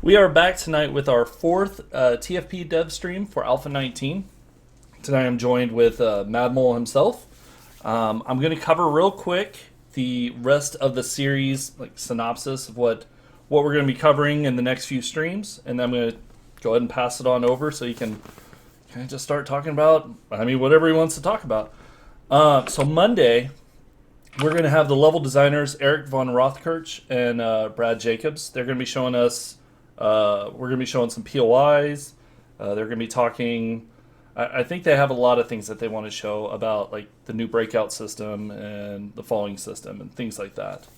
We are back tonight with our fourth TFP Dev stream for Alpha 19. Tonight I'm joined with Madmole himself. I'm going to cover real quick the rest of the series, like synopsis of what we're going to be covering in the next few streams, and then I'm going to go ahead and pass it on over so you can kind of just start talking about, whatever he wants to talk about. So Monday, we're going to have the level designers Eric von Rothkirch and Brad Jacobs. They're going to be showing us. We're going to be showing some POIs. They're going to be talking. I think they have a lot of things that they want to show about, like the new breakout system and the following system and things like that.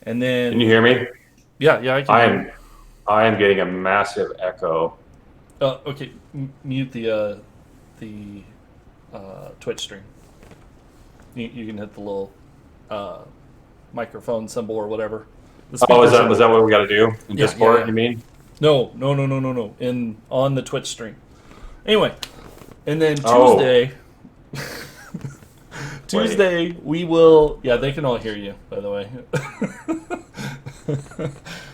And then, can you hear me? Yeah, I can. I am getting a massive echo. Okay, mute the Twitch stream. You can hit the little microphone symbol or whatever. Was that what we got to do in Discord? Yeah. You mean? No. On the Twitch stream. Anyway, and then Tuesday. Tuesday we will. Yeah, they can all hear you. By the way.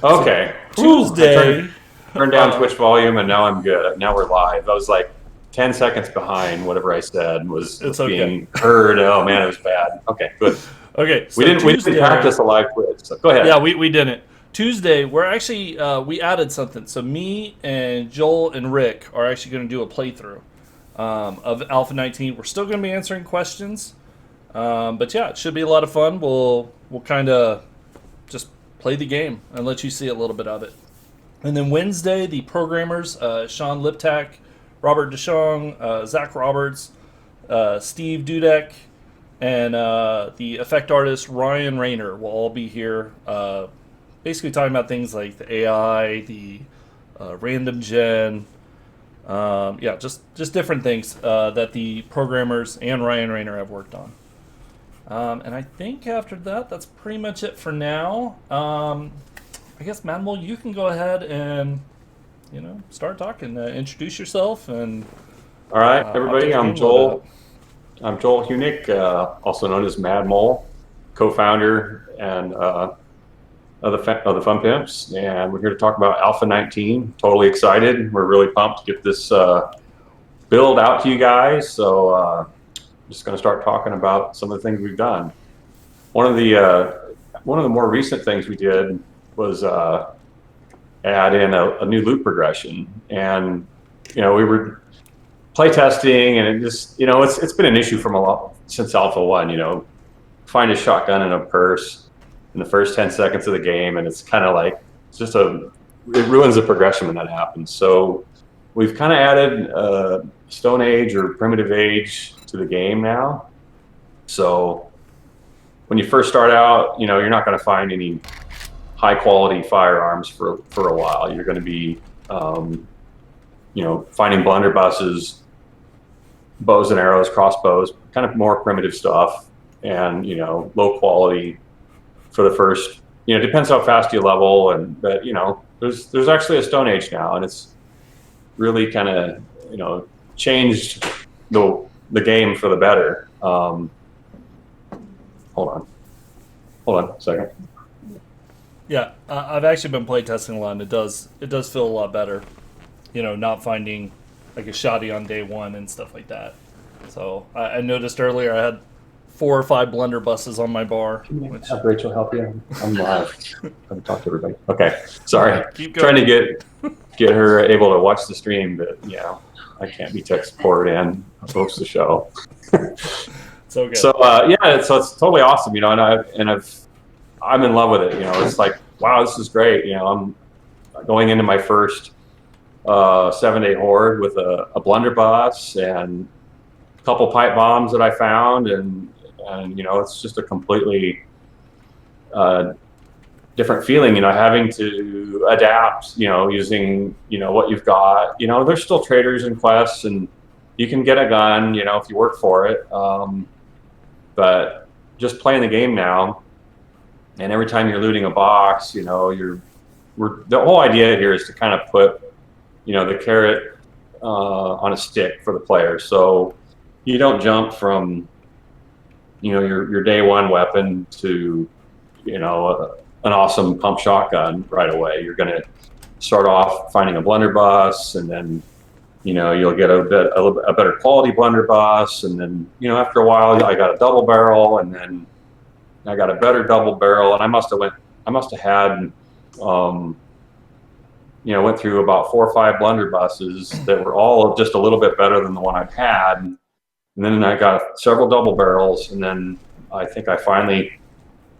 Okay. So, Tuesday. Turn down Twitch volume, and now I'm good. Now we're live. I was like 10 seconds behind. Whatever I said was being heard. Oh man, it was bad. Okay, good. Okay, so we didn't practice a live Twitch. So go ahead. Yeah, we didn't. Tuesday, we're actually we added something. So me and Joel and Rick are actually going to do a playthrough of Alpha 19. We're still going to be answering questions, but yeah, it should be a lot of fun. We'll kind of just play the game and let you see a little bit of it. And then Wednesday, the programmers Sean Liptak, Robert DeShong, Zach Roberts, Steve Dudek, and the effect artist Ryan Rayner will all be here, basically talking about things like the AI, the random gen, just different things that the programmers and Ryan Rayner have worked on. And I think after that, that's pretty much it for now. I guess, Madmole, you can go ahead and start talking, introduce yourself, and all right, everybody. I'm Joel. I'm Joel Huenink, also known as Madmole, co-founder and of the Fun Pimps, and we're here to talk about Alpha 19. Totally excited. We're really pumped to get this build out to you guys. So I'm just going to start talking about some of the things we've done. One of the more recent things we did was add in a new loop progression, and we were playtesting, and it just it's been an issue since Alpha 1. Find a shotgun in a purse in the first 10 seconds of the game, and it's kind of like it ruins the progression when that happens. So we've kind of added Stone Age or Primitive Age to the game now. So when you first start out, you're not going to find any high quality firearms for a while. You're going to be finding blunderbusses, bows and arrows, crossbows, kind of more primitive stuff, and low quality for the first. Depends how fast you level, but there's actually a Stone Age now, and it's really kind of changed the game for the better. Hold on a second. Yeah, I've actually been playtesting a lot, and it does feel a lot better. Not finding like a shoddy on day one and stuff like that. So I noticed earlier I had 4 or 5 blunderbusses on my bar. Which... Have Rachel help you? I'm live. I'm talking to everybody. Okay, sorry. Keep going. Trying to get her able to watch the stream, but I can't be tech support and host the show. So good. So so it's totally awesome, I'm in love with it. It's like, wow, this is great. I'm going into my first 7-day horde with a blunderbuss and a couple pipe bombs that I found, and it's just a completely different feeling. Having to adapt. Using what you've got. There's still traders and quests, and you can get a gun. If you work for it. But just playing the game now. And every time you're looting a box, the whole idea here is to kind of put, the carrot on a stick for the player. So you don't jump from, your day one weapon to, an awesome pump shotgun right away. You're going to start off finding a blunderbuss, and then you'll get a better quality blunderbuss, and then after a while I got a double barrel, and then I got a better double barrel, and I must have had went through about 4 or 5 blunderbusses that were all just a little bit better than the one I've had. And then I got several double barrels, and then I think I finally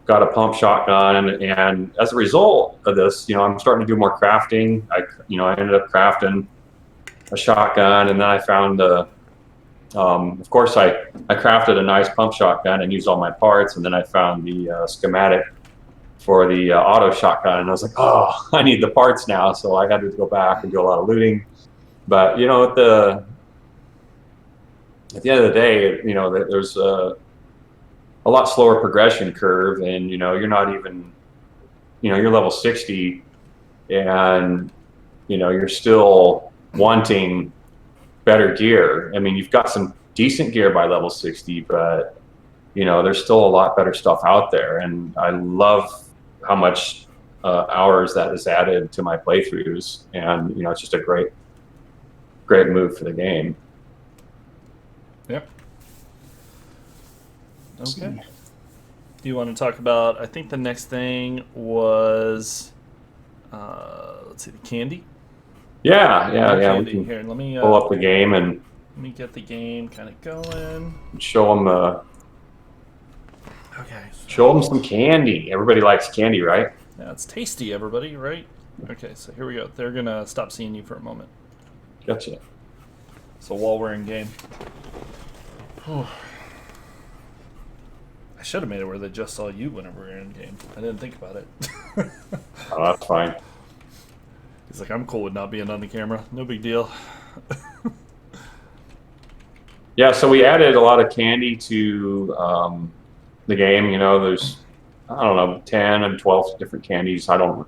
got a pump shotgun. And as a result of this, I'm starting to do more crafting. I ended up crafting a shotgun, and then I found of course I crafted a nice pump shotgun and used all my parts, and then I found the schematic for the auto shotgun, and I was like, oh, I need the parts now. So I had to go back and do a lot of looting. But at the end of the day, there's a lot slower progression curve, and you're not even, you're level 60, and you're still wanting better gear. I mean, you've got some decent gear by level 60, but there's still a lot better stuff out there, and I love how much hours that has added to my playthroughs, and it's just a great move for the game. Yep. Okay. Do you want to talk about, I think the next thing was, let's see, the candy? Yeah. Candy. We can Here, let me pull up the game and let me get the game kind of going. Show them Okay. Show them some candy. Everybody likes candy, right? Yeah, it's tasty, everybody, right? Okay, so here we go. They're going to stop seeing you for a moment. Gotcha. So while we're in game. Whew. I should have made it where they just saw you whenever we were in game. I didn't think about it. Oh, that's fine. He's like, I'm cool with not being on the camera. No big deal. Yeah, so we added a lot of candy to the game. There's, I don't know, 10 and 12 different candies. I don't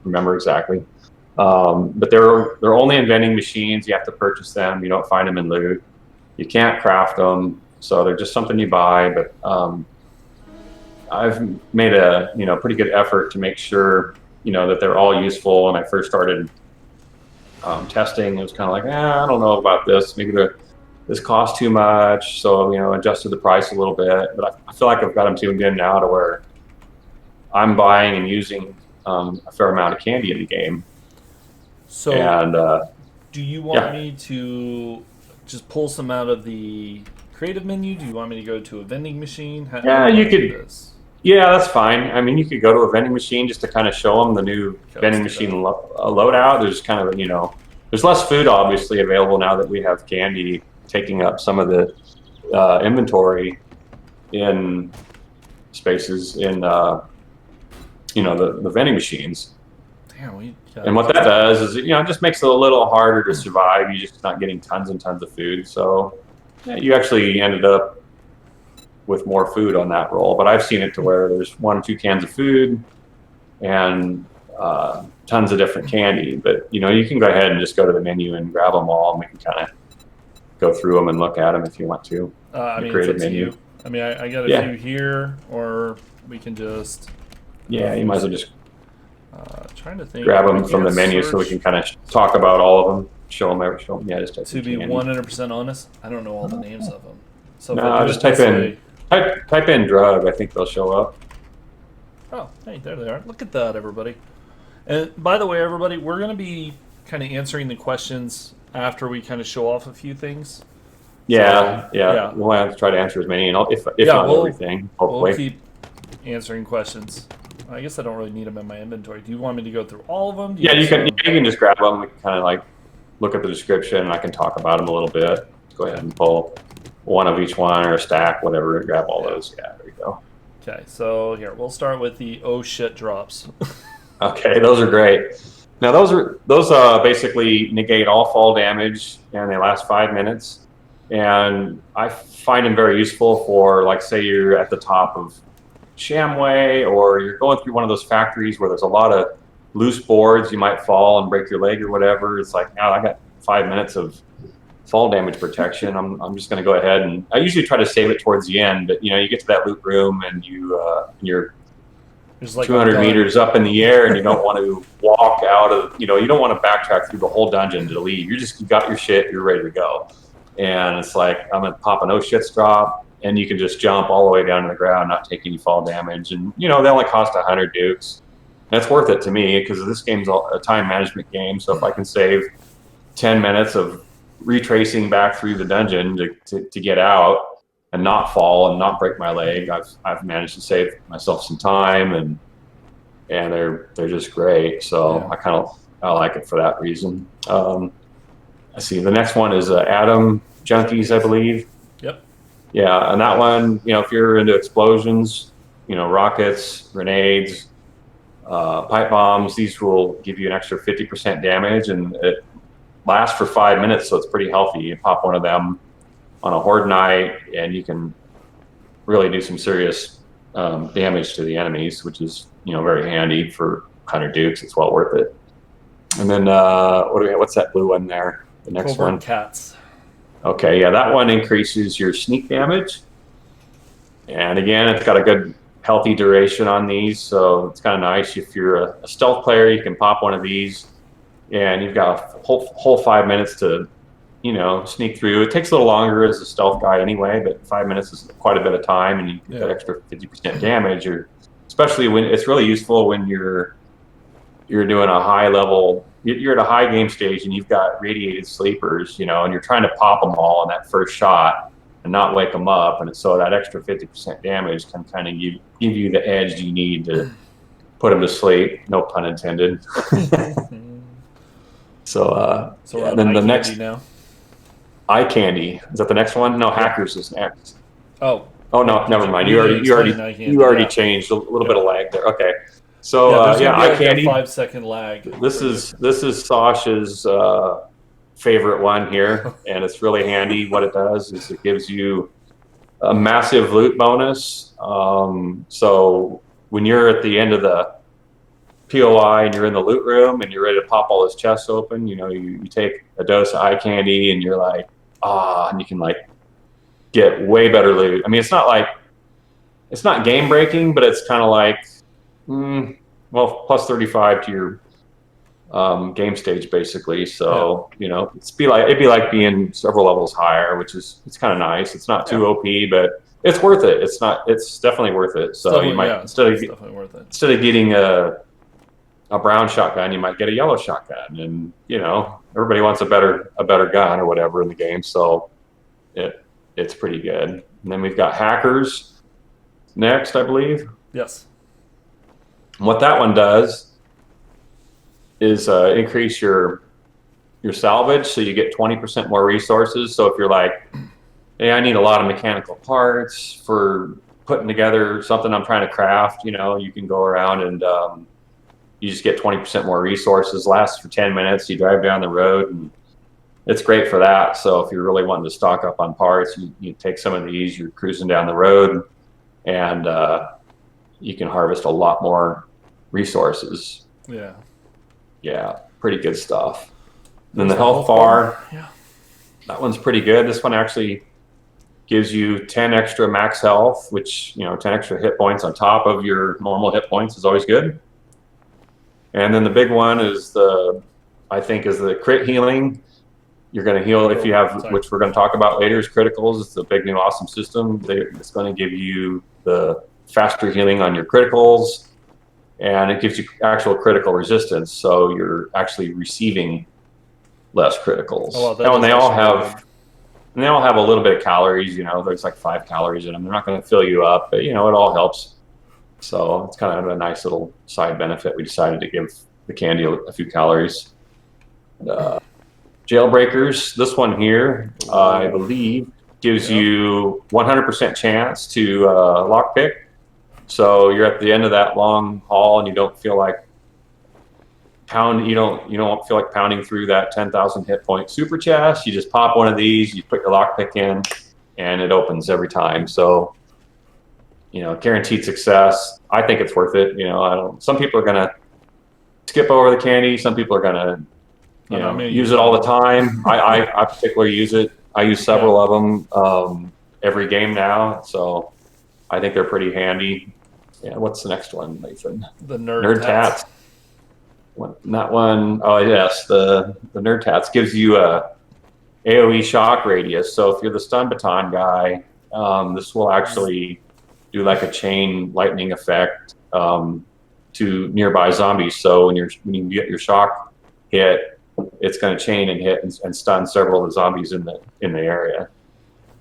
remember exactly. But they're only in vending machines. You have to purchase them. You don't find them in loot. You can't craft them, so they're just something you buy. But I've made a pretty good effort to make sure that they're all useful. When I first started testing, it was kind of like, I don't know about this. Maybe this costs too much, so adjusted the price a little bit. But I feel like I've got them tuned in now to where I'm buying and using a fair amount of candy in the game. So, and do you want me to just pull some out of the creative menu? Do you want me to go to a vending machine? How you could. Yeah, that's fine. I mean, you could go to a vending machine just to kind of show them the new vending machine loadout. There's kind of there's less food obviously available now that we have candy taking up some of the inventory in spaces in the vending machines. Damn, and what that does is it just makes it a little harder to survive. You're just not getting tons and tons of food, so you actually ended up with more food on that roll. But I've seen it to where there's 1 or 2 cans of food and tons of different candy. But you can go ahead and just go to the menu and grab them all, and we can kind of go through them and look at them if you want to. I mean, it's up to you. I mean, I got a few here, or we can just. Yeah, you might as well just trying to think. Grab them from the menu so we can kind of talk about all of them. Show them. Yeah, just type to be 100% honest, I don't know all the names of them. So no, just type in drug. I think they'll show up. Oh, hey, there they are. Look at that, everybody. And by the way, everybody, we're going to be kind of answering the questions after we kind of show off a few things. Yeah. We'll have to try to answer as many, and if not everything, hopefully. We'll keep answering questions. I guess I don't really need them in my inventory. Do you want me to go through all of them? You can just grab them. We can kind of like look at the description, and I can talk about them a little bit. Go ahead and pull one of each one or a stack, whatever, and grab all those. Yeah, there you go. Okay, so here, we'll start with the oh shit drops. Okay, those are great. Now those basically negate all fall damage, and they last 5 minutes. And I find them very useful for, like, say you're at the top of Shamway, or you're going through one of those factories where there's a lot of loose boards. You might fall and break your leg or whatever. It's like, now I got 5 minutes of fall damage protection. I'm just going to go ahead, and I usually try to save it towards the end. But you get to that loot room, and you're 200 meters up in the air, and you don't want to walk out of, you don't want to backtrack through the whole dungeon to leave. You got your shit, you're ready to go. And it's like, I'm going to pop an oh shits drop, and you can just jump all the way down to the ground, not take any fall damage. And, they only cost 100 dukes. That's worth it to me, because this game's a time management game. So if I can save 10 minutes of retracing back through the dungeon to get out and not fall and not break my leg, I've managed to save myself some time, and they're just great. So yeah. I like it for that reason. I see the next one is Atom Junkies, I believe. Yep. Yeah, and that one, if you're into explosions, rockets, grenades, pipe bombs, these will give you an extra 50% damage, and it lasts for 5 minutes, so it's pretty healthy. You pop one of them on a horde night, and you can really do some serious damage to the enemies, which is very handy for 100 dukes. It's well worth it. And then what's that blue one there? The next Covert one. Cats. Okay, yeah, that one increases your sneak damage, and again, it's got a good healthy duration on these, so it's kind of nice. If you're a stealth player, you can pop one of these, and you've got a whole 5 minutes to sneak through. It takes a little longer as a stealth guy anyway, but 5 minutes is quite a bit of time, and you get that extra 50% damage. Or especially when it's really useful when you're doing a high level, you're at a high game stage, and you've got radiated sleepers, and you're trying to pop them all in that first shot and not wake them up, and so that extra 50% damage can kind of give you the edge you need to put them to sleep. No pun intended. So we're then the next now. Eye Candy, is that the next one? No, Hackers is next. Oh no, never mind. You already changed. A little bit of lag there. Okay, so Eye Candy. 5 second lag. This is Sasha's favorite one here, and it's really handy. What it does is it gives you a massive loot bonus. So when you're at the end of the POI and you're in the loot room and you're ready to pop all those chests open, you take a dose of Eye Candy, and you're like, and you can get way better loot. I mean, it's not game breaking, but it's kind of like, plus 35 to your game stage basically. So it'd be like being several levels higher, which is it's kind of nice. It's not too OP, but it's worth it. It's definitely worth it. So you might instead of getting a brown shotgun, you might get a yellow shotgun, and everybody wants a better gun or whatever in the game. So it's pretty good. And then we've got Hackers next, I believe. Yes. And what that one does is increase your salvage, so you get 20% more resources. So if you're like, hey, I need a lot of mechanical parts for putting together something I'm trying to craft, you can go around and you just get 20% more resources. Lasts for 10 minutes. You drive down the road, and it's great for that. So if you're really wanting to stock up on parts, you take some of these. You're cruising down the road, and you can harvest a lot more resources. Yeah, pretty good stuff. Then the health bar, that one's pretty good. This one actually gives you 10 extra max health, which 10 extra hit points on top of your normal hit points is always good. And then the big one is the crit healing. You're going to heal if you have, which we're going to talk about later, is criticals. It's a big new awesome system. It's going to give you the faster healing on your criticals, and it gives you actual critical resistance. So you're actually receiving less criticals. And they all have a little bit of calories. There's like 5 calories in them. They're not going to fill you up, but it all helps. So it's kind of a nice little side benefit. We decided to give the candy a few calories. Jailbreakers, this one here, I believe, gives you 100% chance to lockpick. So you're at the end of that long haul, and you don't feel like you don't feel like pounding through that 10,000 hit point super chest. You just pop one of these, you put your lockpick in, and it opens every time. So guaranteed success. I think it's worth it. Some people are gonna skip over the candy. Some people are gonna, use it all the time. I particularly use it. I use several of them every game now, so I think they're pretty handy. Yeah, what's the next one, Lathan? The Nerd Tats. That one, oh yes, the Nerd Tats gives you a AoE shock radius. So if you're the stun baton guy, this will actually do like a chain lightning effect to nearby zombies. So when you get your shock hit, it's going to chain and hit and stun several of the zombies in the area,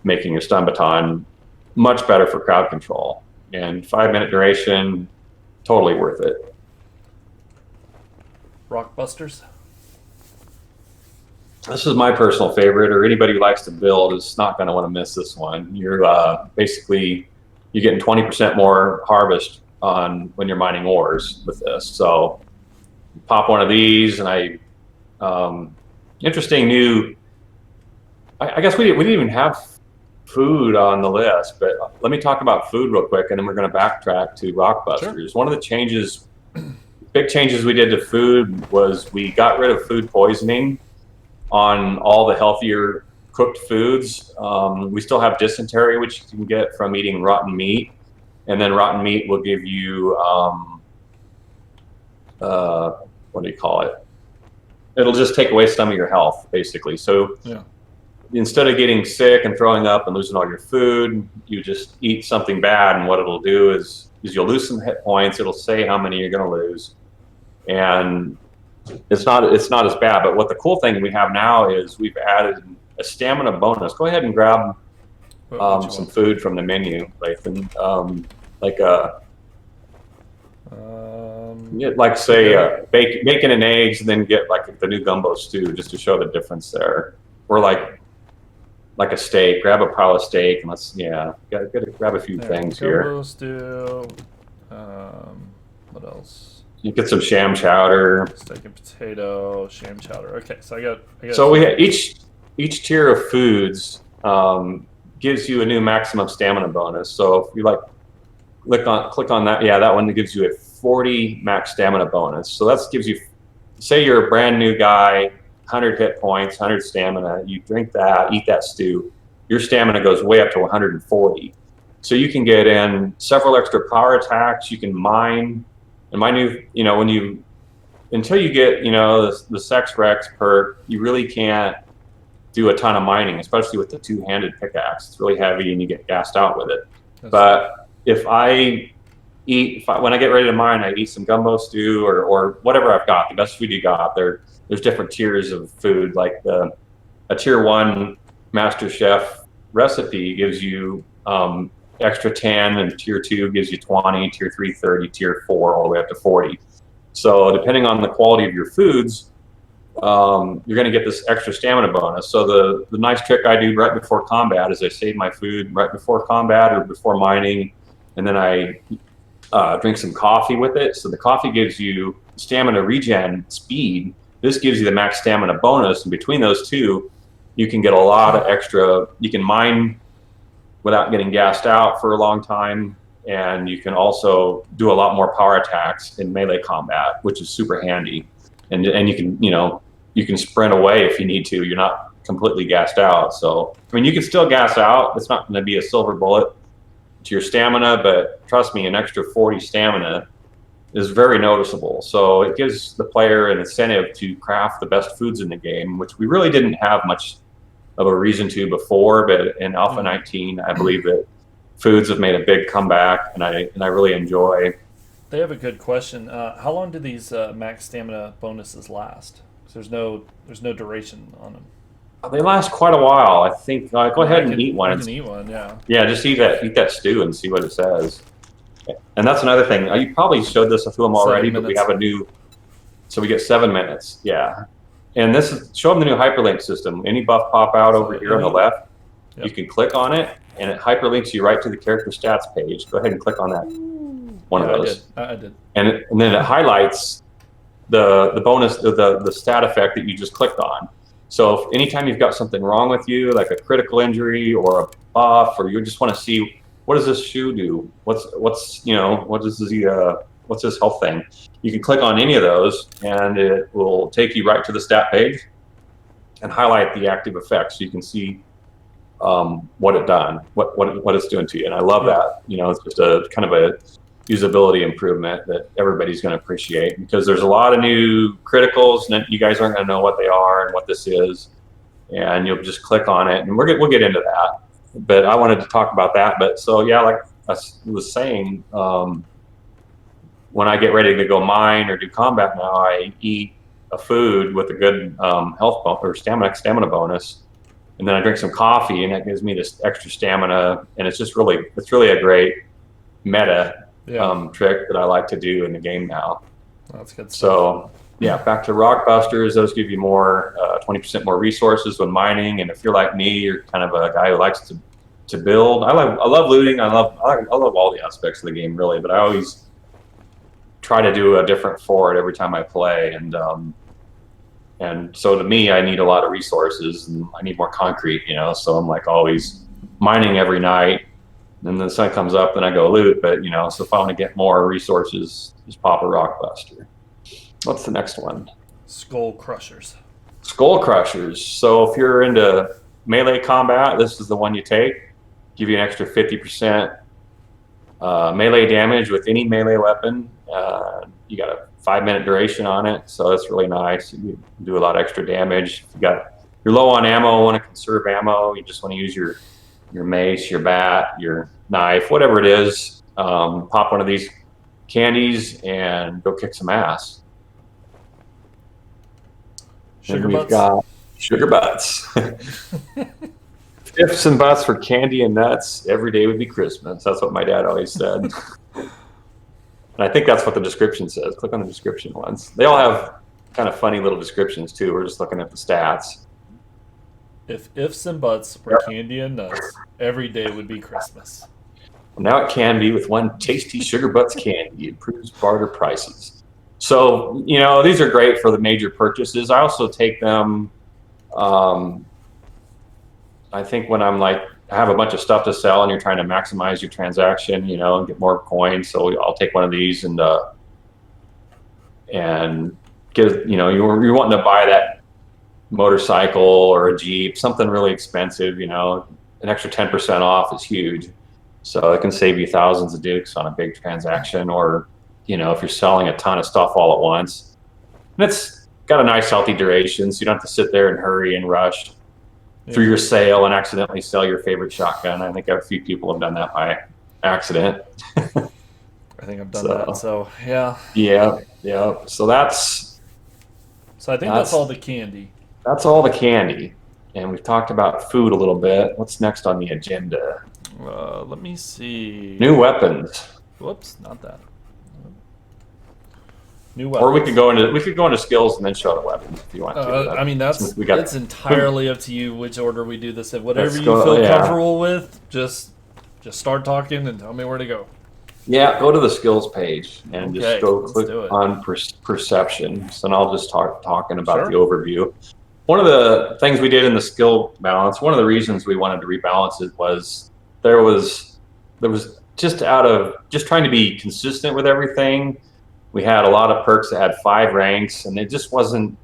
making your stun baton much better for crowd control. And 5-minute duration, totally worth it. Rockbusters. This is my personal favorite, or anybody who likes to build is not going to want to miss this one. You're basically you're getting 20% more harvest on when you're mining ores with this. So pop one of these, and interesting new. I guess we didn't even have food on the list, but let me talk about food real quick, and then we're going to backtrack to Rockbusters. Sure. One of the big changes we did to food was we got rid of food poisoning on all the healthier cooked foods. We still have dysentery, which you can get from eating rotten meat, and then rotten meat will give you what do you call it? It'll just take away some of your health, basically. So instead of getting sick and throwing up and losing all your food, you just eat something bad, and what it'll do is you'll lose some hit points. It'll say how many you're going to lose, and it's not as bad. But what the cool thing we have now is we've added a stamina bonus. Go ahead and grab some food from the menu, Lathan. Say bacon and eggs, and then get like the new gumbo stew just to show the difference there. Or like a steak. Grab a pile of steak, and gotta grab a few things here. Gumbo stew. What else? You get some sham chowder. Steak and potato, sham chowder. Okay, so I got. So we have each tier of foods gives you a new maximum stamina bonus. So if you click on that, that one gives you a 40 max stamina bonus. So that gives you, say you're a brand new guy, 100 hit points, 100 stamina. You drink that, eat that stew, your stamina goes way up to 140. So you can get in several extra power attacks. You can mine. And my new, until you get, the Sex Rex perk, you really can't do a ton of mining, especially with the two-handed pickaxe. It's really heavy and you get gassed out with it. But when I get ready to mine, I eat some gumbo stew or whatever I've got, the best food you got. There's different tiers of food, like a tier 1 Master Chef recipe gives you extra 10, and tier 2 gives you 20, tier 3 30, tier 4 all the way up to 40. So depending on the quality of your foods, you're going to get this extra stamina bonus. So the nice trick I do right before combat is I save my food right before combat or before mining, and then I drink some coffee with it. So the coffee gives you stamina regen speed. This gives you the max stamina bonus, and between those two, you can get a lot of extra. You can mine without getting gassed out for a long time, and you can also do a lot more power attacks in melee combat, which is super handy. And you can you can sprint away if you need to. You're not completely gassed out. So you can still gas out. It's not going to be a silver bullet to your stamina, but trust me, an extra 40 stamina is very noticeable. So it gives the player an incentive to craft the best foods in the game, which we really didn't have much of a reason to before, but in Alpha 19, I believe that foods have made a big comeback, and I really enjoy. They have a good question. How long do these max stamina bonuses last? Because there's no duration on them. They last quite a while. I think. Go ahead and eat one. You can eat one, yeah. Yeah, just eat that stew and see what it says. And that's another thing. You probably showed this to them already, but we have a new. So we get 7 minutes. Yeah. And this is show them the new hyperlink system. Any buff pop out over here on the left, you can click on it, and it hyperlinks you right to the character stats page. Go ahead and click on that. One of those. I did. And then it highlights the bonus, the stat effect that you just clicked on. So if anytime you've got something wrong with you, like a critical injury or a buff, or you just want to see what does this shoe do? What's this health thing? You can click on any of those, and it will take you right to the stat page and highlight the active effects, so you can see what it's doing to you. And I love that. It's just a kind of usability improvement that everybody's going to appreciate, because there's a lot of new criticals and you guys aren't going to know what they are and what this is, and you'll just click on it, and we'll get into that. But I wanted to talk about that. But so yeah, like I was saying, when I get ready to go mine or do combat now, I eat a food with a good health or stamina bonus, and then I drink some coffee, and that gives me this extra stamina, and it's really a great meta trick that I like to do in the game now. That's good stuff. So yeah, back to rock busters. Those give you more 20% more resources when mining, and if you're like me, you're kind of a guy who likes to build. I love looting. I love all the aspects of the game, really, but I always try to do a different fort every time I play, and so to me, I need a lot of resources, and I need more concrete, so I'm like always mining every night. Then the sun comes up, then I go loot. But so if I want to get more resources, just pop a rock buster. What's the next one? Skull Crushers. Skull Crushers. So if you're into melee combat, this is the one you take. Give you an extra 50% melee damage with any melee weapon. You got a 5-minute duration on it, so that's really nice. You do a lot of extra damage. If you're low on ammo, want to conserve ammo, you just want to use your mace, your bat, your knife, whatever it is, pop one of these candies and go kick some ass. Sugar We've got sugar butts. Ifs and buts for candy and nuts. Every day would be Christmas. That's what my dad always said. And I think that's what the description says. Click on the description ones. They all have kind of funny little descriptions too. We're just looking at the stats. If ifs and buts were candy and nuts, every day would be Christmas. Well, now it can be with one tasty Sugar Butts candy. Improves barter prices. So, these are great for the major purchases. I also take them, I think when I'm like, I have a bunch of stuff to sell and you're trying to maximize your transaction, and get more coins. So I'll take one of these and get, you're wanting to buy that motorcycle or a Jeep, something really expensive, an extra 10% off is huge. So it can save you thousands of dukes on a big transaction, or, if you're selling a ton of stuff all at once. And it's got a nice healthy duration, so you don't have to sit there and hurry and rush through your sale and accidentally sell your favorite shotgun. I think a few people have done that by accident. I think I've done that, so yeah. Yeah. So I think that's all the candy. That's all the candy. And we've talked about food a little bit. What's next on the agenda? Let me see. New weapons. Whoops, not that. New weapons. Or we could go into skills and then show the weapons if you want to. I mean, it's entirely up to you which order we do this in. Whatever you feel comfortable with, just start talking and tell me where to go. Yeah, go to the skills page and just go click on perception. So I'll just talking about the overview. One of the things we did in the skill balance, one of the reasons we wanted to rebalance it was there was just trying to be consistent with everything. We had a lot of perks that had 5 ranks, and it just wasn't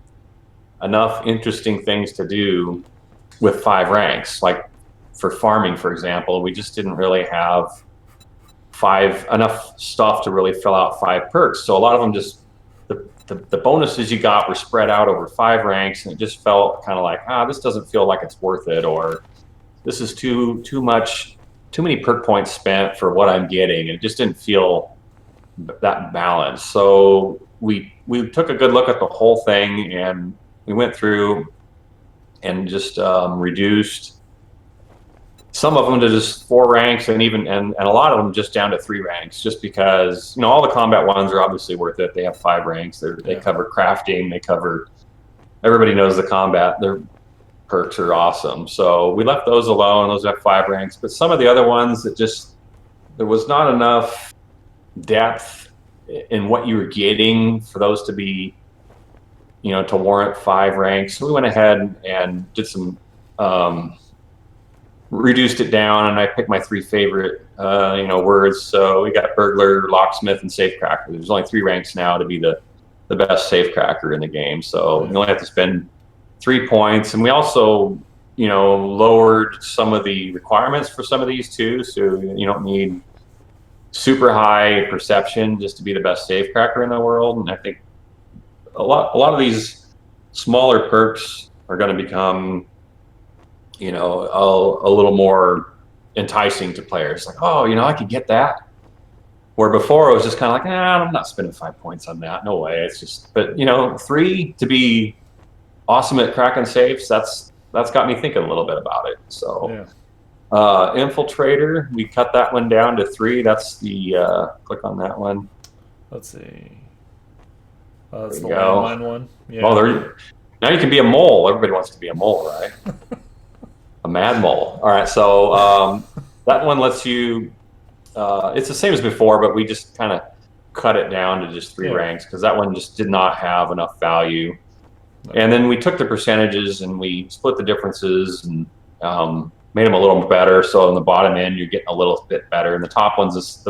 enough interesting things to do with 5 ranks. Like for farming, for example, we just didn't really have enough stuff to really fill out 5 perks. So a lot of them just the bonuses you got were spread out over 5 ranks, and it just felt kind of like, this doesn't feel like it's worth it, or this is too many perk points spent for what I'm getting. It just didn't feel that balanced. So we took a good look at the whole thing, and we went through and just reduced some of them to just 4 ranks, and a lot of them just down to 3 ranks, just because all the combat ones are obviously worth it. They have 5 ranks. They cover crafting. They cover, everybody knows the combat. Their perks are awesome. So we left those alone. Those have 5 ranks. But some of the other ones that there was not enough depth in what you were getting for those to be, to warrant 5 ranks. So we went ahead and did some. Reduced it down, and I picked my 3 favorite, words. So we got burglar, locksmith, and safecracker. There's only 3 ranks now to be the best safecracker in the game. So you only have to spend 3 points, and we also, lowered some of the requirements for some of these too. So you don't need super high perception just to be the best safecracker in the world. And I think a lot of these smaller perks are going to become, you know, a little more enticing to players. Like, oh, you know, I could get that. Where before it was just kind of like, I'm not spending 5 points on that. No way. It's just, but you know, 3 to be awesome at cracking safes. That's got me thinking a little bit about it. So, Yeah. Infiltrator, we cut that one down to 3. That's the click on that one. Let's see. That's the There you go. landmine one. Yeah. Oh, now you can be a mole. Everybody wants to be a mole, right? A Madmole. All right, so that one lets you. It's the same as before, but we just kind of cut it down to just 3 ranks because that one just did not have enough value. No. And then we took the percentages and we split the differences and made them a little better. So in the bottom end, you're getting a little bit better, and the top one's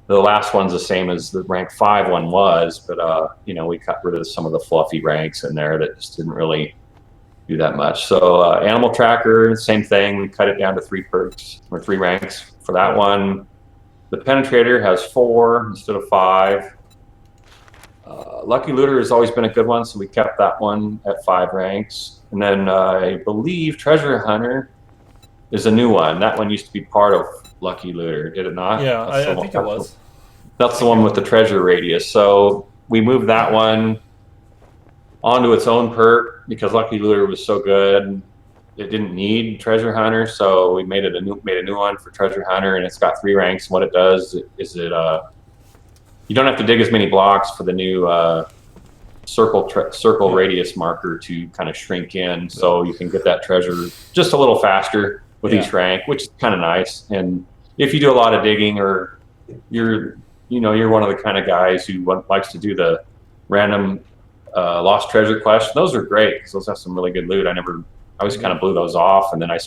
the last one's the same as the rank 5 one was, but you know, we cut rid of some of the fluffy ranks in there that just didn't really do that much. So Animal Tracker, same thing. We cut it down to 3 perks or 3 ranks for that one. The Penetrator has 4 instead of 5. Lucky Looter has always been a good one, so we kept that one at 5 ranks. And then I believe Treasure Hunter is a new one. That one used to be part of Lucky Looter, did it not? Yeah, I think it was. That's the one with the treasure radius. So we moved that one onto its own perk because Lucky Looter was so good. It didn't need Treasure Hunter, so we made a new one for Treasure Hunter, and it's got 3 ranks. And what it does is you don't have to dig as many blocks for the new circle radius marker to kind of shrink in, so you can get that treasure just a little faster with each rank, which is kind of nice. And if you do a lot of digging, or you're one of the kind of guys who likes to do the random lost treasure quests, those are great because those have some really good loot. I always kind of blew those off, and then I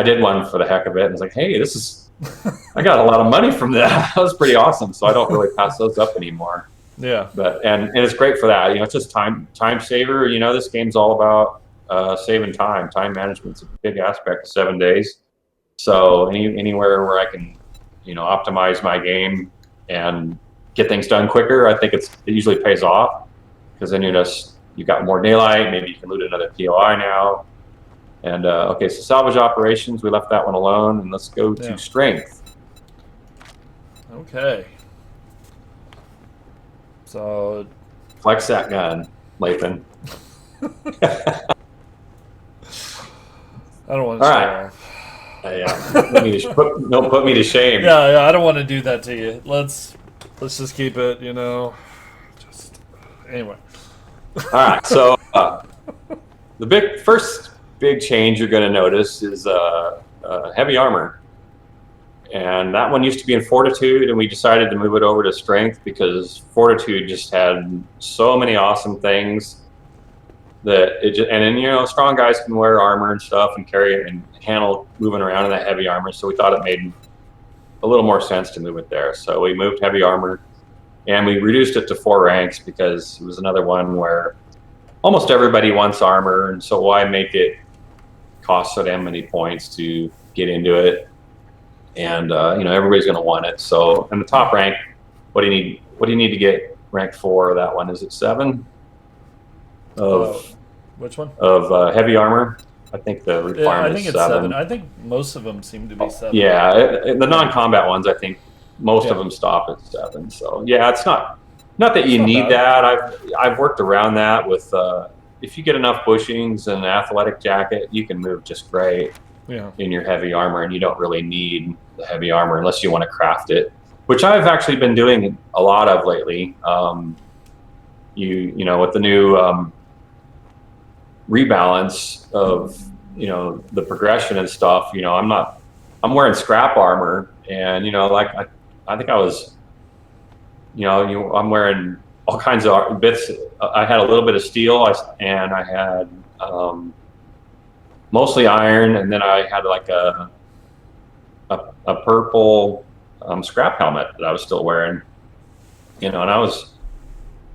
did one for the heck of it, and was like, hey, I got a lot of money from that. That was pretty awesome. So I don't really pass those up anymore. Yeah. But and it's great for that. You know, it's just time saver. You know, this game's all about saving time. Time management's a big aspect of 7 days. So anywhere where I can, you know, optimize my game and get things done quicker, I think it usually pays off, because then you got more daylight. Maybe you can loot another POI now. And okay, so salvage operations, we left that one alone, and let's go to strength. Okay. So flex that gun, Lathan. I don't want to show off. Yeah, put me to shame. Yeah, I don't want to do that to you. Let's just keep it, you know. Anyway. All right, so the first big change you're going to notice is heavy armor. And that one used to be in Fortitude, and we decided to move it over to Strength because Fortitude just had so many awesome things that and then, you know, strong guys can wear armor and stuff and carry it and handle moving around in that heavy armor. So we thought it made a little more sense to move it there. So we moved heavy armor, and we reduced it to 4 ranks because it was another one where almost everybody wants armor, and so why make it cost so damn many points to get into it? And you know, everybody's going to want it. So in the top rank, what do you need to get rank 4? That one, is it 7 of which one of heavy armor? I think the requirement I think is it's 7. I think most of them seem to be 7. Yeah, the non-combat ones, I think most of them stop at 7. So yeah, it's not that you need that. I've worked around that with if you get enough bushings and an athletic jacket, you can move just great in your heavy armor, and you don't really need the heavy armor unless you want to craft it, which I've actually been doing a lot of lately. You know, with the new rebalance of, you know, the progression and stuff, you know, I'm wearing scrap armor, and, you know, like I think I was, you know, I'm wearing all kinds of bits. I had a little bit of steel, and I had mostly iron, and then I had like a purple scrap helmet that I was still wearing, you know, and I was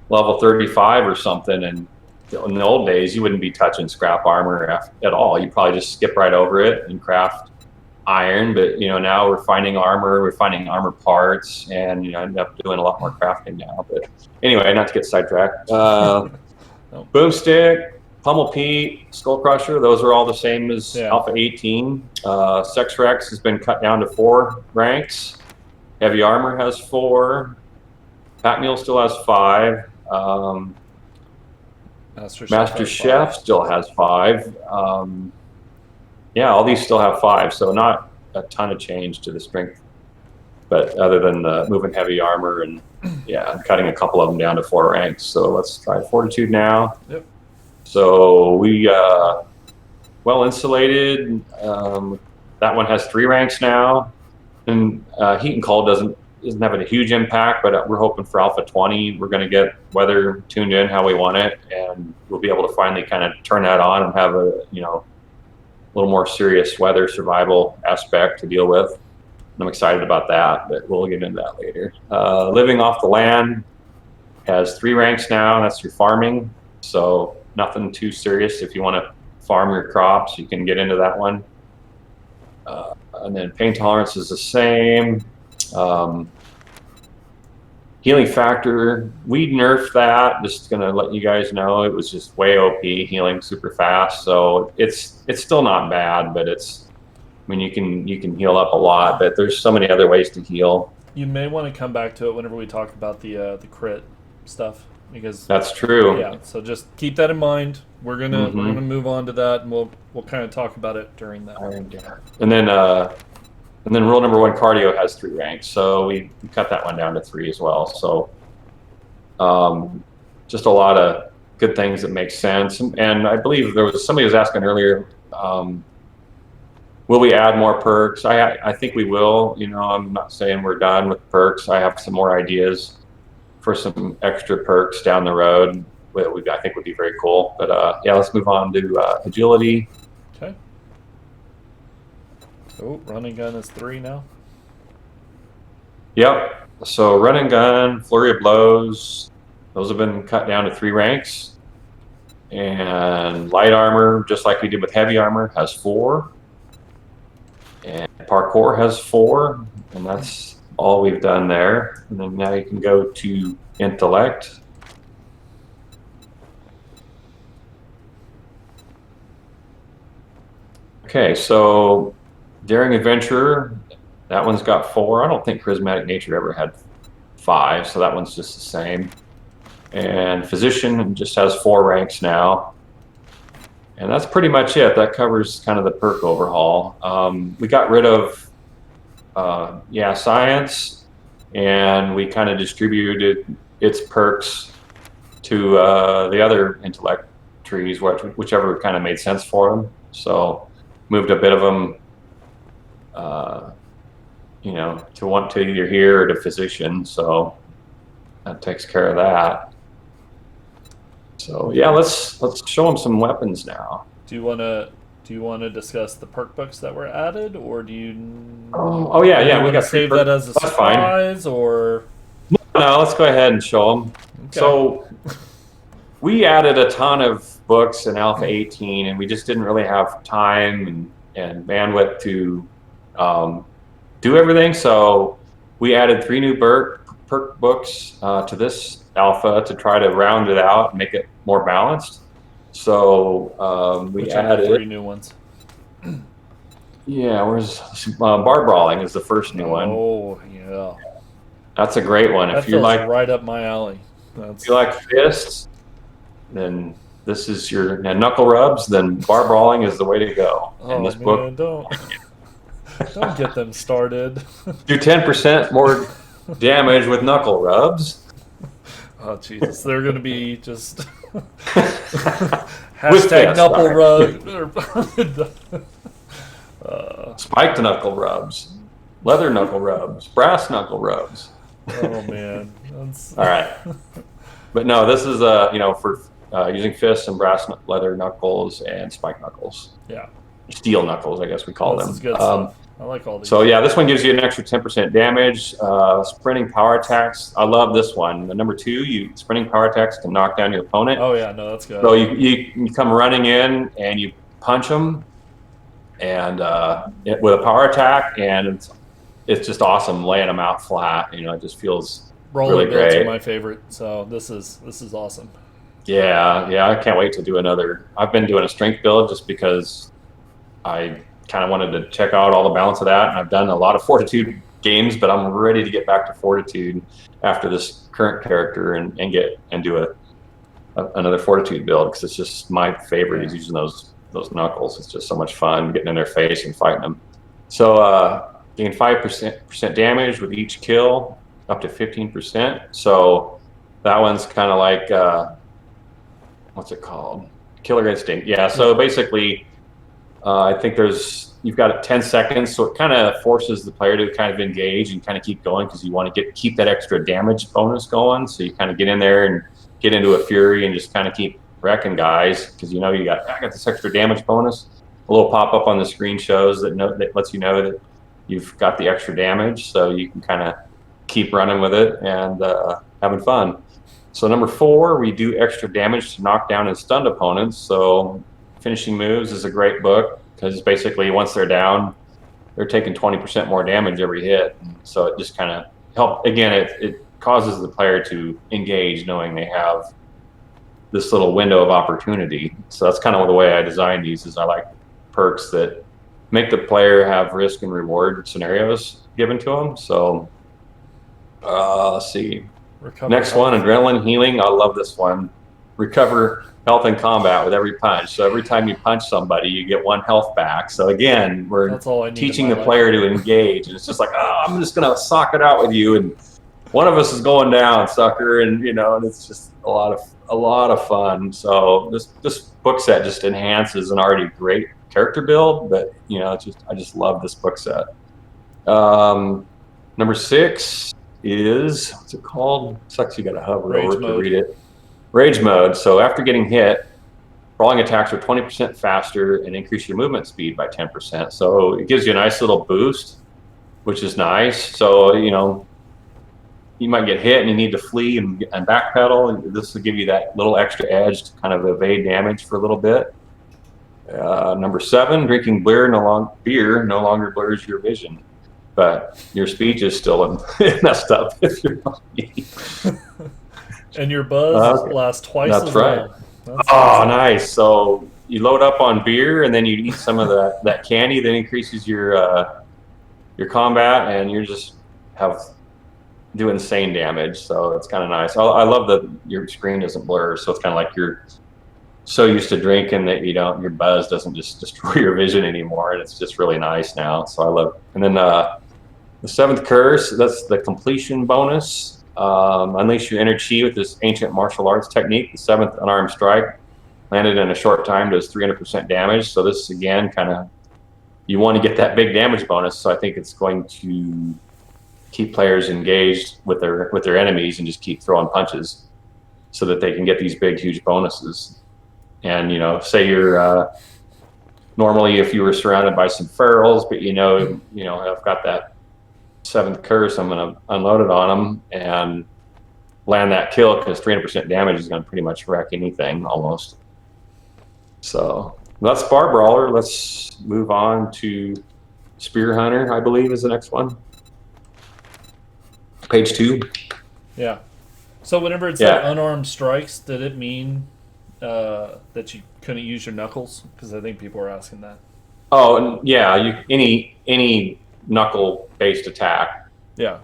level 35 or something, and in the old days you wouldn't be touching scrap armor at all. You'd probably just skip right over it and craft iron, but now we're finding armor, we're finding armor parts, and end up doing a lot more crafting now. But anyway, not to get sidetracked. Boomstick, Pummel Pete, Skull Crusher, those are all the same as Alpha 18. Sex Rex has been cut down to 4 ranks. Heavy Armor has 4. Pat Mule still has 5. Master Chef still has 5. Yeah, all these still have 5, so not a ton of change to the strength, but other than moving Heavy Armor and cutting a couple of them down to 4 ranks. So let's try Fortitude now. Yep. So we well insulated. That one has 3 ranks now, and Heat and Cold isn't having a huge impact, but we're hoping for Alpha 20. We're going to get weather tuned in how we want it, and we'll be able to finally kind of turn that on and have a little more serious weather survival aspect to deal with. I'm excited about that, but we'll get into that later. Living Off the Land has 3 ranks now. That's your farming, so nothing too serious. If you want to farm your crops, you can get into that one. And then Pain Tolerance is the same. Healing Factor, we nerfed that. Just gonna let you guys know, it was just way OP, healing super fast. So it's still not bad, but you can heal up a lot, but there's so many other ways to heal. You may want to come back to it whenever we talk about the crit stuff, because that's true. Yeah, so just keep that in mind. We're gonna move on to that, and we'll kind of talk about it during that. And then rule number 1, cardio has 3 ranks, so we cut that one down to 3 as well. So just a lot of good things that make sense. And I believe somebody was asking earlier, will we add more perks? I think we will. I'm not saying we're done with perks. I have some more ideas for some extra perks down the road. I think would be very cool. But let's move on to agility. Okay. Oh, run and gun is 3 now. Yep. So run and gun, flurry of blows, those have been cut down to 3 ranks. And light armor, just like we did with heavy armor, has 4. And parkour has 4, and that's all we've done there. And then now you can go to intellect. Okay, so daring adventure, that one's got 4. I don't think charismatic nature ever had 5, so that one's just the same. And physician just has 4 ranks now. And that's pretty much it. That covers kind of the perk overhaul. We got rid of science, and we kind of distributed its perks to the other intellect trees, whichever kind of made sense for them. So moved a bit of them to want to either here or to physician, so that takes care of that. So yeah, let's show them some weapons now. Do you want to discuss the perk books that were added, or do you? We got save that as a surprise, or no? Let's go ahead and show them. Okay. So we added a ton of books in Alpha 18, and we just didn't really have time and bandwidth to do everything. So we added 3 new perk books to this alpha to try to round it out and make it more balanced. So we added 3 new ones. Yeah, where's bar brawling is the first new one. Oh yeah, that's a great one. That if you like, right up my alley. If you like fists, then this is your knuckle rubs. Then bar brawling is the way to go. Oh, and this man, book, don't get them started. Do 10% more damage with knuckle rubs. Oh Jesus, they're gonna be just hashtag knuckle rub. Spiked knuckle rubs, leather knuckle rubs, brass knuckle rubs. Oh man, that's... All right. But no, this is for using fists and brass leather knuckles and spike knuckles. Yeah. Steel knuckles, I guess we call them. This is good stuff. I like all these. So yeah, this one gives you an extra 10% damage. Sprinting power attacks. I love this one. The number 2, sprinting power attacks can knock down your opponent. Oh yeah, no, that's good. So you come running in and you punch them, and with a power attack, and it's just awesome laying them out flat. It just feels Rolling really builds are great. my favorite, so this is awesome. Yeah, I can't wait to do another. I've been doing a strength build just because I kind of wanted to check out all the balance of that, and I've done a lot of fortitude games, but I'm ready to get back to fortitude after this current character and do another fortitude build, because it's just my favorite is using those knuckles. It's just so much fun getting in their face and fighting them. So gain 5% damage with each kill, up to 15%. So that one's kind of like what's it called? Killer Instinct. Yeah. So basically, I think you've got 10 seconds, so it kind of forces the player to kind of engage and kind of keep going, because you want to keep that extra damage bonus going. So you kind of get in there and get into a fury and just kind of keep wrecking guys, because I got this extra damage bonus. A little pop up on the screen shows that lets you know that you've got the extra damage, so you can kind of keep running with it and having fun. So number 4, we do extra damage to knock down and stunned opponents. So Finishing Moves is a great book, because basically once they're down, they're taking 20% more damage every hit. So it just kind of helps. Again, it causes the player to engage, knowing they have this little window of opportunity. So that's kind of the way I design these. Is I like perks that make the player have risk and reward scenarios given to them. So let's see. Next one, Adrenaline Healing. I love this one. Recover health in combat with every punch. So every time you punch somebody, you get 1 health back. So again, we're teaching the player to engage, and it's just like, I'm just gonna sock it out with you, and one of us is going down, sucker, and and it's just a lot of fun. So this book set just enhances an already great character build, but I just love this book set. Number 6 is, what's it called? Sucks you got to hover over to read it. Rage Mode. So after getting hit, brawling attacks are 20% faster and increase your movement speed by 10%. So it gives you a nice little boost, which is nice. So you might get hit and you need to flee and backpedal. This will give you that little extra edge to kind of evade damage for a little bit. Number 7, drinking beer no longer blurs your vision, but your speech is still messed up if you're lucky. And your buzz lasts twice as long. That's awesome. Nice. So you load up on beer, and then you eat some of that candy that increases your combat, and you just do insane damage. So it's kind of nice. I love that your screen doesn't blur, so it's kind of like you're so used to drinking that your buzz doesn't just destroy your vision anymore, and it's just really nice now. So I love it. And then the 7th curse, that's the completion bonus. Unleash your inner chi with this ancient martial arts technique. The 7th unarmed strike, landed in a short time, does 300% damage. So this again, kind of, you want to get that big damage bonus. So I think it's going to keep players engaged with their enemies and just keep throwing punches, so that they can get these big, huge bonuses. And say you're normally, if you were surrounded by some ferals, but I've got that 7th curse, I'm going to unload it on them and land that kill, because 300% damage is going to pretty much wreck anything almost. So that's Bar Brawler. Let's move on to Spear Hunter, I believe, is the next one. Page 2. Yeah. So whenever it said unarmed strikes, did it mean that you couldn't use your knuckles? Because I think people were asking that. Oh, yeah. Any knuckle-based attack. Yeah.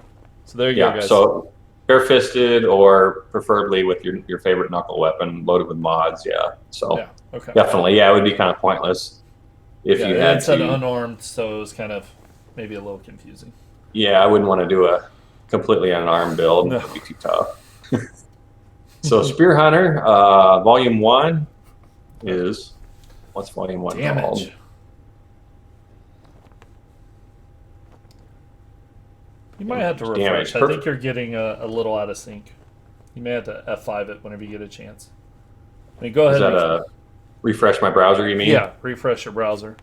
So there you go, guys. So bare-fisted, or preferably with your favorite knuckle weapon loaded with mods. Yeah. So definitely, it would be kind of pointless if you had it said unarmed, so it was kind of maybe a little confusing. Yeah, I wouldn't want to do a completely unarmed build. No. It would be too tough. So Spear Hunter, Volume 1 is, what's Volume 1 called? You might have to refresh. I think you're getting a little out of sync. You may have to F5 it whenever you get a chance. I mean, go ahead. Is that refresh my browser, you mean? Yeah, refresh your browser.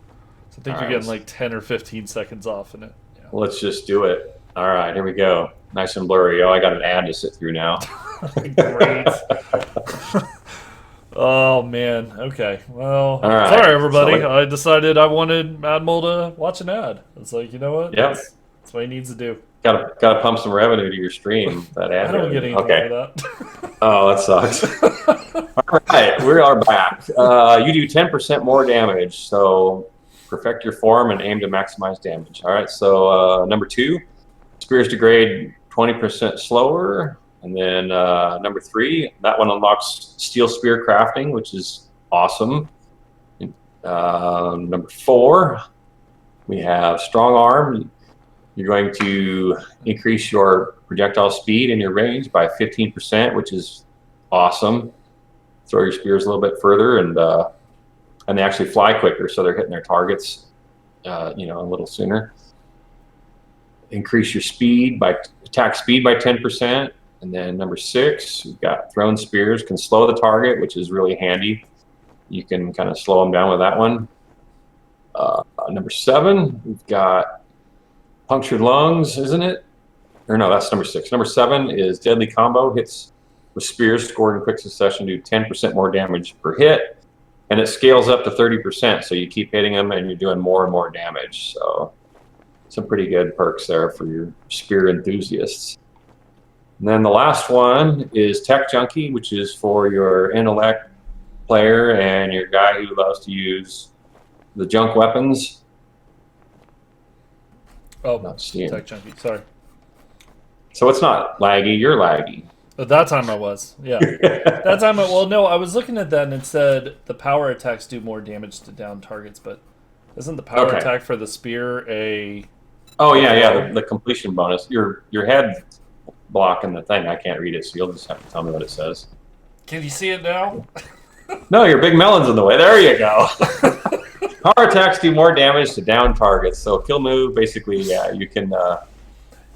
So I think you're getting like 10 or 15 seconds off in it. Yeah. Let's just do it. All right, here we go. Nice and blurry. Oh, I got an ad to sit through now. Great. Oh man. Okay. Well, All right. sorry everybody. So, I decided I wanted Madmole to watch an ad. It's like, you know what? yep. That's what he needs to do. Gotta pump some revenue to your stream. That ad I don't get revenue. anything Okay. for that. Oh, that sucks. All right, we are back. You do 10% more damage, so perfect your form and aim to maximize damage. All right, so number 2, spears degrade 20% slower. And then number 3, that one unlocks steel spear crafting, which is awesome. Number 4, we have strong arm. You're going to increase your projectile speed and your range by 15%, which is awesome. Throw your spears a little bit further, and they actually fly quicker, so they're hitting their targets, a little sooner. Increase your attack speed by 10%, and then number 6, we've got thrown spears can slow the target, which is really handy. You can kind of slow them down with that one. Number 7, we've got punctured lungs, isn't it? Or no, that's number 6. Number 7 is deadly combo. Hits with spears scored in quick succession do 10% more damage per hit, and it scales up to 30%. So you keep hitting them, and you're doing more and more damage. So some pretty good perks there for your spear enthusiasts. And then the last one is Tech Junkie, which is for your intellect player and your guy who loves to use the junk weapons. Oh, Tech Junkie. Sorry. So it's not laggy. You're laggy. At that time I was. Yeah. That time I was looking at that and it said the power attacks do more damage to down targets, but isn't the power attack for the spear a... Oh, yeah, the completion bonus. Your head blocking the thing. I can't read it, so you'll just have to tell me what it says. Can you see it now? No, your big melon's in the way. There you go. Power attacks do more damage to down targets. So kill move, basically, yeah, you can...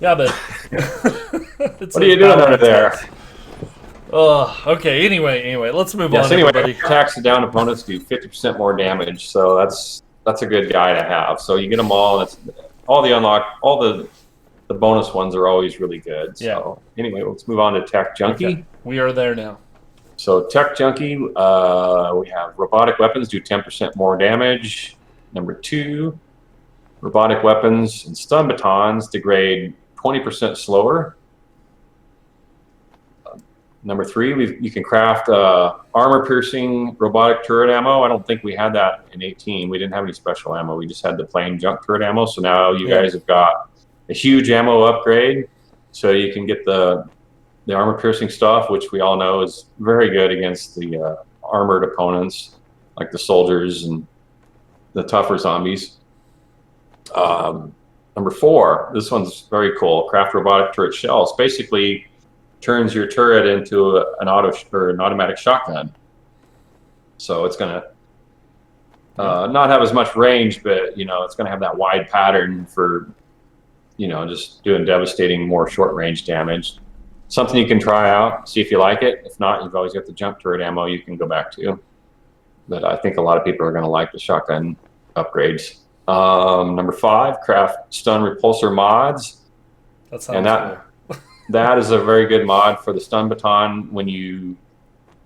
Yeah, but... what are you doing under there? Okay, anyway, let's move on, everybody. Attacks to down opponents do 50% more damage, so that's a good guy to have. So you get them all, and it's all the bonus ones are always really good. So anyway, let's move on to Tech Junkie. Okay. We are there now. So Tech Junkie, we have robotic weapons do 10% more damage. Number 2, robotic weapons and stun batons degrade 20% slower. Number 3, you can craft armor-piercing robotic turret ammo. I don't think we had that in 18. We didn't have any special ammo. We just had the plain junk turret ammo. So now you guys have got a huge ammo upgrade. So you can get the armor-piercing stuff, which we all know is very good against the armored opponents, like the soldiers and the tougher zombies. Number 4, this one's very cool. Craft robotic turret shells. Basically turns your turret into an automatic shotgun. So it's going to not have as much range, but it's going to have that wide pattern for just doing devastating more short range damage. Something you can try out, see if you like it. If not, you've always got the junk turret ammo you can go back to. But I think a lot of people are going to like the shotgun upgrades. Number 5, craft stun repulsor mods. That sounds cool. That is a very good mod for the stun baton. When you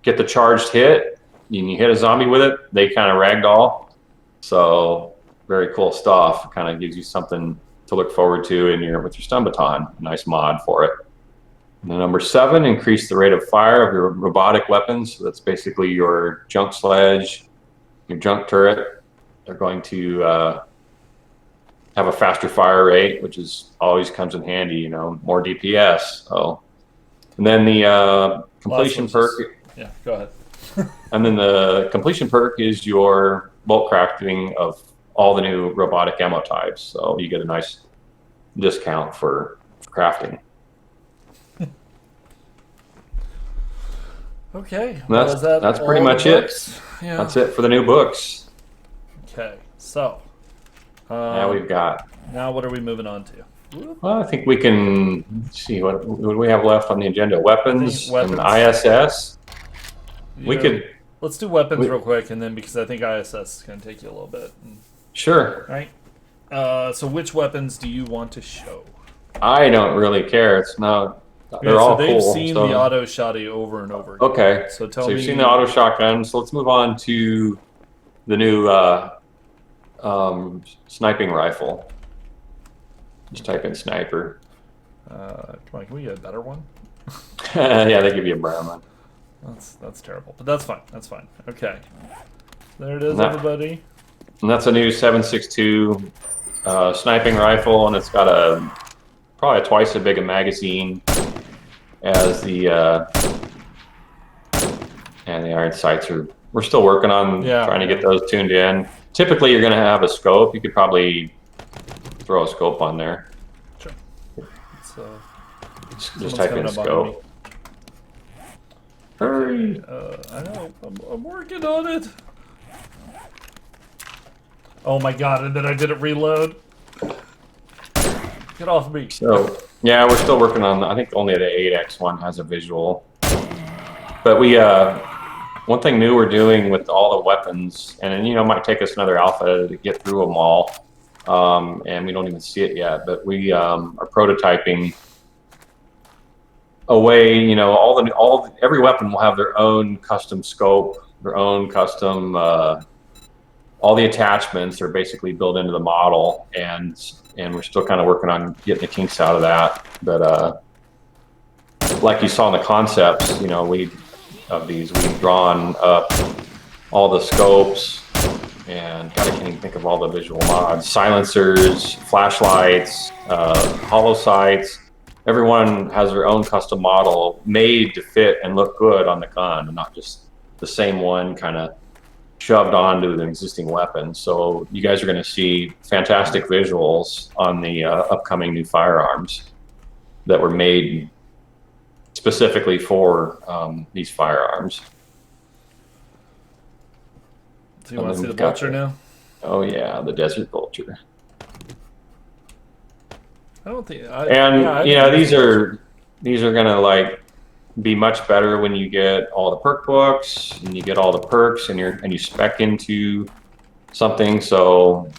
get the charged hit and you hit a zombie with it, they kind of ragdoll. So very cool stuff. Kind of gives you something to look forward to with your stun baton. Nice mod for it. And then number 7, increase the rate of fire of your robotic weapons. So that's basically your junk sledge, your junk turret. They're going to have a faster fire rate, which always comes in handy, more DPS. So, and then the completion perk. Yeah, go ahead. And then the completion perk is your bulk crafting of all the new robotic ammo types. So you get a nice discount for crafting. Okay, that's pretty much it. Yeah. That's it for the new books. Okay, so. Now we've got. Now what are we moving on to? Well, I think we can see what do we have left on the agenda. Weapons and ISS. Let's do weapons real quick, and then because I think ISS is going to take you a little bit. Sure. Right. So which weapons do you want to show? I don't really care. It's not. They're all they've cool. seen the auto shotty over and over again. Okay. So tell me. You've seen the auto shotgun. So let's move on to the new sniping rifle. Just type in sniper. Come on, can we get a better one? Yeah, they give you a brown one. That's terrible, but that's fine. That's fine. Okay, there it is, everybody. And that's a new 7.62 sniping rifle, and it's got probably twice as big a magazine as the and the iron sights we're still working on trying to get those tuned in. Typically, you're going to have a scope. You could probably throw a scope on there. Sure. Just type in scope. Hurry! I know. I'm working on it. Oh my god! And then I didn't reload. Get off me. So yeah, we're still working on. I think only the 8X one has a visual. But we one thing new we're doing with all the weapons, and it might take us another alpha to get through them all, and we don't even see it yet. But we are prototyping a way. Every weapon will have their own custom scope, their own custom. All the attachments are basically built into the model, and we're still kind of working on getting the kinks out of that. But like you saw in the concepts, we've drawn up all the scopes, and God, I can't even think of all the visual mods, silencers, flashlights, hollow sights. Everyone has their own custom model made to fit and look good on the gun, and not just the same one kind of shoved onto an existing weapon. So you guys are going to see fantastic visuals on the upcoming new firearms that were made specifically for these firearms. So you want to see the vulture now? Oh yeah, the desert vulture. I don't think. These are gonna be much better when you get all the perk books and you get all the perks and you spec into something. So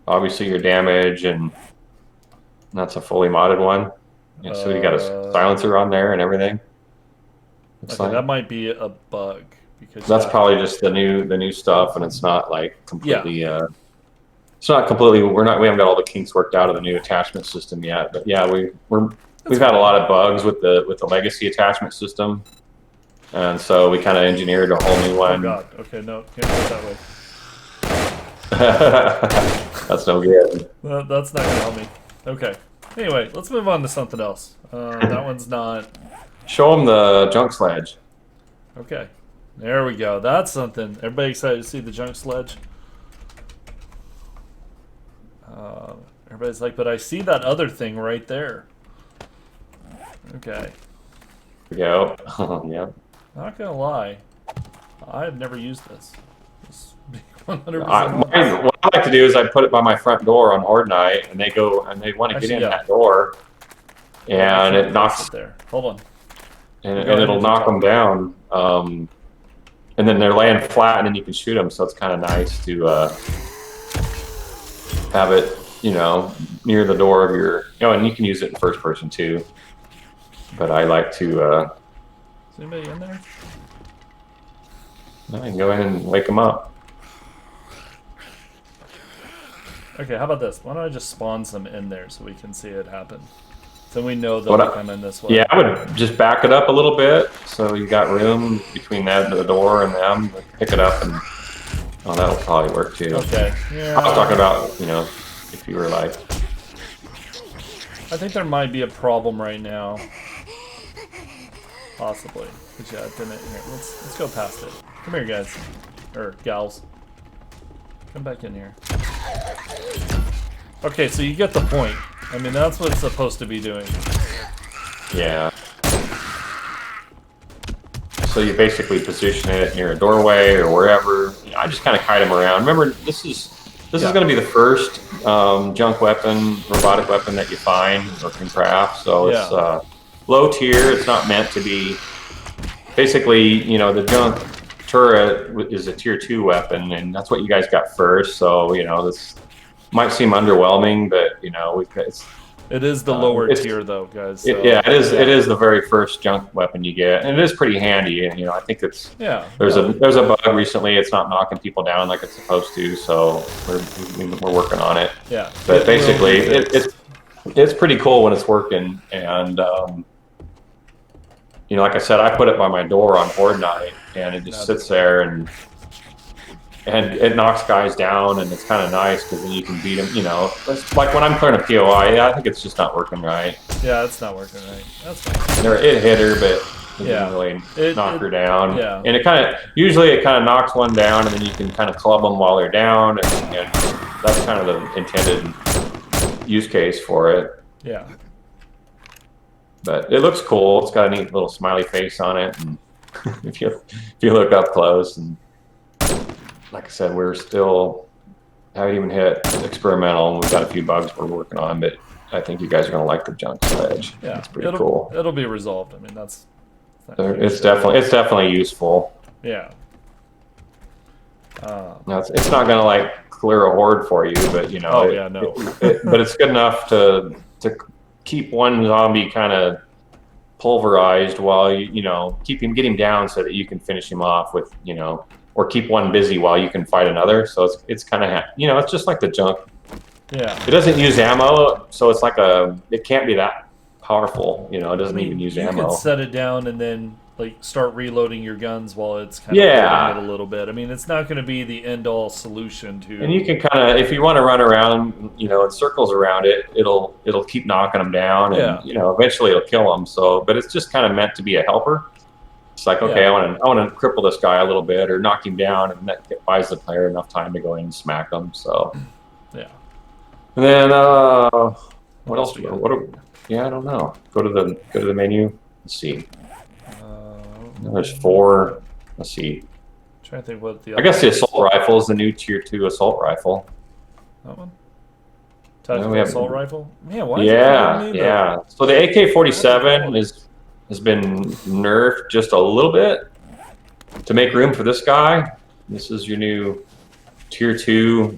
obviously your damage, and that's a fully modded one. Yeah, so you got a silencer on there and everything. Okay, that might be a bug because that's probably just the new stuff, and it's not completely. It's not completely. We haven't got all the kinks worked out of the new attachment system yet. But yeah, we've had a lot of bugs with the legacy attachment system, and so we kind of engineered a whole new one. Oh god. Okay, no, can't go that way. That's no good. That's not gonna help me. Okay. Anyway, let's move on to something else. That one's not. Show them the junk sledge. Okay. There we go. That's something. Everybody excited to see the junk sledge? Everybody's like, but I see that other thing right there. Okay. There we go. Yep. Not gonna lie, I've never used this. 100%. What I like to do is I put it by my front door on Horde Night, and they go and they want to get in that door, and it knocks. There. Hold on. And it'll knock them down, and then they're laying flat, and then you can shoot them. So it's kind of nice to have it, near the door of your, and you can use it in first person too. But I like to. Is anybody in there? I can go in and wake them up. Okay, how about this? Why don't I just spawn some in there so we can see it happen? So we know they'll come in this way. Yeah, I would just back it up a little bit so you got room between the door and them. Pick it up, and that'll probably work too. Okay. Yeah. I was talking about, if you were like. I think there might be a problem right now. Possibly. But yeah, it didn't. Here, let's go past it. Come here, guys. Or gals. Come back in here. Okay, so you get the point. I mean, that's what it's supposed to be doing. Yeah. So you basically position it near a doorway or wherever. I just kind of kite them around. Remember, this is going to be the first junk weapon, robotic weapon that you find or can craft. So it's low tier. It's not meant to be. Basically, the junk turret is a tier 2 weapon, and that's what you guys got first. So this might seem underwhelming, but It is the lower tier, though, guys. So, yeah, it is. Yeah. It is the very first junk weapon you get, and it is pretty handy. And I think it's there's a bug recently. It's not knocking people down like it's supposed to, so we're working on it. Yeah, but basically, it's pretty cool when it's working. And like I said, I put it by my door on Horde Night, and it just sits there and it knocks guys down, and it's kind of nice because then you can beat them. It's like when I'm clearing a POI, I think it's just not working right. Yeah, it's not working right. That's fine. It hit her, but it didn't really knock her down. Yeah. And usually it kind of knocks one down, and then you can kind of club them while they're down, and that's kind of the intended use case for it. Yeah. But it looks cool. It's got a neat little smiley face on it, and if you look up close, and like I said, we're still haven't even hit experimental, and we've got a few bugs we're working on, but I think you guys are going to like the junk Sledge. Yeah, it's pretty cool. It'll be resolved. I mean, it's definitely useful. Yeah. No, it's not going to like clear a horde for you, but but it's good enough to keep one zombie kind of pulverized while get him down so that you can finish him off with or keep one busy while you can fight another. So it's kind of it's just like the junk. Yeah. It doesn't use ammo, so it's like it can't be that powerful. It doesn't even use ammo. You can set it down and then start reloading your guns while it's kind of holding it a little bit. I mean, it's not going to be the end-all solution to. And you can kind of, if you want to run around, in circles around it, it'll keep knocking them down, and eventually it'll kill them. So, but it's just kind of meant to be a helper. It's like, okay, I want to cripple this guy a little bit or knock him down, and that buys the player enough time to go in and smack them. So, yeah. And then what else? I don't know. Go to the menu. Let's see. There's 4. Let's see. I'm trying to think what the. I guess the assault rifle is the new tier 2 assault rifle. That one. Tactical assault rifle. Yeah. Why? Yeah. So the AK-47 has been nerfed just a little bit to make room for this guy. This is your new tier 2,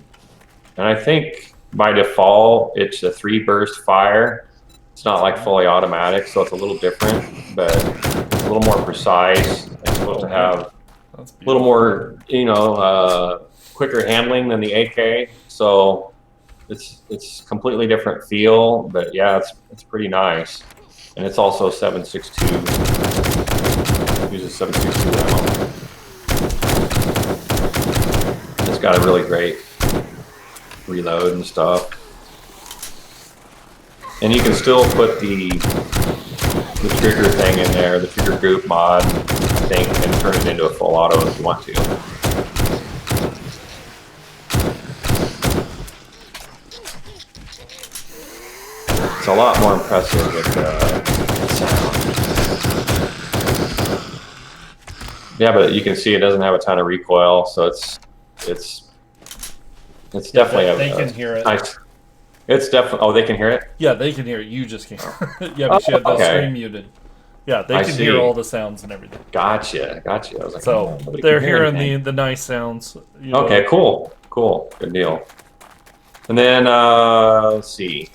and I think by default it's a 3-burst fire. It's not like fully automatic, so it's a little different, but it's a little more precise. It's supposed to have a little more, quicker handling than the AK. So it's completely different feel, but yeah, it's pretty nice. And it's also 7.62. Uses 7.62 ammo. It's got a really great reload and stuff. And you can still put the trigger thing in there, the trigger group mod thing, and turn it into a full auto if you want to. It's a lot more impressive with sound. Yeah, but you can see it doesn't have a ton of recoil, so it's definitely they can hear it. Nice. It's definitely. Oh, they can hear it. Yeah, they can hear it. You just can't. Yeah, but you have the stream muted. Yeah, they can hear all the sounds and everything. Gotcha. I was like, so they're hearing the nice sounds. Okay, cool, good deal. And then let's see.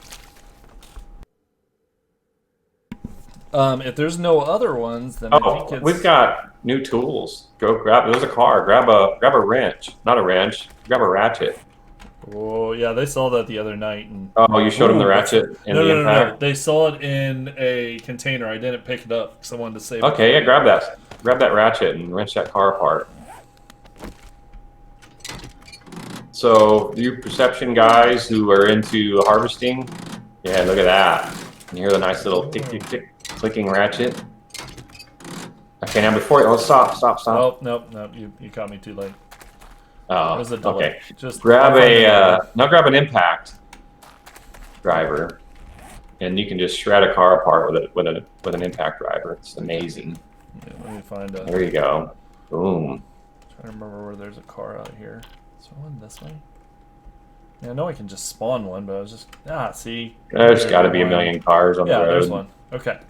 If there's no other ones, then I think it's... we've got new tools. Go grab. There's a car. Grab a wrench. Not a wrench. Grab a ratchet. Oh yeah, they saw that the other night. And you showed them the ratchet and the impact? No. They saw it in a container. I didn't pick it up because I wanted to save it. Okay, yeah, grab that. Grab that ratchet and wrench that car apart. So, you perception guys who are into harvesting, yeah, look at that. You hear the nice little tick, tick, tick, clicking ratchet. Okay, now stop. Oh, nope, you caught me too late. Oh, okay. Just grab grab an impact driver, and you can just shred a car apart with an impact driver. It's amazing. Yeah, let me find out. There you go. Boom. I'm trying to remember where there's a car out here. Is there one this way? Yeah, I know I can just spawn one, but I was just see. There's got to be a million cars on the road. Yeah, there's one. Okay.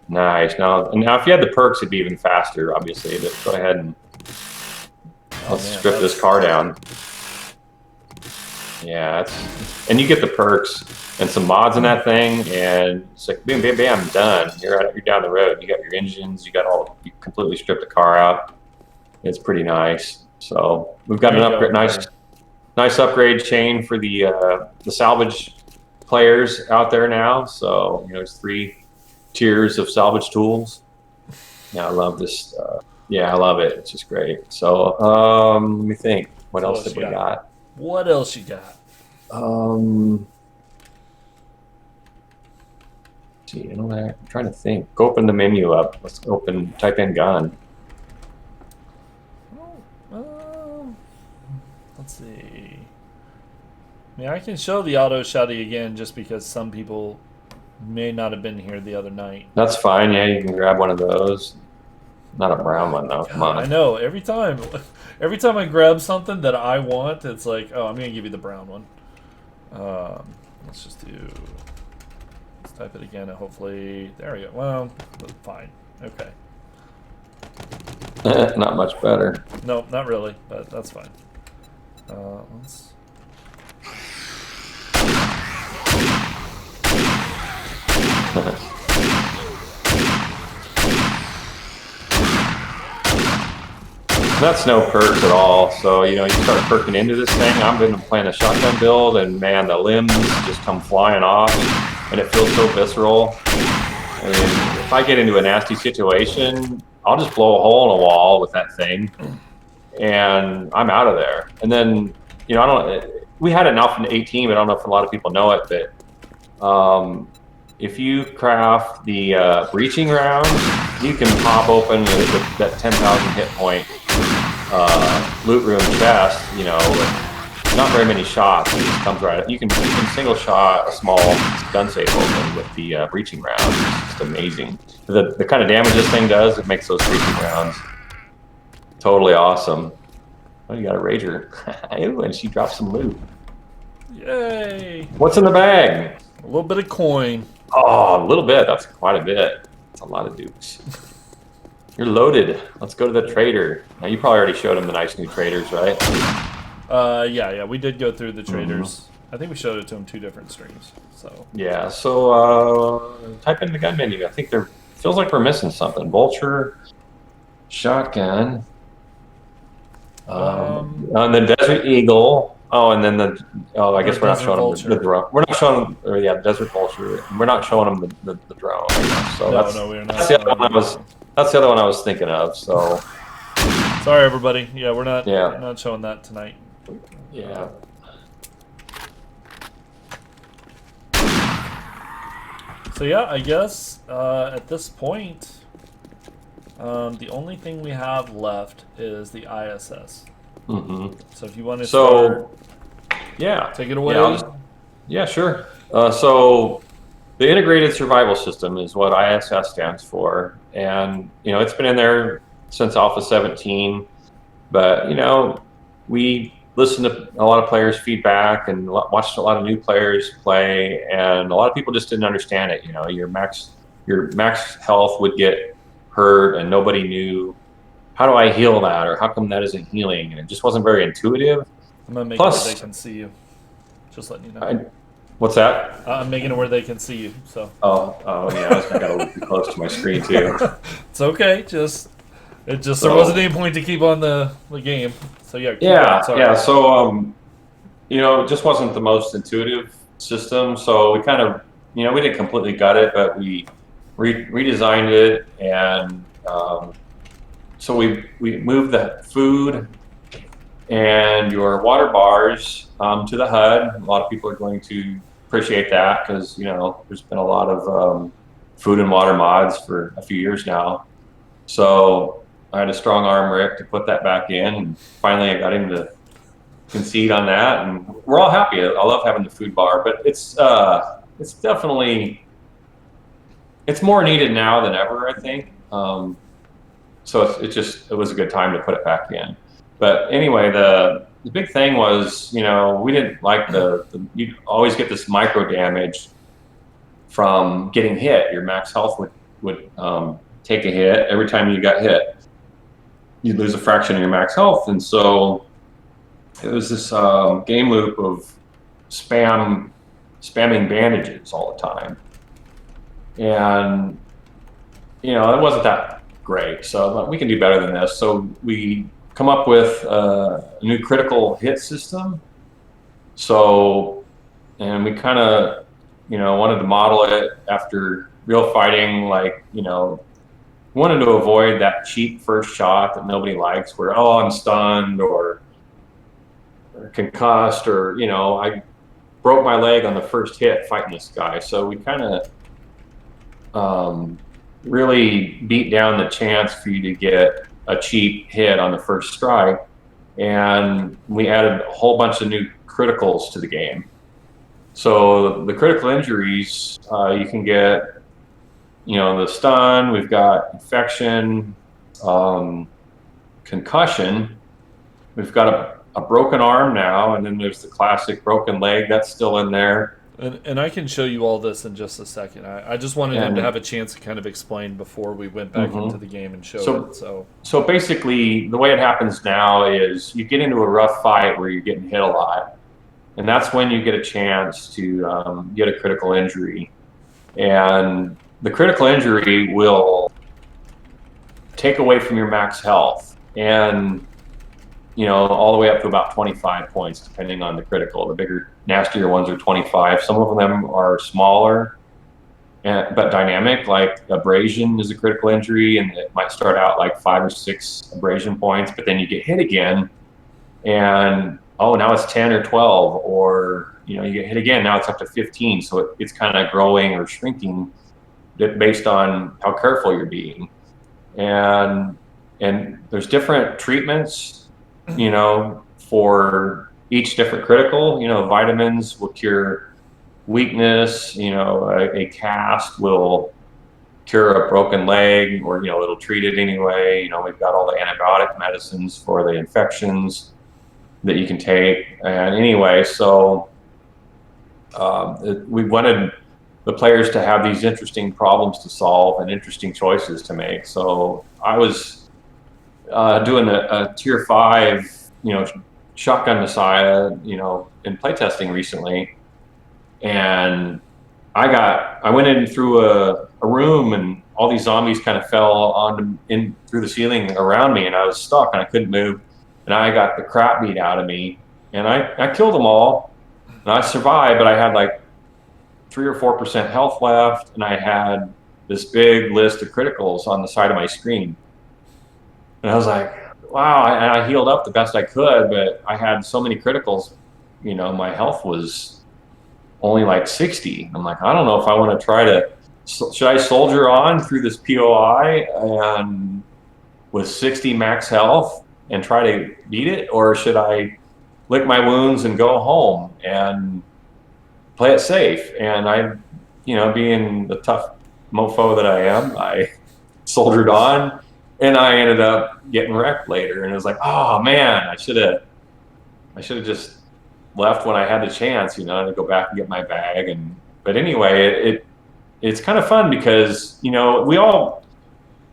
Nice. Now if you had the perks, it'd be even faster, obviously. But go ahead and let's strip this car down. Yeah, and you get the perks and some mods in that thing, and it's like bam, bam, bam, done. You're down the road. You got your engines. You completely stripped the car out. It's pretty nice. So we've got an upgrade, nice upgrade chain for the salvage players out there now. So there's 3 tiers of salvage tools. Yeah, I love this. Yeah, I love it. It's just great. So let me think. What else did we got? What else you got? See, I'm trying to think. Go open the menu up. Let's type in gun. Let's see. I mean, I can show the auto shotty again just because some people may not have been here the other night. That's fine. Yeah, you can grab one of those. Not a brown one though. Come on. I know. Every time I grab something that I want, it's like, oh, I'm gonna give you the brown one. Let's just do. Let's type it again. And hopefully, there we go. Well, fine. Okay. Not much better. No, not really, but that's fine. Let's. That's no perks at all. So you start perking into this thing. I've been playing a shotgun build, and man, the limbs just come flying off, and it feels so visceral. I mean, if I get into a nasty situation, I'll just blow a hole in a wall with that thing, and I'm out of there. And then I don't. We had it in Alpha 18, but I don't know if a lot of people know it, but if you craft the breaching round, you can pop open that 10,000 hit point loot room chest, with not very many shots. It just comes right. You can single shot a small gun safe open with the breaching round. It's just amazing. The kind of damage this thing does, it makes those breaching rounds totally awesome. Oh, you got a Rager. Ooh, and she dropped some loot. Yay! What's in the bag? A little bit of coin. Oh, a little bit. That's quite a bit. That's a lot of dukes. You're loaded. Let's go to the trader. Now, you probably already showed him the nice new traders, right? Yeah. We did go through the traders. I think we showed it to him 2 different streams. So. Yeah. So type in the gun menu. I think feels like we're missing something. Vulture, shotgun, and the Desert Eagle. Oh, and then I guess we're not showing them the drone. We're not showing them, Desert Vulture. We're not showing them the drone. So we're not. That's the other one I was thinking of. So sorry, everybody. Yeah, we're not showing that tonight. Yeah. So yeah, I guess at this point, the only thing we have left is the ISS. So if you want to start, take it away. Yeah, sure. So the Integrated Survival System is what ISS stands for, and it's been in there since Alpha 17. But we listened to a lot of players' feedback and watched a lot of new players play, and a lot of people just didn't understand it. Your max health would get hurt, and nobody knew, how do I heal that, or how come that isn't healing? And it just wasn't very intuitive. I'm gonna make it where they can see you. Just letting you know. What's that? I'm making it where they can see you. So. Oh yeah, I got a little too close to my screen too. It's okay. There wasn't any point to keep on the game. So yeah. So it just wasn't the most intuitive system. So we kind of we didn't completely gut it, but we redesigned it, and so we moved the food and your water bars to the HUD. A lot of people are going to appreciate that because there's been a lot of food and water mods for a few years now. So I had a strong arm Rick to put that back in, and finally I got him to concede on that, and we're all happy. I love having the food bar, but it's definitely more needed now than ever, I think. So it was a good time to put it back in. But anyway, the big thing was, we didn't like you always get this micro damage from getting hit. Your max health would take a hit every time you got hit. You'd lose a fraction of your max health, and so it was this game loop of spam spamming bandages all the time. And, you know, it wasn't that great. So we can do better than this. So we come up with a new critical hit system. So, and we kind of, you know, wanted to model it after real fighting, like, you know, wanted to avoid that cheap first shot that nobody likes where, oh, I'm stunned or concussed, or, you know, I broke my leg on the first hit fighting this guy. So we kind of really beat down the chance for you to get a cheap hit on the first strike. And we added a whole bunch of new criticals to the game. So the critical injuries, you can get, you know, the stun, we've got infection, concussion, we've got a broken arm now, and then there's the classic broken leg that's still in there. And I can show you all this in just a second. I just wanted him to have a chance to kind of explain before we went back into the game and show it. So basically, the way it happens now is you get into a rough fight where you're getting hit a lot, and that's when you get a chance to get a critical injury. And the critical injury will take away from your max health, and, you know, all the way up to about 25 points, depending on the critical. The bigger, nastier ones are 25. Some of them are smaller, but dynamic, like abrasion is a critical injury, and it might start out like 5 or 6 abrasion points, but then you get hit again, and oh, now it's 10 or 12, or, you know, you get hit again, now it's up to 15. So it's kind of growing or shrinking based on how careful you're being. And there's different treatments, you know, for each different critical. You know, vitamins will cure weakness, you know, a cast will cure a broken leg, or, you know, it'll treat it anyway. You know, we've got all the antibiotic medicines for the infections that you can take. And anyway, so we wanted the players to have these interesting problems to solve and interesting choices to make. So I was doing a tier 5, you know, shotgun messiah, you know, in playtesting recently, and I went in through a room, and all these zombies kind of fell in through the ceiling around me, and I was stuck and I couldn't move, and I got the crap beat out of me, and I killed them all, and I survived, but I had like 3 or 4% health left, and I had this big list of criticals on the side of my screen. And I was like, wow, and I healed up the best I could, but I had so many criticals, you know, my health was only like 60. I'm like, I don't know if I want to try to, should I soldier on through this POI and with 60 max health and try to beat it, or should I lick my wounds and go home and play it safe? And I, you know, being the tough mofo that I am, I soldiered on, and I ended up getting wrecked later. And it was like, oh man, I should have just left when I had the chance, you know, to go back and get my bag. But anyway, it's kind of fun because, you know, we all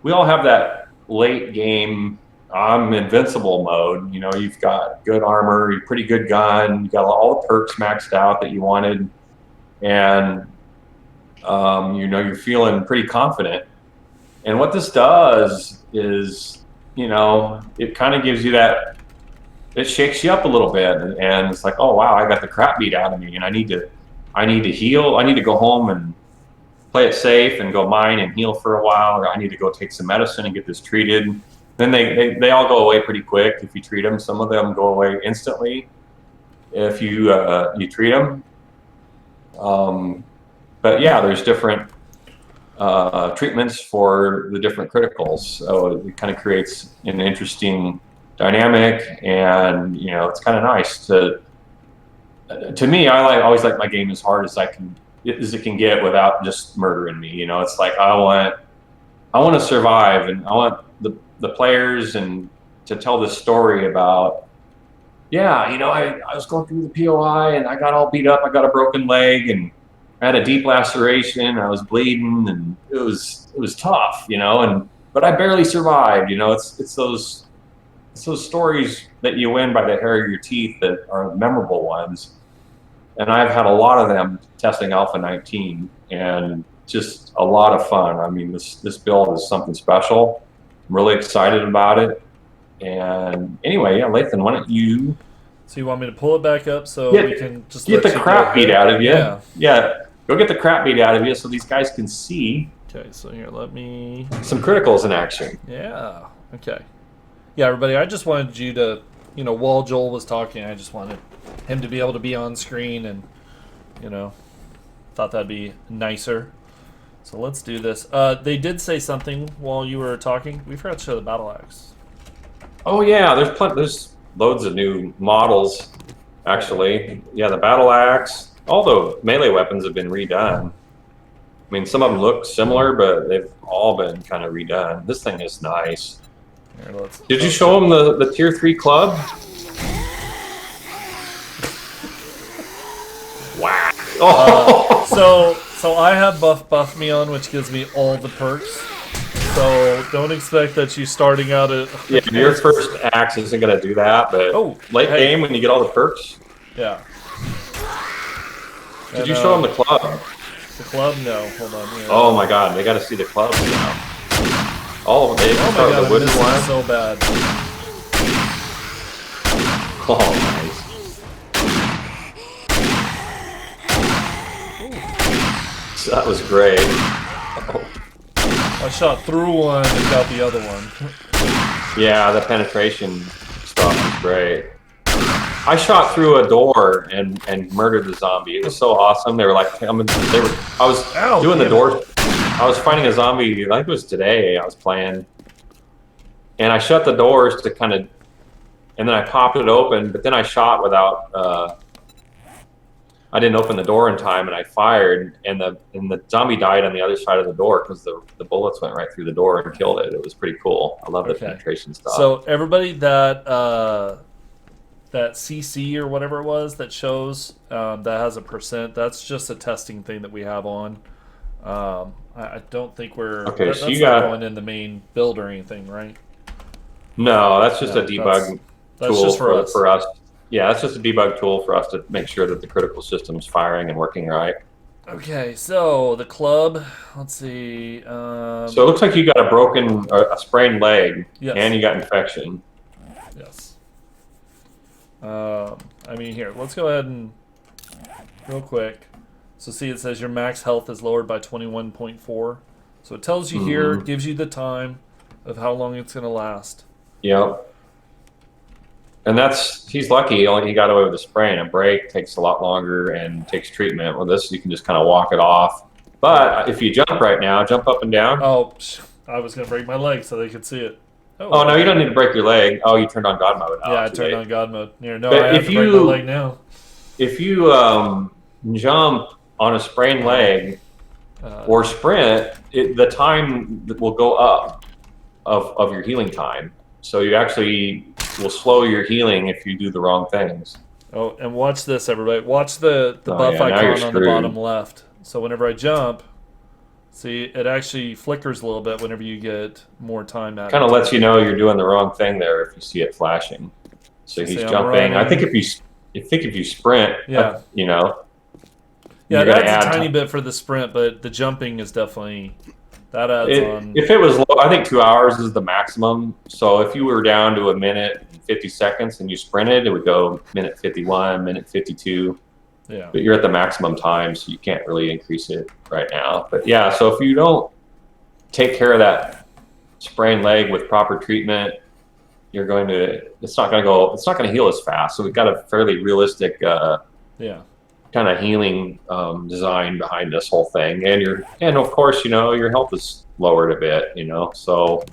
have that late game I'm invincible mode. You know, you've got good armor, you're pretty good gun, you got all the perks maxed out that you wanted, and you know, you're feeling pretty confident. And what this does is, you know, it kind of gives you that, it shakes you up a little bit, and it's like, oh wow, I got the crap beat out of me, and I need to heal. I need to go home and play it safe and go mine and heal for a while, or I need to go take some medicine and get this treated. Then they all go away pretty quick if you treat them. Some of them go away instantly if you treat them. But yeah, there's different treatments for the different criticals, so it kind of creates an interesting dynamic, and, you know, it's kind of nice to me. I always like my game as hard as it can get without just murdering me. You know, it's like I want to survive, and I want the players and to tell this story about, yeah, you know, I was going through the POI and I got all beat up. I got a broken leg and I had a deep laceration. I was bleeding, and it was tough, you know, but I barely survived. You know, it's those stories that you win by the hair of your teeth that are memorable ones. and I've had a lot of them testing Alpha 19, and just a lot of fun. I mean, this build is something special. I'm really excited about it. And anyway, yeah, Lathan, why don't you? So you want me to pull it back up so we can just get let the you crap beat out of you? Yeah. Yeah, go get the crap beat out of you so these guys can see. Okay, so here, let me. Some criticals in action. Yeah. Okay. Yeah, everybody. I just wanted you to, while Joel was talking, I just wanted him to be able to be on screen, and thought that'd be nicer. So let's do this. They did say something while you were talking. We forgot to show the battle axe. Oh yeah, there's loads of new models, actually. Yeah, the battle axe. All the melee weapons have been redone. I mean, some of them look similar, but they've all been kind of redone. This thing is nice. Here, did you show them the tier 3 club? Wow. Oh. So I have buff me on, which gives me all the perks. So don't expect that you starting out at... Yeah, your first axe isn't going to do that, but late game when you get all the perks. Yeah. Did you show them the club? The club? No. Hold on. Here. Oh my god, they got to see the club now. All of them. Oh my god, the wooden one. So bad. Oh, nice. So that was great. Oh. I shot through one and got the other one. Yeah, the penetration stuff is great. I shot through a door and murdered the zombie. It was so awesome. They were like, I was doing the door. I was fighting a zombie. I think it was today. I was playing, and I shut the doors to kind of, and then I popped it open. But then I shot without. I didn't open the door in time, and I fired, and the zombie died on the other side of the door because the bullets went right through the door and killed it. It was pretty cool. I love the penetration stuff. So everybody that CC or whatever it was that shows that has a %, that's just a testing thing that we have on. I don't think we're that's so you not going in the main build or anything, right? No, that's just a debug tool just for us. Yeah, that's just a debug tool for us to make sure that the critical system's firing and working right. Okay, so the club, let's see. So it looks like you got a sprained leg, and you got infection. Yes. I mean, here, let's go ahead and real quick. So see, it says your max health is lowered by 21.4. So it tells you here, gives you the time of how long it's going to last. Yep. And he's lucky. He got away with a sprain. A break takes a lot longer and takes treatment. With this, you can just kind of walk it off. But if you jump right now, jump up and down. Oh, I was going to break my leg so they could see it. Oh, no, you don't need to break your leg. Oh, you turned on God mode. Yeah, I turned on God mode. Here, no, I have to break my leg now. If you jump on a sprained leg or sprint, the time will go up of your healing time. So you actually will slow your healing if you do the wrong things. Oh, and watch this, everybody. Watch the buff icon on the bottom left. So whenever I jump, see, it actually flickers a little bit whenever you get more time at it. Kind of lets you know you're doing the wrong thing there if you see it flashing. So he's jumping. I think if you sprint, you know. Yeah, it adds a tiny bit for the sprint, but the jumping is definitely that adds on. If it was low, I think 2 hours is the maximum. So if you were down to a minute and 50 seconds and you sprinted, it would go minute 51, minute 52. Yeah. But you're at the maximum time, so you can't really increase it right now. But yeah, so if you don't take care of that sprained leg with proper treatment, you're going to. It's not going to heal as fast. So we've got a fairly realistic. Kind of healing design behind this whole thing, and of course, you know, your health is lowered a bit, you know, so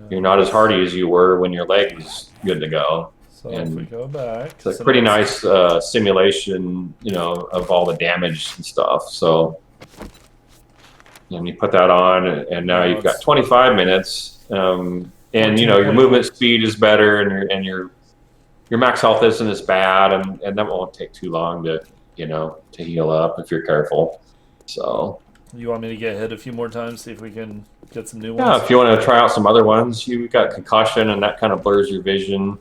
you're not as hardy as you were when your leg was good to go. So if we go back, it's a pretty nice simulation, you know, of all the damage and stuff. So, and you put that on, and now you've got 25 minutes, and you know your movement speed is better, and your max health isn't as bad, and that won't take too long to. You know, to heal up if you're careful. So You want me to get hit a few more times, see if we can get some new Yeah, ones? if you want to try out some other ones, you've got concussion, and that kind of blurs your vision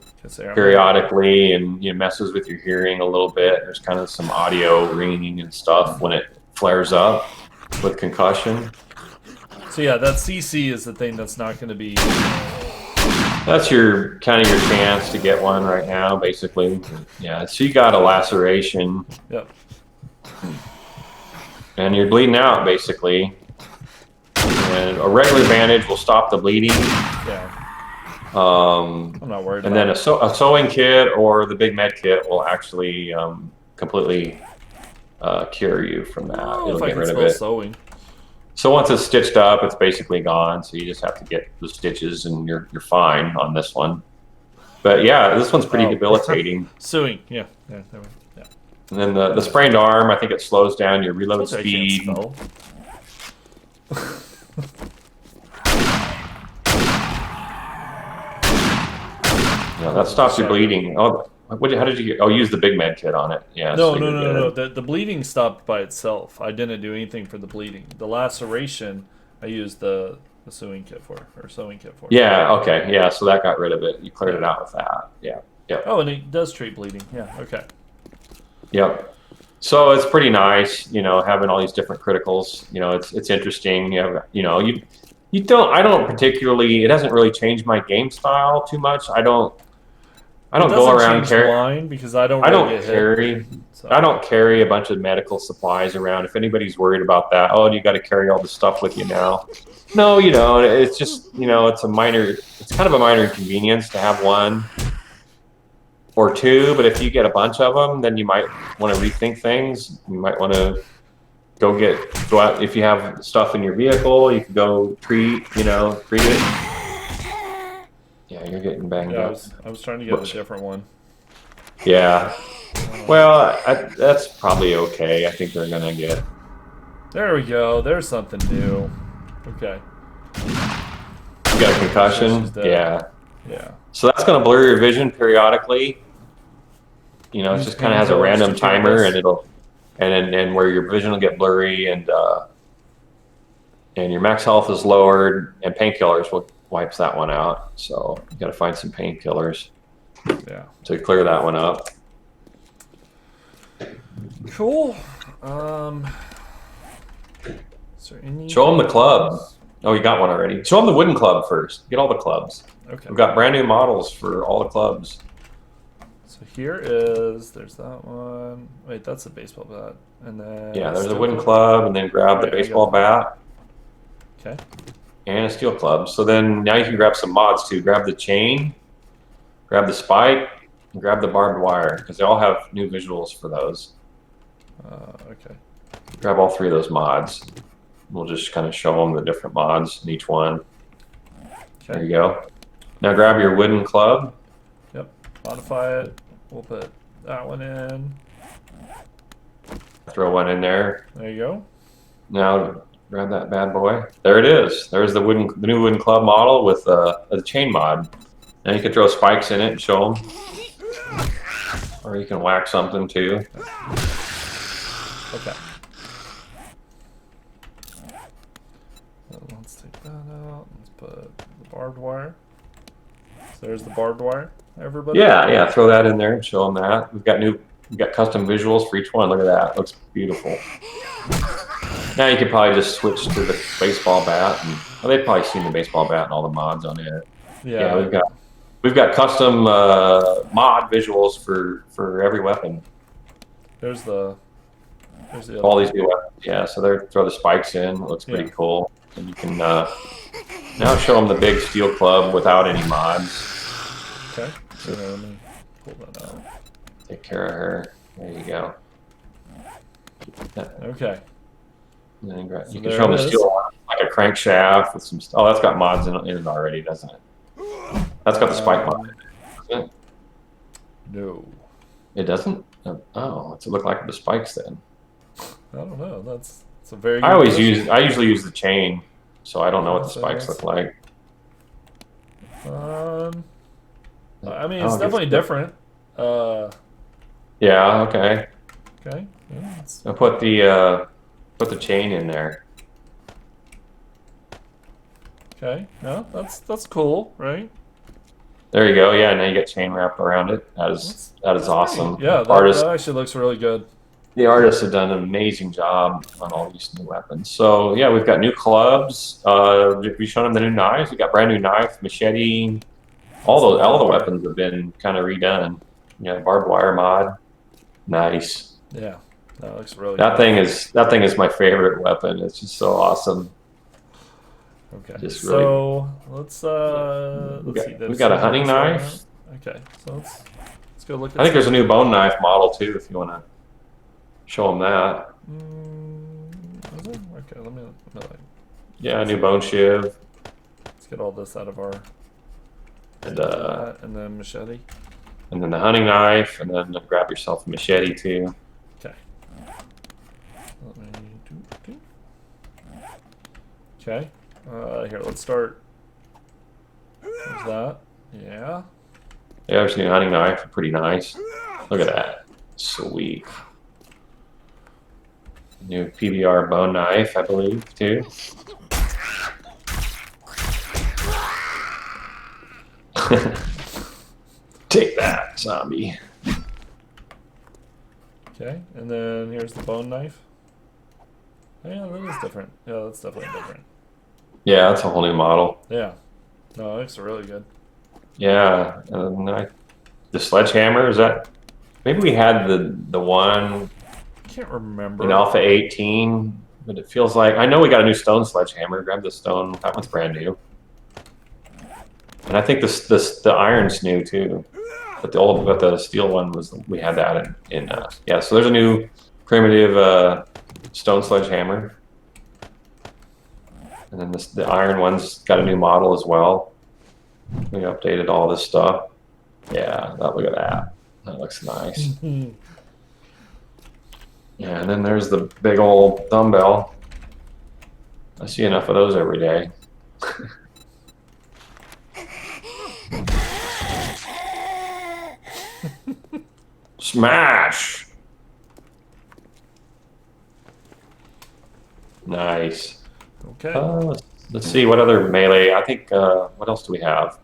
periodically, and messes with your hearing a little bit. There's kind of some audio ringing and stuff when it flares up with concussion. So yeah, that CC is the thing that's not going to be. That's your kind of your chance to get one right now, basically. Yeah, so you got a laceration. Yep. And you're bleeding out, basically. And a regular bandage will stop the bleeding. Yeah. I'm not worried. And then a sewing kit or the big med kit will actually completely cure you from that. It'll get rid of it. Sewing. So once it's stitched up, it's basically gone. So you just have to get the stitches, and you're fine on this one. But yeah, this one's pretty debilitating. Sewing, yeah. Yeah. And then the sprained arm, I think it slows down your reload speed. Yeah, that stops your bleeding. Oh, how did you get? Oh, use the big med kit on it. Yeah. No. The bleeding stopped by itself. I didn't do anything for the bleeding. The laceration, I used the sewing kit for. Yeah. Okay. Yeah. So that got rid of it. You cleared it out with that. Yeah. Yep. Oh, and it does treat bleeding. Yeah. Okay. Yep. So it's pretty nice, having all these different criticals. It's interesting. You don't particularly. It hasn't really changed my game style too much. I don't go around carrying because I don't carry. So. I don't carry a bunch of medical supplies around. If anybody's worried about that, you got to carry all the stuff with you now. No, you don't. It's just it's kind of a minor inconvenience to have one or two, but if you get a bunch of them, then you might want to rethink things. You might want to go out. If you have stuff in your vehicle, you can go treat it. Yeah, you're getting banged up. I was trying to get a different one. Yeah. Well, that's probably okay. I think they're going to get... There we go. There's something new. Okay. You got a concussion? Yeah. So that's going to blur your vision periodically. It just kind of has a random timer, and and where your vision will get blurry, and your max health is lowered, and painkillers wipes that one out. So you got to find some painkillers. Yeah. To clear that one up. Cool. Is there any? Show them the club. Oh, you got one already. Show them the wooden club first. Get all the clubs. Okay. We've got brand new models for all the clubs. So there's that one. Wait, that's a baseball bat. And then there's a wooden club, and then grab the baseball bat. Okay. And a steel club. So then now you can grab some mods too. Grab the chain, grab the spike, and grab the barbed wire, because they all have new visuals for those. Okay. Grab all three of those mods. We'll just kind of show them the different mods in each one. Okay. There you go. Now grab your wooden club. Yep. Modify it. We'll put that one in. Throw one in there. There you go. Now grab that bad boy. There it is. There's the new wooden club model with a chain mod. Now you can throw spikes in it and show them. Or you can whack something too. Okay. Let's take that out. Let's put the barbed wire. So there's the barbed wire, everybody? Yeah, throw that in there and show them that. We've got custom visuals for each one. Look at that. It looks beautiful. Now you could probably just switch to the baseball bat, and they've probably seen the baseball bat and all the mods on it. Yeah, we've got custom mod visuals for every weapon. There's all these new weapons. Yeah, so they throw the spikes in. It looks pretty cool. And you can now show them the big steel club without any mods. Okay. So let me pull that out. Take care of her. There you go. Okay. And then you can show them the steel arm, like a crankshaft with some. Oh, that's got mods in it already, doesn't it? That's got the spike mod. Doesn't it? No. It doesn't. Oh, what's it look like with the spikes then? I don't know. That's a very. I usually use the chain, so I don't know what the spikes look like. I mean, it's definitely different. Yeah. Okay. Okay. Yeah, I'll put the chain in there. Okay. No, that's cool, right? There you go. Yeah, now you get chain wrap around it. That is awesome. Yeah, Artists, that actually looks really good. the artists have done an amazing job on all these new weapons. So yeah, we've got new clubs. We've shown them the new knives. We got brand new knife, machete. All the weapons have been kind of redone. Yeah, barbed wire mod. Nice. Yeah, that looks really That good. thing is my favorite weapon. It's just so awesome. Okay. Just really. So let's see. We got a hunting knife. Okay. So let's go look at I think there's a new bone knife model too. If you want to show them that. Is it? Okay. Let me like. Yeah, a new bone shiv. Let's get all this out of our. And then machete. And then the hunting knife, and then grab yourself a machete too. Okay. Let me do. Okay. Here, let's start. There's that. Yeah. Yeah, there's a new hunting knife. Pretty nice. Look at that. Sweet. New PBR bone knife, I believe, too. Take that, zombie. Okay, and then here's the bone knife. Yeah, that is different. Yeah, that's definitely different. Yeah, that's a whole new model. Yeah. No, it looks really good. Yeah, and the sledgehammer, is that... Maybe we had the one... I can't remember. In Alpha 18, but it feels like... I know we got a new stone sledgehammer. Grab the stone. That one's brand new. And I think the iron's new, too. But the steel one we had that in yeah. So there's a new primitive stone sledgehammer, and then the iron one's got a new model as well. We updated all this stuff. Yeah, look at that. That looks nice. Yeah, and then there's the big old dumbbell. I see enough of those every day. Smash! Nice. Okay. Let's see what other melee. I think what else do we have?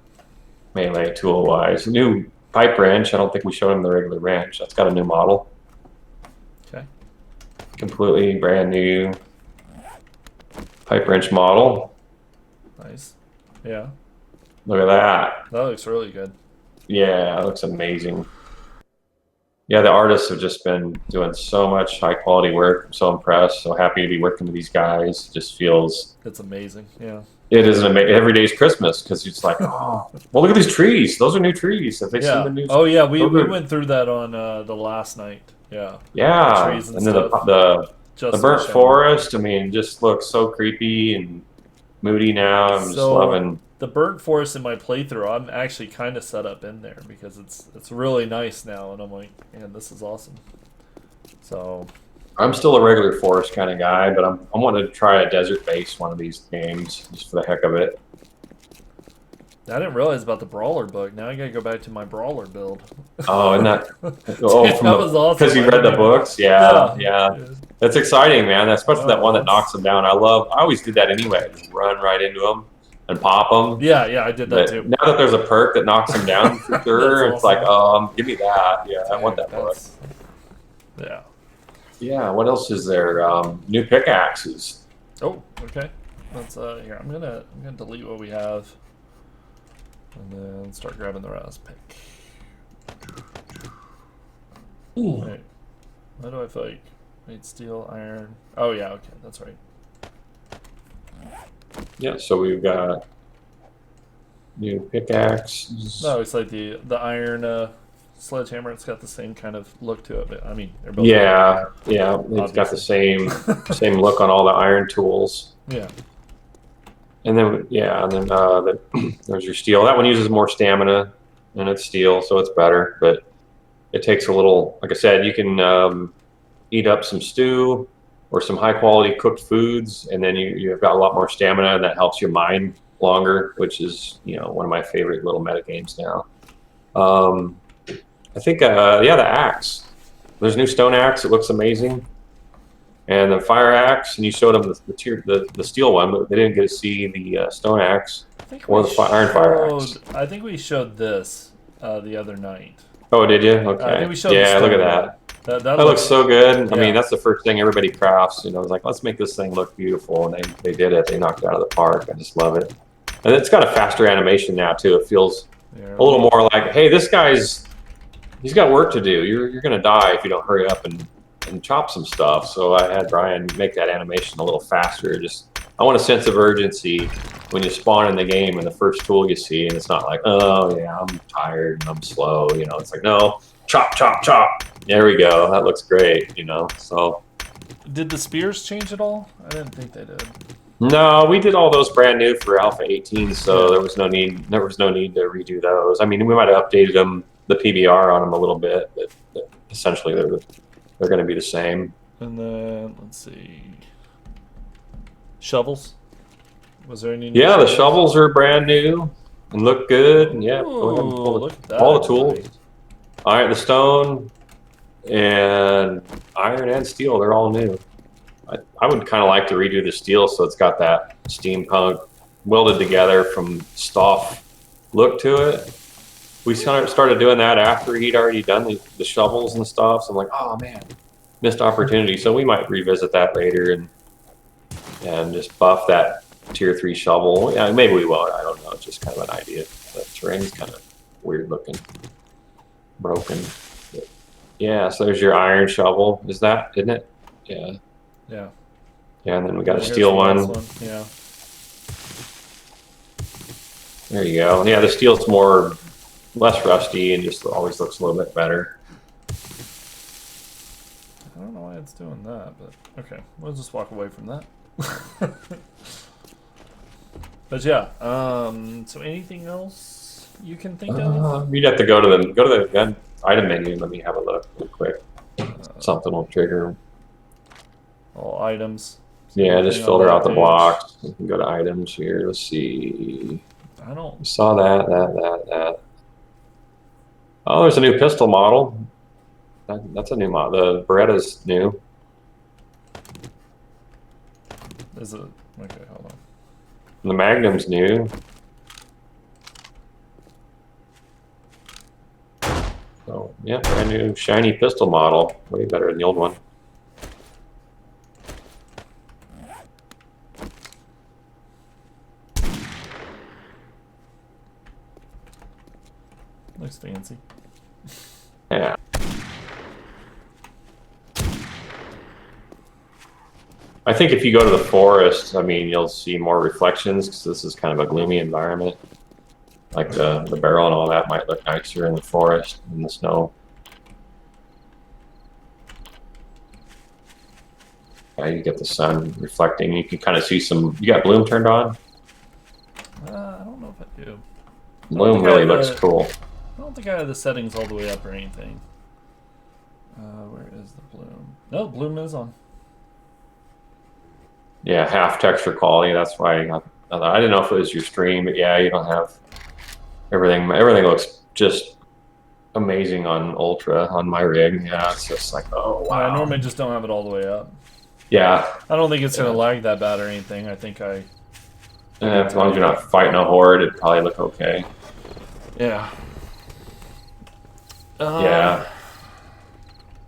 Melee tool wise, new pipe wrench. I don't think we showed him the regular wrench. That's got a new model. Okay. Completely brand new pipe wrench model. Nice. Yeah. Look at that. That looks really good. Yeah, it looks amazing. Yeah, the artists have just been doing so much high quality work. I'm so impressed. So happy to be working with these guys. It just feels. It's amazing. Yeah. It is every day's Christmas because it's like, oh, well, look at these trees. Those are new trees. Have they seen the new? Oh yeah, we went through that on the last night. Yeah. Yeah, The trees and then stuff. the burnt forest. I mean, just looks so creepy and moody now. I'm just loving. The burnt forest in my playthrough, I'm actually kind of set up in there because it's really nice now, and I'm like, man, this is awesome. So. I'm still a regular forest kind of guy, but I'm wanting to try a desert base one of these games just for the heck of it. I didn't realize about the brawler book. Now I gotta go back to my brawler build. Oh, and that. Oh, that was awesome. Because you read the books, yeah. That's exciting, man. Especially that one that knocks them down. I always did that anyway. Just run right into them and pop them. Yeah, I did that too. Now that there's a perk that knocks them down for sure, it's awesome. Like, give me that. Yeah, I want that book. Yeah. Yeah. What else is there? New pickaxes. Oh, okay. Let's here. I'm gonna delete what we have, and then start grabbing the rest. Pick. Ooh. Wait. Why do I feel like steel, iron? Oh yeah, okay, that's right. Yeah, so we've got new pickaxe. No, it's like the iron sledgehammer. It's got the same kind of look to it. But, I mean, they're both. Yeah, it's got the same look on all the iron tools. Yeah. And then there's your steel. That one uses more stamina, and it's steel, so it's better. But it takes a little. Like I said, you can eat up some stew or some high quality cooked foods, and then you've got a lot more stamina, and that helps you mine longer, which is one of my favorite little meta games now. I think the axe. There's a new stone axe. It looks amazing. and the fire axe, and you showed them the steel one, but they didn't get to see the stone axe or the iron fire axe. I think we showed this the other night. Oh, did you? I think Okay. we showed Yeah, the look at stone that. one. That That looks so good. Yeah. I mean, that's the first thing everybody crafts. You know, it's like, let's make this thing look beautiful, and they did it. They knocked it out of the park. I just love it. And it's got a faster animation now too. It feels a little more like, hey, this guy's he's got work to do. You're gonna die if you don't hurry up and chop some stuff. So I had Brian make that animation a little faster. Just I want a sense of urgency when you spawn in the game and the first tool you see, and it's not like, oh yeah, I'm tired and I'm slow. You know, it's like, no, chop, chop, chop. There we go. That looks great. You know, so. Did the spears change at all? I didn't think they did. No, we did all those brand new for Alpha 18, so there was no need. There was no need to redo those. I mean, we might have updated them, the PBR on them a little bit, but essentially they're going to be the same. And then let's see, shovels. Was there any? New yeah, the shovels are brand new and look good. And yeah, go ahead and pull all the tools. All right, the stone and iron and steel, they're all new. I would kind of like to redo the steel so it's got that steampunk welded together from stuff look to it. We started doing that after he'd already done the shovels and stuff. So I'm like, oh man, missed opportunity. So we might revisit that later and just buff that tier 3 shovel. Yeah, maybe we won't. I don't know. It's just kind of an idea. The terrain's kind of weird looking, broken. But yeah, so there's your iron shovel. Isn't it? Yeah. Yeah. Yeah, and then we got a steel one. Yeah. There you go. Yeah, the steel's less rusty and just always looks a little bit better. I don't know why it's doing that, but okay, we'll just walk away from that. But yeah, so anything else you can think of? You'd have to go to the item menu. Let me have a look real quick. Something will trigger. All items. Yeah, just filter out the blocks. We can go to items here. Let's see. I don't. Saw that. Oh, there's a new pistol model. That's a new model. The Beretta's new. Is it? Okay, hold on. The Magnum's new. So yeah, brand new shiny pistol model. Way better than the old one. Looks fancy. Yeah. I think if you go to the forest, I mean, you'll see more reflections because this is kind of a gloomy environment. Like the barrel and all that might look nicer in the forest in the snow. Yeah, you get the sun reflecting. You can kind of see some. You got bloom turned on? I don't know if I do. Bloom really looks cool. I don't think I have the settings all the way up or anything. Where is the bloom? No, bloom is on. Yeah, half texture quality. That's why I didn't know if it was your stream, but yeah, you don't have everything. Everything looks just amazing on Ultra on my rig. Yeah, it's just like, oh wow. I normally just don't have it all the way up. Yeah. I don't think it's gonna lag that bad or anything. I think as long as you're not fighting a horde, it'd probably look okay. Yeah. Yeah.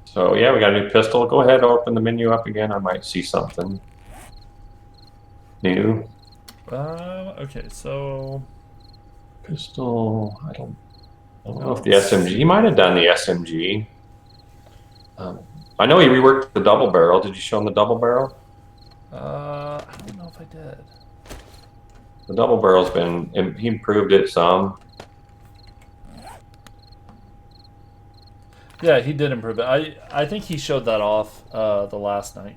So yeah, we got a new pistol. Go ahead, open the menu up again. I might see something new. Okay, so pistol. I don't know if the SMG. He might have done the SMG. I know he reworked the double barrel. Did you show him the double barrel? I don't know if I did. The double barrel's he improved it some. Yeah, he did improve it. I think he showed that off the last night.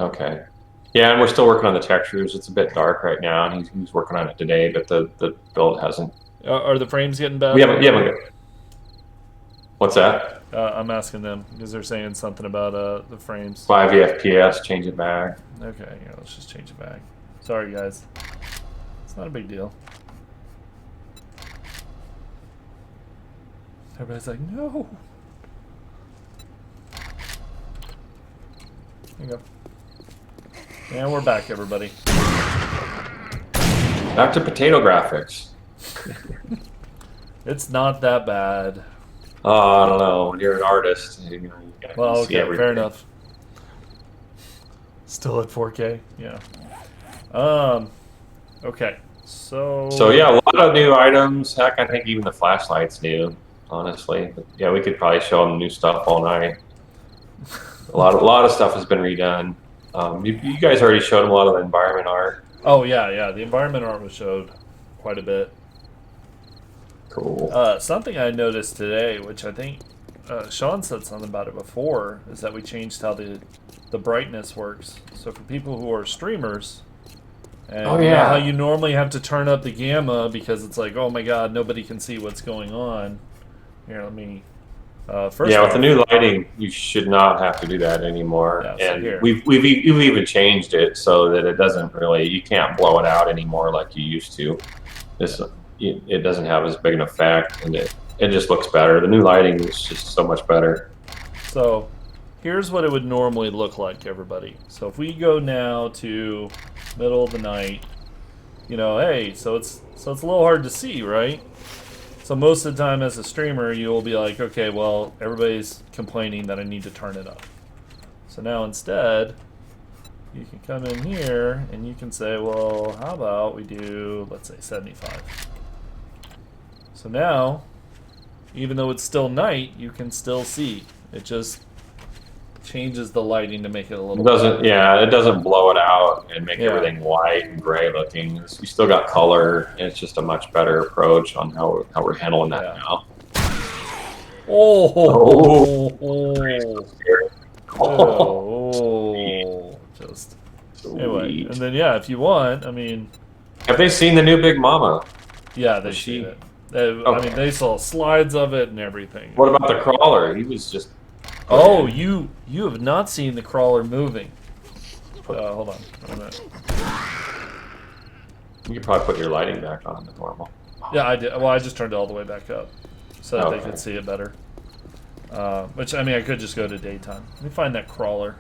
Okay. Yeah, and we're still working on the textures. It's a bit dark right now, and he's working on it today, but the build hasn't. Are the frames getting better? We haven't. What's that? I'm asking them because they're saying something about the frames. 5 FPS, change it back. Okay, yeah, let's just change it back. Sorry, guys. It's not a big deal. Everybody's like, no. There you go. And we're back, everybody. Back to potato graphics. It's not that bad. I don't know. When you're an artist, you gotta Well, see okay, everything. fair enough. Still at 4K, yeah. Okay, so... So yeah, a lot of new items. Heck, I think even the flashlight's new, honestly. But yeah, we could probably show them new stuff all night. A lot of stuff has been redone. You guys already showed them a lot of the environment art. Oh, yeah, the environment art was showed quite a bit. Cool. Something I noticed today, which I think Sean said something about it before, is that we changed how the brightness works. So for people who are streamers, and Oh, you know yeah. how you normally have to turn up the gamma because it's like, oh my god, nobody can see what's going on. Here, let me... first Yeah, off, with the new lighting, you should not have to do that anymore. Yeah, so and here. we've even changed it so that it doesn't really, you can't blow it out anymore like you used to. It doesn't have as big an effect, and it just looks better. The new lighting is just so much better. So here's what it would normally look like, everybody. So if we go now to middle of the night, you know, hey, so it's a little hard to see, right? So most of the time as a streamer, you'll be like, okay, well, everybody's complaining that I need to turn it up. So now instead, you can come in here and you can say, well, how about we do, let's say 75. So now, even though it's still night, you can still see. It just changes the lighting to make it a little It doesn't blow it out and make everything white and gray looking. You still got color, and it's just a much better approach on how we're handling that now. Just anyway, and then yeah, if you want, I mean, have they seen the new Big Mama? Yeah, they've seen it. I mean, they saw slides of it and everything. What about the crawler? He was just... Oh, you have not seen the crawler moving. Hold on a minute. You could probably put your lighting back on the normal. Yeah, I did. Well, I just turned it all the way back up so that they could see it better. Which, I mean, I could just go to daytime. Let me find that crawler.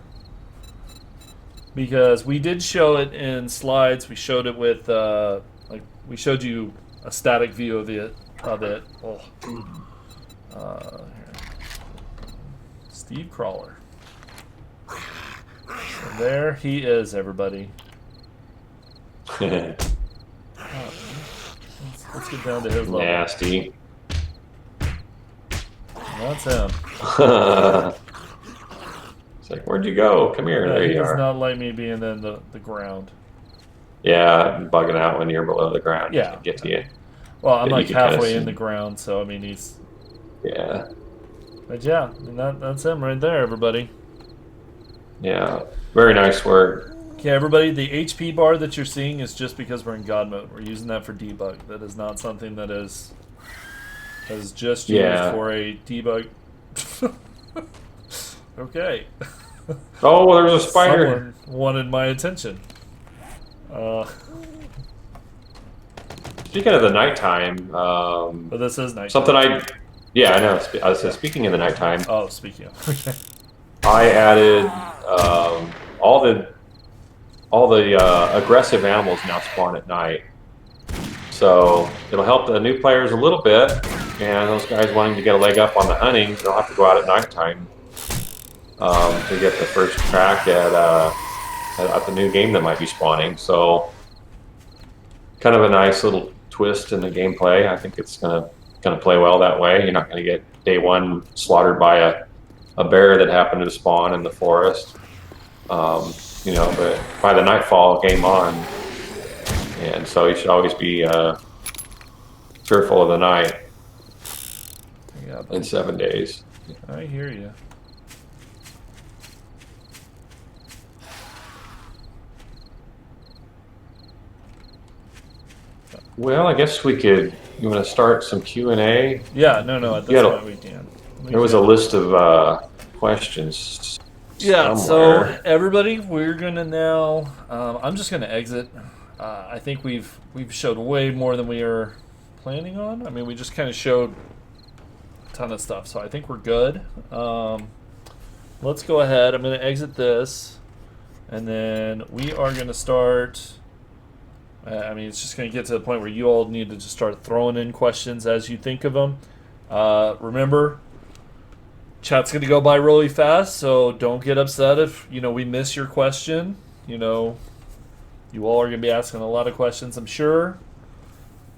Because we did show it in slides. We showed it with, like, we showed you a static view of it. Oh. Here. Steve Crawler. So there he is, everybody. Let's get down to his level. Nasty. That's him. It's like, where'd you go? Come here. Yeah, there he you does are. not like me being in the ground. Yeah, bugging out when you're below the ground. Yeah. Get to you. Well, I'm But like you can halfway kinda in see. the ground, so I mean he's. Yeah. But yeah, and that's him right there, everybody. Yeah. Very nice work. Okay, everybody, the HP bar that you're seeing is just because we're in God mode. We're using that for debug. That is not something that is just used for a debug. Okay. Oh, there's a spider. Someone wanted my attention. Speaking of the nighttime, But this is night. something yeah, I know. I said, speaking of the nighttime, Oh, speaking of. Okay. I added all the aggressive animals now spawn at night, so it'll help the new players a little bit, and those guys wanting to get a leg up on the hunting, they'll have to go out at nighttime to get the first crack at the new game that might be spawning. So, kind of a nice little twist in the gameplay. I think it's gonna play well that way. You're not gonna get day one slaughtered by a bear that happened to spawn in the forest. You know, but by the nightfall, game on, and so you should always be fearful of the night Yeah, in 7 days. I hear you. Well, I guess we could. You want to start some Q&A? Yeah, no, at this point we can. There was a list of questions. Yeah, somewhere. so everybody, we're gonna now. I'm just gonna exit. I think we've showed way more than we were planning on. I mean, we just kind of showed a ton of stuff, so I think we're good. Let's go ahead. I'm gonna exit this. And then we are going to start. I mean, it's just going to get to the point where you all need to just start throwing in questions as you think of them. Remember, chat's going to go by really fast, so don't get upset if we miss your question. You all are going to be asking a lot of questions, I'm sure.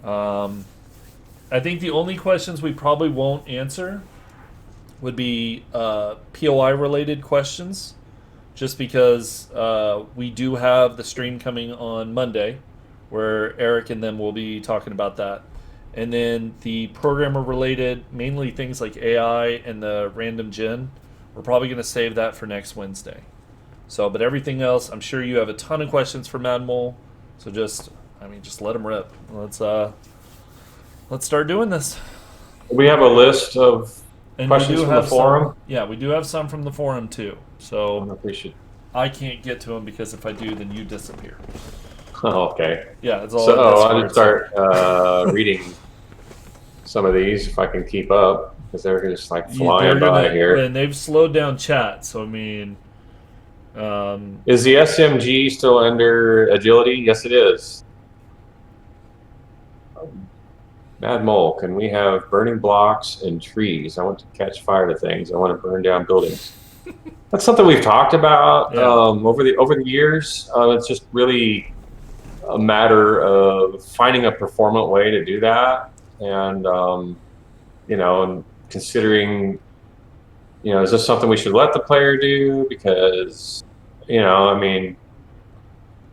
I think the only questions we probably won't answer would be POI related questions, just because we do have the stream coming on Monday, where Eric and them will be talking about that. And then the programmer related, mainly things like AI and the random gen, we're probably going to save that for next Wednesday. But everything else, I'm sure you have a ton of questions for Madmole, so just let them rip. Let's start doing this. We have a list of questions from the forum. We do have some from the forum too. So I can't get to them because if I do, then you disappear. Oh, okay. Yeah, it's all. So I'll just start reading some of these if I can keep up, because they're just like flying by here. And they've slowed down chat, so I mean. Is the SMG still under agility? Yes, it is. Madmole, can we have burning blocks and trees? I want to catch fire to things. I want to burn down buildings. That's something we've talked about over the years. It's just really a matter of finding a performant way to do that, and and considering, is this something we should let the player do? Because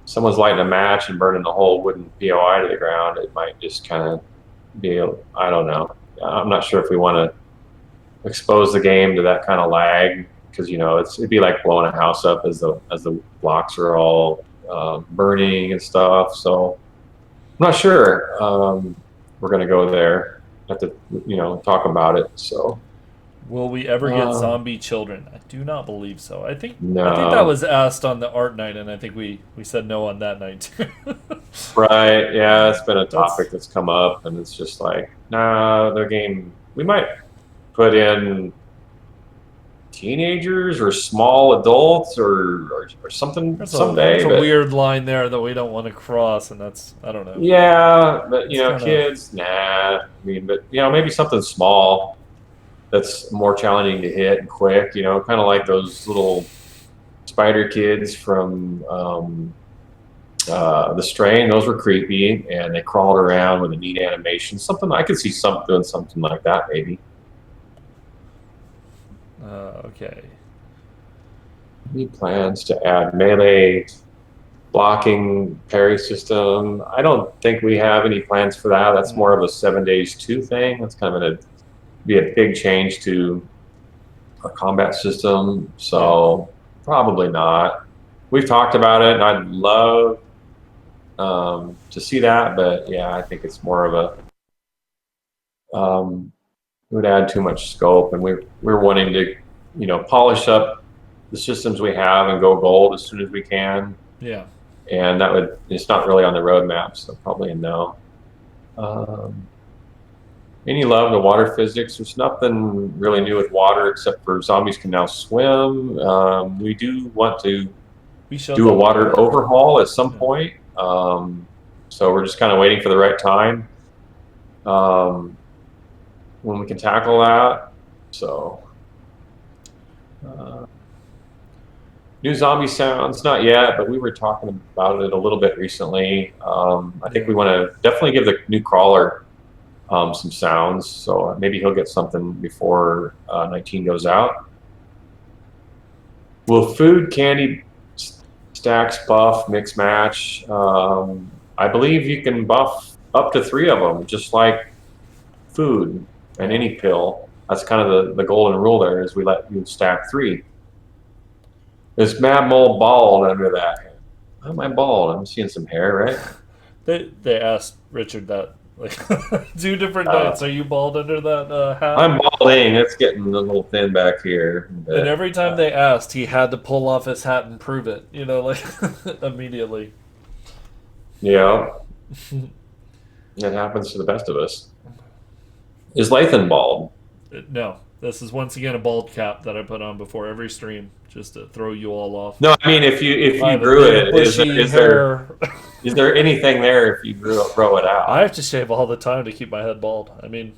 someone's lighting a match and burning the whole wooden POI to the ground. It might just kind of be, I don't know. I'm not sure if we want to expose the game to that kind of lag, because it'd be like blowing a house up as the blocks are all burning and stuff. So I'm not sure we're going to go there. Have to talk about it. So will we ever get zombie children? I do not believe so. I think that was asked on the art night, and I think we said no on that night too. Right, yeah, it's been a topic that's come up, and it's just like, the game, we might put in teenagers or small adults or something someday. There's a weird line there that we don't want to cross, and that's, I don't know. Yeah, but kids, but maybe something small that's more challenging to hit and quick, kind of like those little spider kids from The Strain. Those were creepy, and they crawled around with a neat animation. Something I could see doing something like that, maybe. Okay. Any plans to add melee blocking parry system? I don't think we have any plans for that. That's more of a 7 days 2 thing. That's kind of be a big change to our combat system. So probably not. We've talked about it, and I'd love to see that, but yeah, I think it's more of a it would add too much scope, and we're wanting to polish up the systems we have and go gold as soon as we can. Yeah. And it's not really on the roadmap, so probably a no. Any love to water physics? There's nothing really new with water except for zombies can now swim. We do want to do a water overhaul at some point. So we're just kind of waiting for the right time when we can tackle that. So new zombie sounds, not yet, but we were talking about it a little bit recently. I think we want to definitely give the new crawler some sounds, so maybe he'll get something before 19 goes out. Will food, candy, stacks, buff, mix, match? I believe you can buff up to 3 of them, just like food and any pill. That's kind of the golden rule there, is we let you stack 3. Is Madmole bald under that? Why am I bald? I'm seeing some hair, right? They asked Richard that like 2 different nights. Are you bald under that hat? I'm balding. It's getting a little thin back here. But, and every time they asked, he had to pull off his hat and prove it. Immediately. Yeah. It happens to the best of us. Is Lathan bald? No, this is once again a bald cap that I put on before every stream just to throw you all off. No, I mean if I you have a grew big it, bushy hair. is there anything there if you grow it out? I have to shave all the time to keep my head bald. I mean,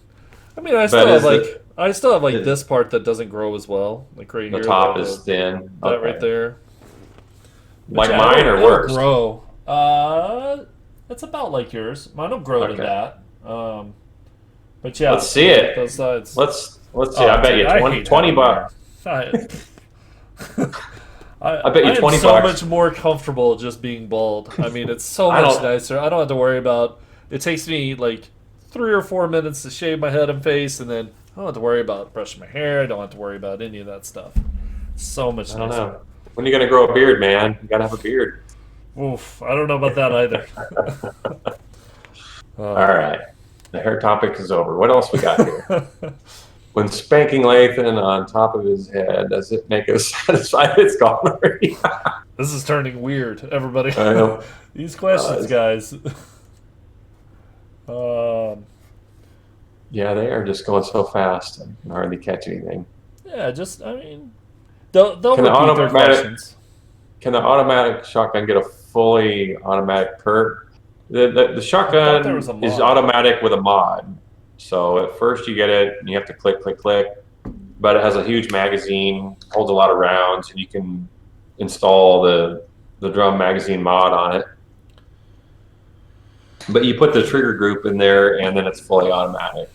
I But still have like is this part that doesn't grow as well, like right the here. top is thin? That Okay. right there. But Like yeah, mine or it'll worse? grow. It's about like yours. Mine will grow to Okay. that. But yeah, Let's see it. Both sides. Let's see. Oh, I bet you dude, 20 bucks. I bet you I am 20 so bucks. much more comfortable just being bald. I mean, it's so I much don't- nicer. I don't have to worry about. It takes me like 3 or 4 minutes to shave my head and face, and then I don't have to worry about brushing my hair. I don't have to worry about any of that stuff. So much I don't nicer. know. When are you gonna grow a beard, man? You gotta have a beard. Oof, I don't know about that either. All right. The hair topic is over. What else we got here? When spanking Lathan on top of his head, does it make us satisfied it's gone already? This is turning weird, everybody. I know. These questions, guys. Yeah, they are just going so fast. I can hardly catch anything. Yeah, they'll Can the repeat their questions. Can the automatic shotgun get a fully automatic perk? The shotgun there was a is mod. automatic with a mod. So at first you get it, and you have to click, click, click. But it has a huge magazine, holds a lot of rounds, and you can install the drum magazine mod on it. But you put the trigger group in there, and then it's fully automatic.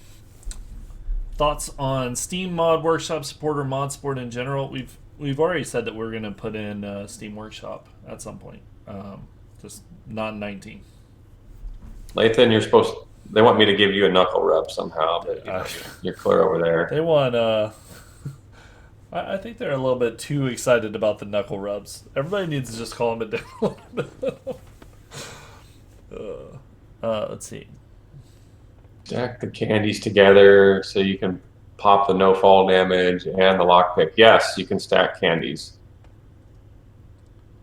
Thoughts on Steam Mod Workshop support or mod support in general? We've already said that we're going to put in Steam Workshop at some point, just not in 19. Lathan, they want me to give you a knuckle rub somehow, but you're clear over there. They want. I think they're a little bit too excited about the knuckle rubs. Everybody needs to just calm it down a little bit. Let's see. Stack the candies together so you can pop the no fall damage and the lockpick. Yes, you can stack candies.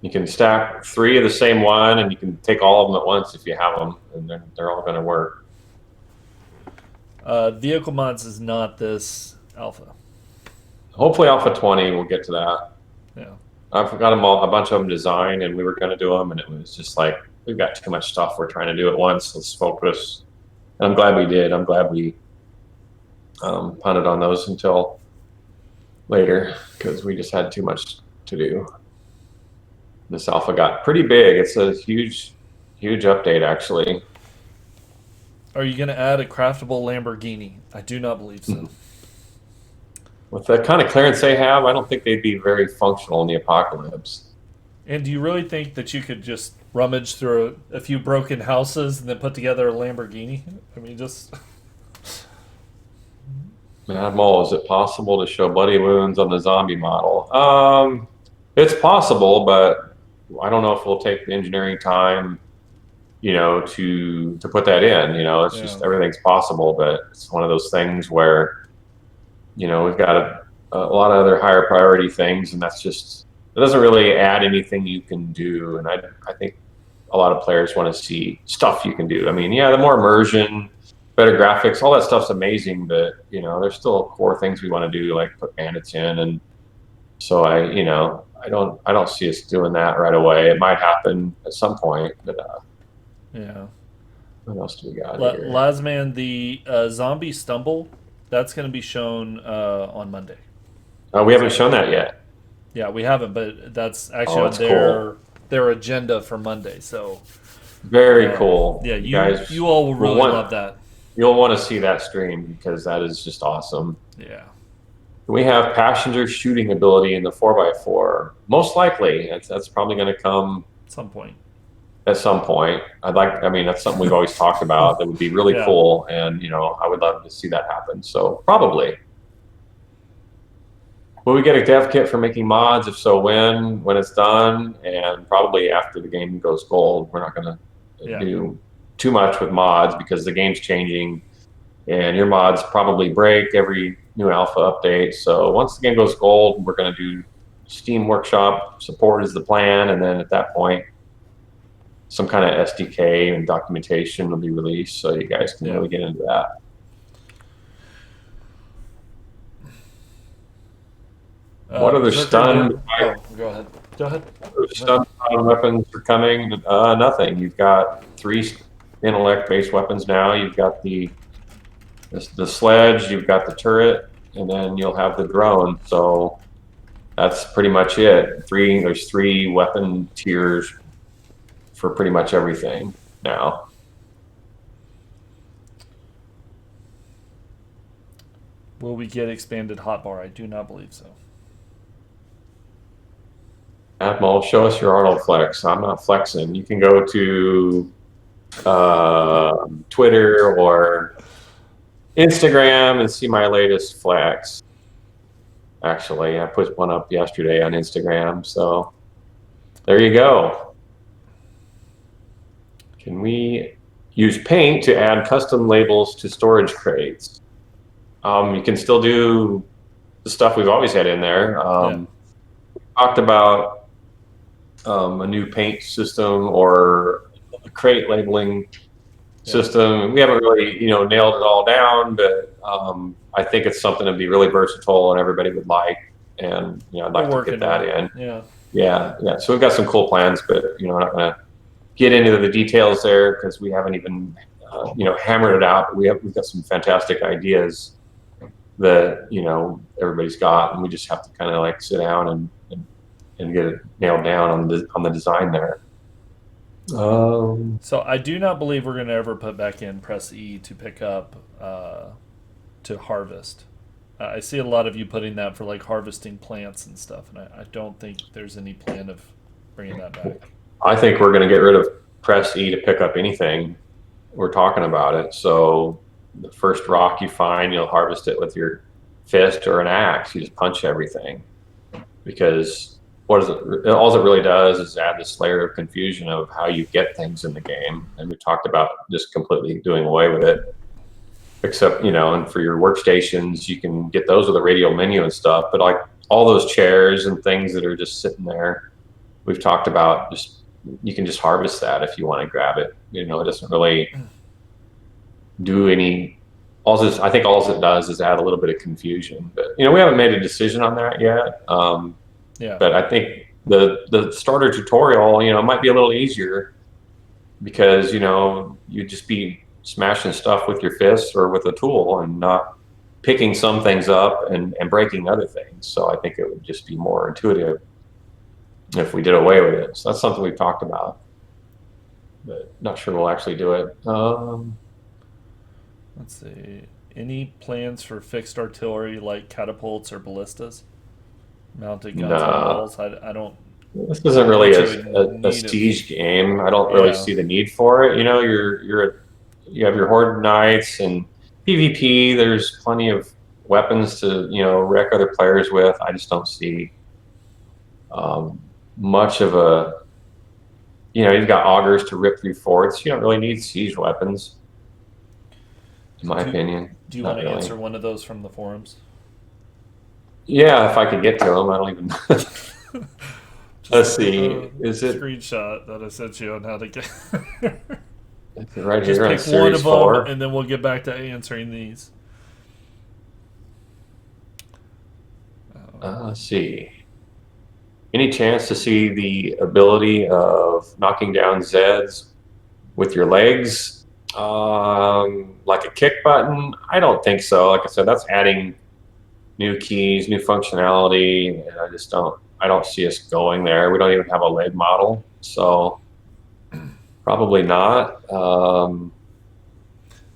You can stack 3 of the same one, and you can take all of them at once if you have them, and they're all going to work. Vehicle mods is not this alpha. Hopefully, Alpha 20 will get to that. Yeah. I've got a bunch of them designed, and we were going to do them, and it was just like, we've got too much stuff we're trying to do at once. Let's focus. And I'm glad we did. I'm glad we punted on those until later because we just had too much to do. This alpha got pretty big. It's a huge update, actually. Are you going to add a craftable Lamborghini? I do not believe so. With the kind of clearance they have, I don't think they'd be very functional in the apocalypse. And do you really think that you could just rummage through a few broken houses and then put together a Lamborghini? I mean, just... Madmole, is it possible to show bloody wounds on the zombie model? It's possible, but I don't know if we'll take the engineering time, to put that in. It's just everything's possible, but it's one of those things where, we've got a lot of other higher priority things, and that's just, it doesn't really add anything you can do. And I think a lot of players want to see stuff you can do. I mean, yeah, the more immersion, better graphics, all that stuff's amazing, but there's still core things we want to do, like put bandits in, and so I don't see us doing that right away. It might happen at some point, but yeah. What else do we got here? Lasman, the zombie stumble, that's going to be shown on Monday. We haven't shown that yet. Yeah, we haven't, but that's actually on their agenda for Monday. So very cool. Yeah, you all will really love that. You'll want to see that stream because that is just awesome. Yeah. We have passenger shooting ability in the 4x4. Most likely, that's probably going to come at some point. That's something we've always talked about. That would be really cool, and I would love to see that happen. So probably. Will we get a dev kit for making mods? If so, when it's done, and probably after the game goes gold. We're not going to do too much with mods because the game's changing, and your mods probably break every new alpha update. So once the game goes gold, we're going to do Steam Workshop support is the plan, and then at that point, some kind of SDK and documentation will be released, so you guys can really get into that. What other stunned? Oh, go ahead. Go ahead. Stunned weapons are coming. Nothing. You've got 3 intellect-based weapons now. You've got the sledge. You've got the turret, and then you'll have the drone. So that's pretty much it. There's 3 weapon tiers for pretty much everything now. Will we get expanded hotbar? I do not believe so. Madmole, show us your Arnold flex. I'm not flexing. You can go to Twitter or Instagram and see my latest flex. Actually, I put one up yesterday on Instagram, so there you go. Can we use Paint to add custom labels to storage crates? You can still do the stuff we've always had in there. We talked about a new paint system or a crate labeling system. We haven't really, nailed it all down, but I think it's something to be really versatile and everybody would like. And I'd like to get that in. Yeah. So we've got some cool plans, but we're not going to get into the details there because we haven't even hammered it out. But we've got some fantastic ideas that everybody's got, and we just have to kind of like sit down and get it nailed down on the design there. So I do not believe we're going to ever put back in press E to pick up to harvest. I see a lot of you putting that for like harvesting plants and stuff, and I don't think there's any plan of bringing that back. I think we're going to get rid of press E to pick up anything. We're talking about it. So the first rock you find, you'll harvest it with your fist or an axe. You just punch everything, because all it really does is add this layer of confusion of how you get things in the game. And we talked about just completely doing away with it, except, and for your workstations, you can get those with a radial menu and stuff. But like all those chairs and things that are just sitting there, we've talked about you can just harvest that if you want to grab it. It doesn't really do any. I think all it does is add a little bit of confusion. But we haven't made a decision on that yet. But I think the starter tutorial, might be a little easier because you'd just be smashing stuff with your fists or with a tool and not picking some things up and breaking other things. So I think it would just be more intuitive if we did away with it. So that's something we've talked about, but not sure we'll actually do it. Let's see. Any plans for fixed artillery like catapults or ballistas? Mounted guns on walls? I don't. This isn't really a siege game. I don't really see the need for it. You have your Horde Knights and PvP. There's plenty of weapons to wreck other players with. I just don't see much of a. You've got augers to rip through forts. You don't really need siege weapons, in my opinion. Do you want to answer one of those from the forums? Yeah, if I could get to them. I don't even. Let's see. Is it screenshot that I sent you on how to get? It's right just here on pick Series one of 4. them, and then we'll get back to answering these. Let's see. Any chance to see the ability of knocking down Zeds with your legs, like a kick button? I don't think so. Like I said, that's adding new keys, new functionality, and I don't see us going there. We don't even have a leg model, so probably not.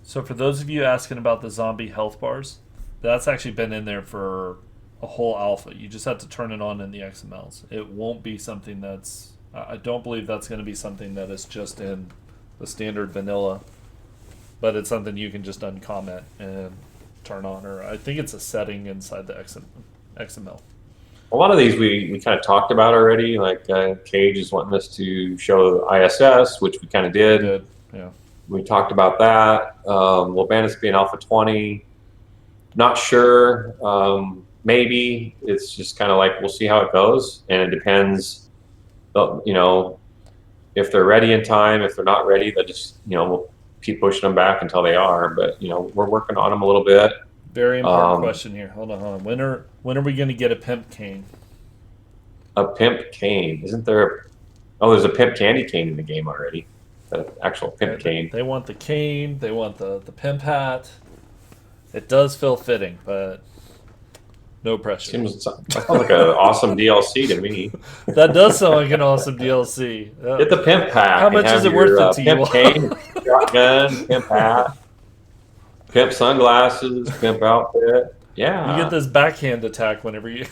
So for those of you asking about the zombie health bars, that's actually been in there for a whole alpha. You just have to turn it on in the XMLs. It won't be something that's. I don't believe that's going to be something that is just in the standard vanilla, but it's something you can just uncomment and turn on, or I think it's a setting inside the XML. A lot of these we kind of talked about already. Like Cage is wanting us to show ISS, which we kind of did. Yeah. We talked about that. Will Bandits be in Alpha 20? Not sure. Maybe. It's just kind of like we'll see how it goes, and it depends. If they're ready in time. If they're not ready, they just we'll keep pushing them back until they are. But we're working on them a little bit. Very important question here. Hold on. When are we going to get a pimp cane? A pimp cane? Isn't there? Oh, there's a pimp candy cane in the game already. The actual pimp cane. They want the cane. They want the pimp hat. It does feel fitting, but no pressure. That sounds like an awesome DLC to me. That does sound like an awesome DLC. Get the pimp hat. How much is it worth it to pimp you? Cane, shotgun, pimp hat, pimp sunglasses, pimp outfit. Yeah. You get this backhand attack whenever you.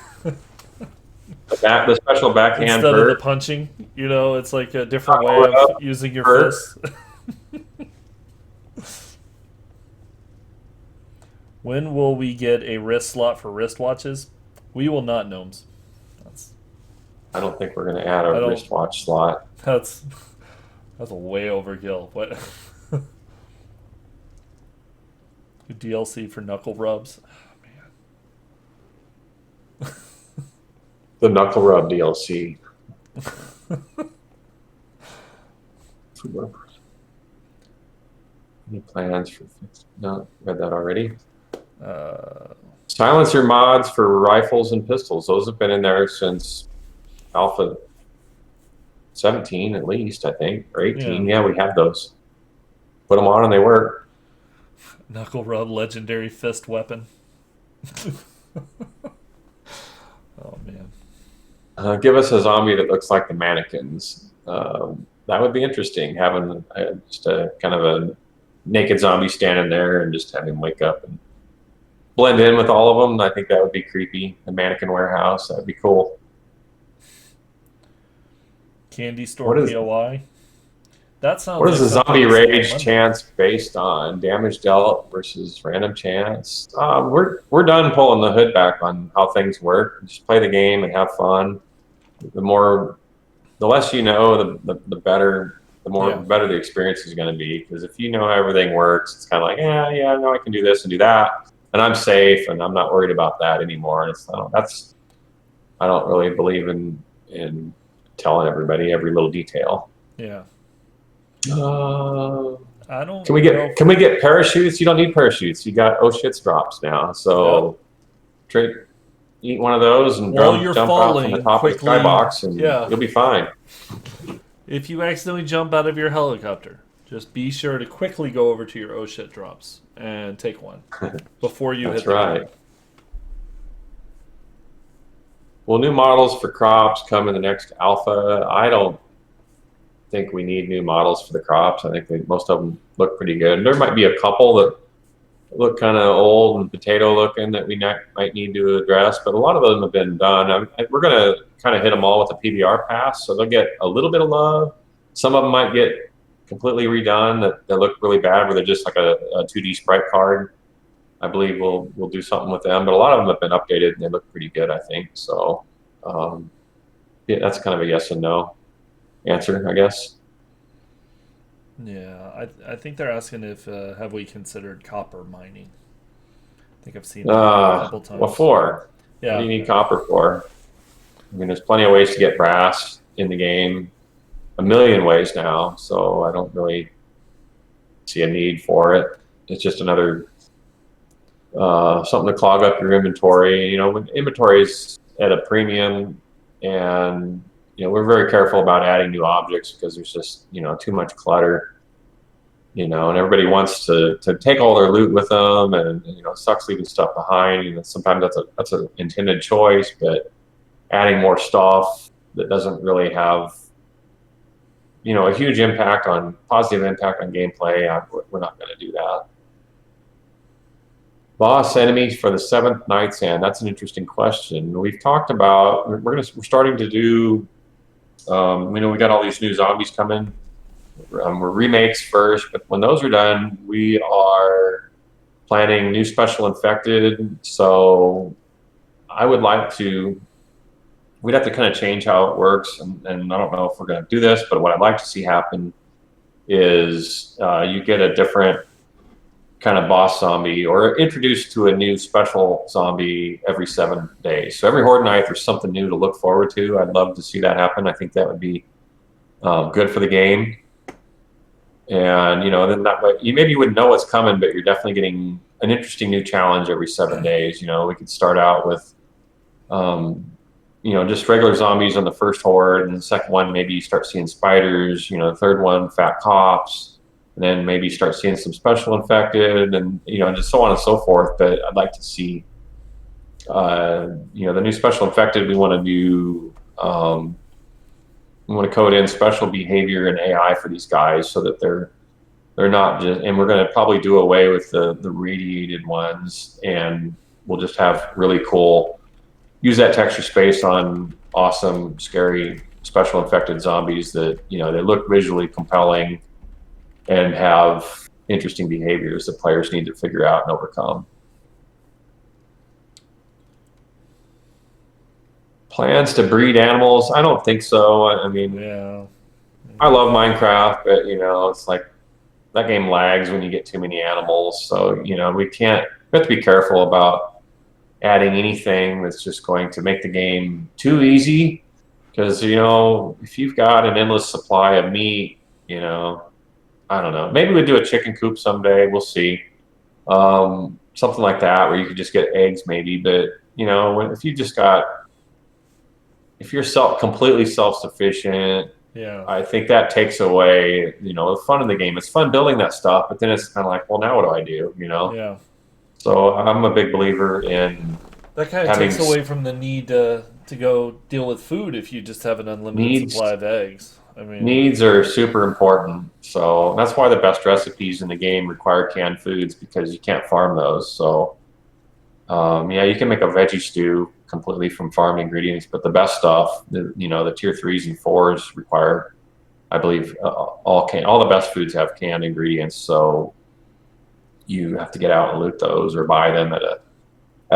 The special backhand Instead perk. of the punching, it's like a different way of using your fists. When will we get a wrist slot for wristwatches? We will not, gnomes. I don't think we're going to add a wristwatch slot. That's a way overkill. What? DLC for knuckle rubs. Oh, man. The knuckle rub DLC. Any plans for? No, read that already. Silencer mods for rifles and pistols. Those have been in there since Alpha 17 at least, I think, or 18. Yeah, we have those. Put them on and they work. Knuckle rub legendary fist weapon. Oh man. Give us a zombie that looks like the mannequins. That would be interesting. Having just a kind of a naked zombie standing there and just having him wake up and blend in with all of them. I think that would be creepy. The mannequin warehouse. That would be cool. Candy store POI. That sounds. What is the zombie rage chance based on? Damage dealt versus random chance. We're done pulling the hood back on how things work. Just play the game and have fun. The less you know, the better. The better the experience is going to be. Because if you know how everything works, it's kind of like, I know I can do this and do that, and I'm safe, and I'm not worried about that anymore. And I don't really believe in telling everybody every little detail. Yeah. I don't. Can we get parachutes? You don't need parachutes. You got shits drops now. So, eat one of those and jump out from the top of the skybox, and you'll be fine. If you accidentally jump out of your helicopter, just be sure to quickly go over to your shit drops and take one before you hit the ground. That's right. Well, new models for crops come in the next alpha. I don't think we need new models for the crops. I think most of them look pretty good. There might be a couple that look kind of old and potato looking that we might need to address, but a lot of them have been done. We're going to kind of hit them all with a PBR pass, so they'll get a little bit of love. Some of them might get completely redone that look really bad, where they're just like a 2D sprite card. I believe we'll do something with them, but a lot of them have been updated and they look pretty good, I think. So that's kind of a yes and no answer, I guess. Yeah, I think they're asking if have we considered copper mining. I think I've seen that a couple times. What for? Yeah. What do you need copper for? I mean, there's plenty of ways to get brass in the game, a million ways now, so I don't really see a need for it. It's just another something to clog up your inventory. When inventory is at a premium, and we're very careful about adding new objects because there's just too much clutter. And everybody wants to take all their loot with them, and it sucks leaving stuff behind. Sometimes that's an intended choice, but adding more stuff that doesn't really have a huge positive impact on gameplay, we're not going to do that. Boss enemies for the 7th Night's End. That's an interesting question. We've talked about we're starting to do. We got all these new zombies coming. We're remakes first, but when those are done, we are planning new special infected. So I would like to. We'd have to kind of change how it works, and I don't know if we're going to do this, but what I'd like to see happen is you get a different kind of boss zombie, or introduced to a new special zombie every 7 days. So every Horde night, there's something new to look forward to. I'd love to see that happen. I think that would be good for the game. And then that way, maybe you wouldn't know what's coming, but you're definitely getting an interesting new challenge every 7 days. We could start out with, just regular zombies on the first horde, and the second one maybe you start seeing spiders. The third one fat cops, and then maybe start seeing some special infected, and just so on and so forth. But I'd like to see, the new special infected. We want to do. We want to code in special behavior and AI for these guys so that they're not just, and we're going to probably do away with the radiated ones, and we'll just have really cool, use that texture space on awesome, scary, special infected zombies that, they look visually compelling and have interesting behaviors that players need to figure out and overcome. Plans to breed animals? I don't think so. I mean, Yeah. I love Minecraft, but it's like that game lags when you get too many animals. So we have to be careful about adding anything that's just going to make the game too easy. Because if you've got an endless supply of meat, I don't know. Maybe we'll do a chicken coop someday. We'll see. Something like that where you could just get eggs, maybe. But if you're completely self-sufficient, Yeah. I think that takes away, the fun of the game. It's fun building that stuff, but then it's kind of like, well, now what do I do? Yeah. So I'm a big believer in that kind of takes away from the need to go deal with food if you just have an unlimited supply of eggs. I mean, needs are super important. So that's why the best recipes in the game require canned foods, because you can't farm those. So you can make a veggie stew completely from farmed ingredients, but the best stuff, the tier 3s and 4s require, I believe, all the best foods have canned ingredients. So you have to get out and loot those or buy them at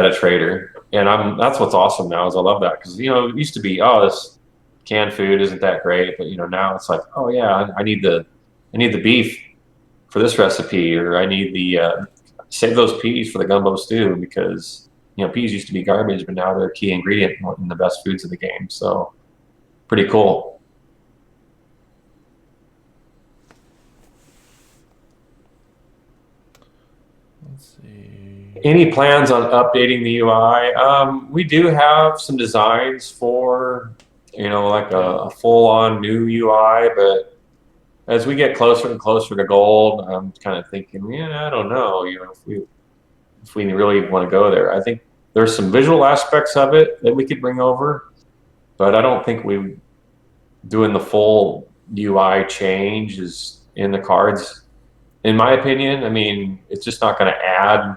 a trader. And that's what's awesome now, is I love that, because it used to be, this canned food isn't that great, but now it's like, oh yeah, I need the beef for this recipe, or I need the save those peas for the gumbo stew, because peas used to be garbage, but now they're a key ingredient in the best foods of the game. So pretty cool. Let's see. Any plans on updating the UI? We do have some designs for like a full-on new UI, but as we get closer and closer to gold, I'm kind of thinking, I don't know, if we really want to go there. I think there's some visual aspects of it that we could bring over, but I don't think doing the full UI change is in the cards, in my opinion. I mean, it's just not going to add.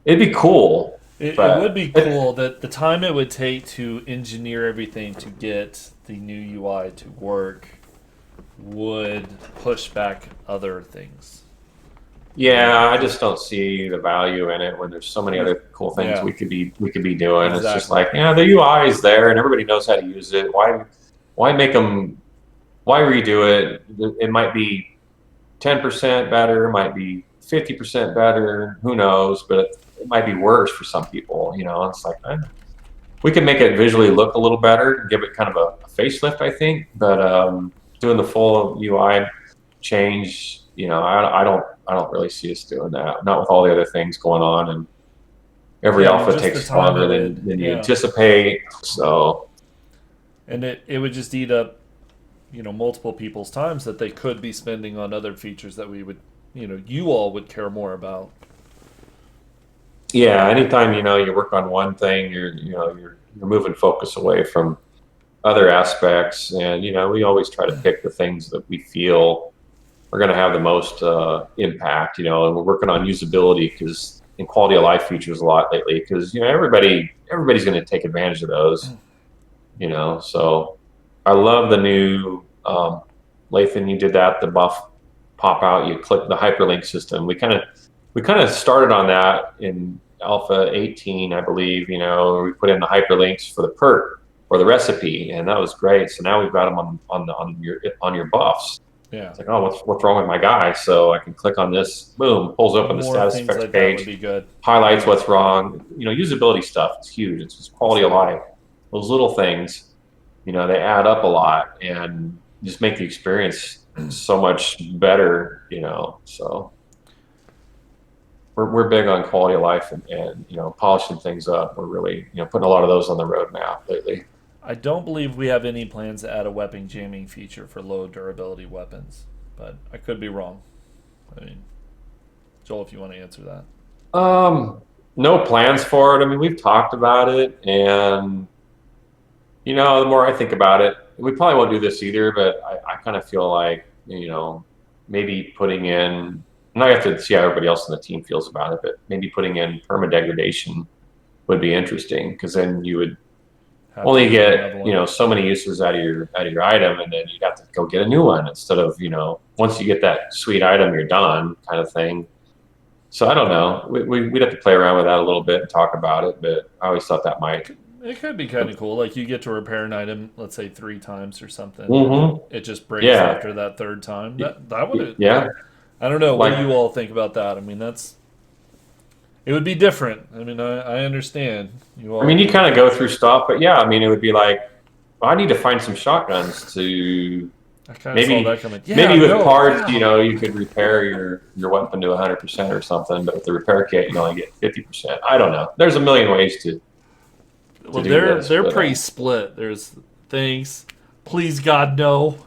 It'd be cool. It would be cool that the time it would take to engineer everything to get the new UI to work would push back other things. Yeah, I just don't see the value in it when there's so many other cool things we could be doing. Exactly. It's just like, the UI is there and everybody knows how to use it. Why make them? Why redo it? It might be 10% better, it might be 50% better. Who knows? But it might be worse for some people. It's like, we can make it visually look a little better, give it kind of a facelift, I think. But doing the full UI change, I don't really see us doing that. Not with all the other things going on, and every alpha takes longer than you anticipate. So, and it would just eat up, multiple people's times that they could be spending on other features that we would, you all would care more about. Yeah, anytime you work on one thing, you're moving focus away from other aspects, and we always try to pick the things that we feel are going to have the most impact. And we're working on usability and quality of life features a lot lately, because everybody's going to take advantage of those. So I love the new Lathan. You did that, the buff pop out. You click the hyperlink system. We kind of started on that in Alpha 18, I believe. We put in the hyperlinks for the perk or the recipe, and that was great. So now we've got them on your buffs. Yeah. It's like, what's wrong with my guy? So I can click on this, boom, pulls open the status effects page, would be good. Highlights what's wrong. Usability stuff is huge. It's just quality of life. Those little things, they add up a lot and just make the experience so much better. So. we're big on quality of life and polishing things up. We're really putting a lot of those on the roadmap lately. I don't believe we have any plans to add a weapon jamming feature for low durability weapons, but I could be wrong. I mean, Joel, if you want to answer that. No plans for it. I mean, we've talked about it, and the more I think about it, we probably won't do this either. But I kind of feel like maybe putting in, and I have to see how everybody else on the team feels about it, but maybe putting in perma degradation would be interesting, because then you would only get so many uses out of your item, and then you'd have to go get a new one instead of once you get that sweet item, you're done kind of thing. So I don't know. We'd have to play around with that a little bit and talk about it, but I always thought that might. It could be kind of cool. Like you get to repair an item, let's say 3 times or something. Mm-hmm. It just breaks after that 3rd time. That would. Yeah. I don't know. What do you all think about that? I mean, it would be different. I mean, I understand. I mean, you kind of go through stuff, but yeah, I mean, it would be like, well, I need to find some shotguns to. I kind of saw that coming. Yeah, maybe with parts, you could repair your weapon to 100% or something, but with the repair kit, you only get 50%. I don't know. There's a million ways to. Well, they're pretty split. There's things. Please God, no.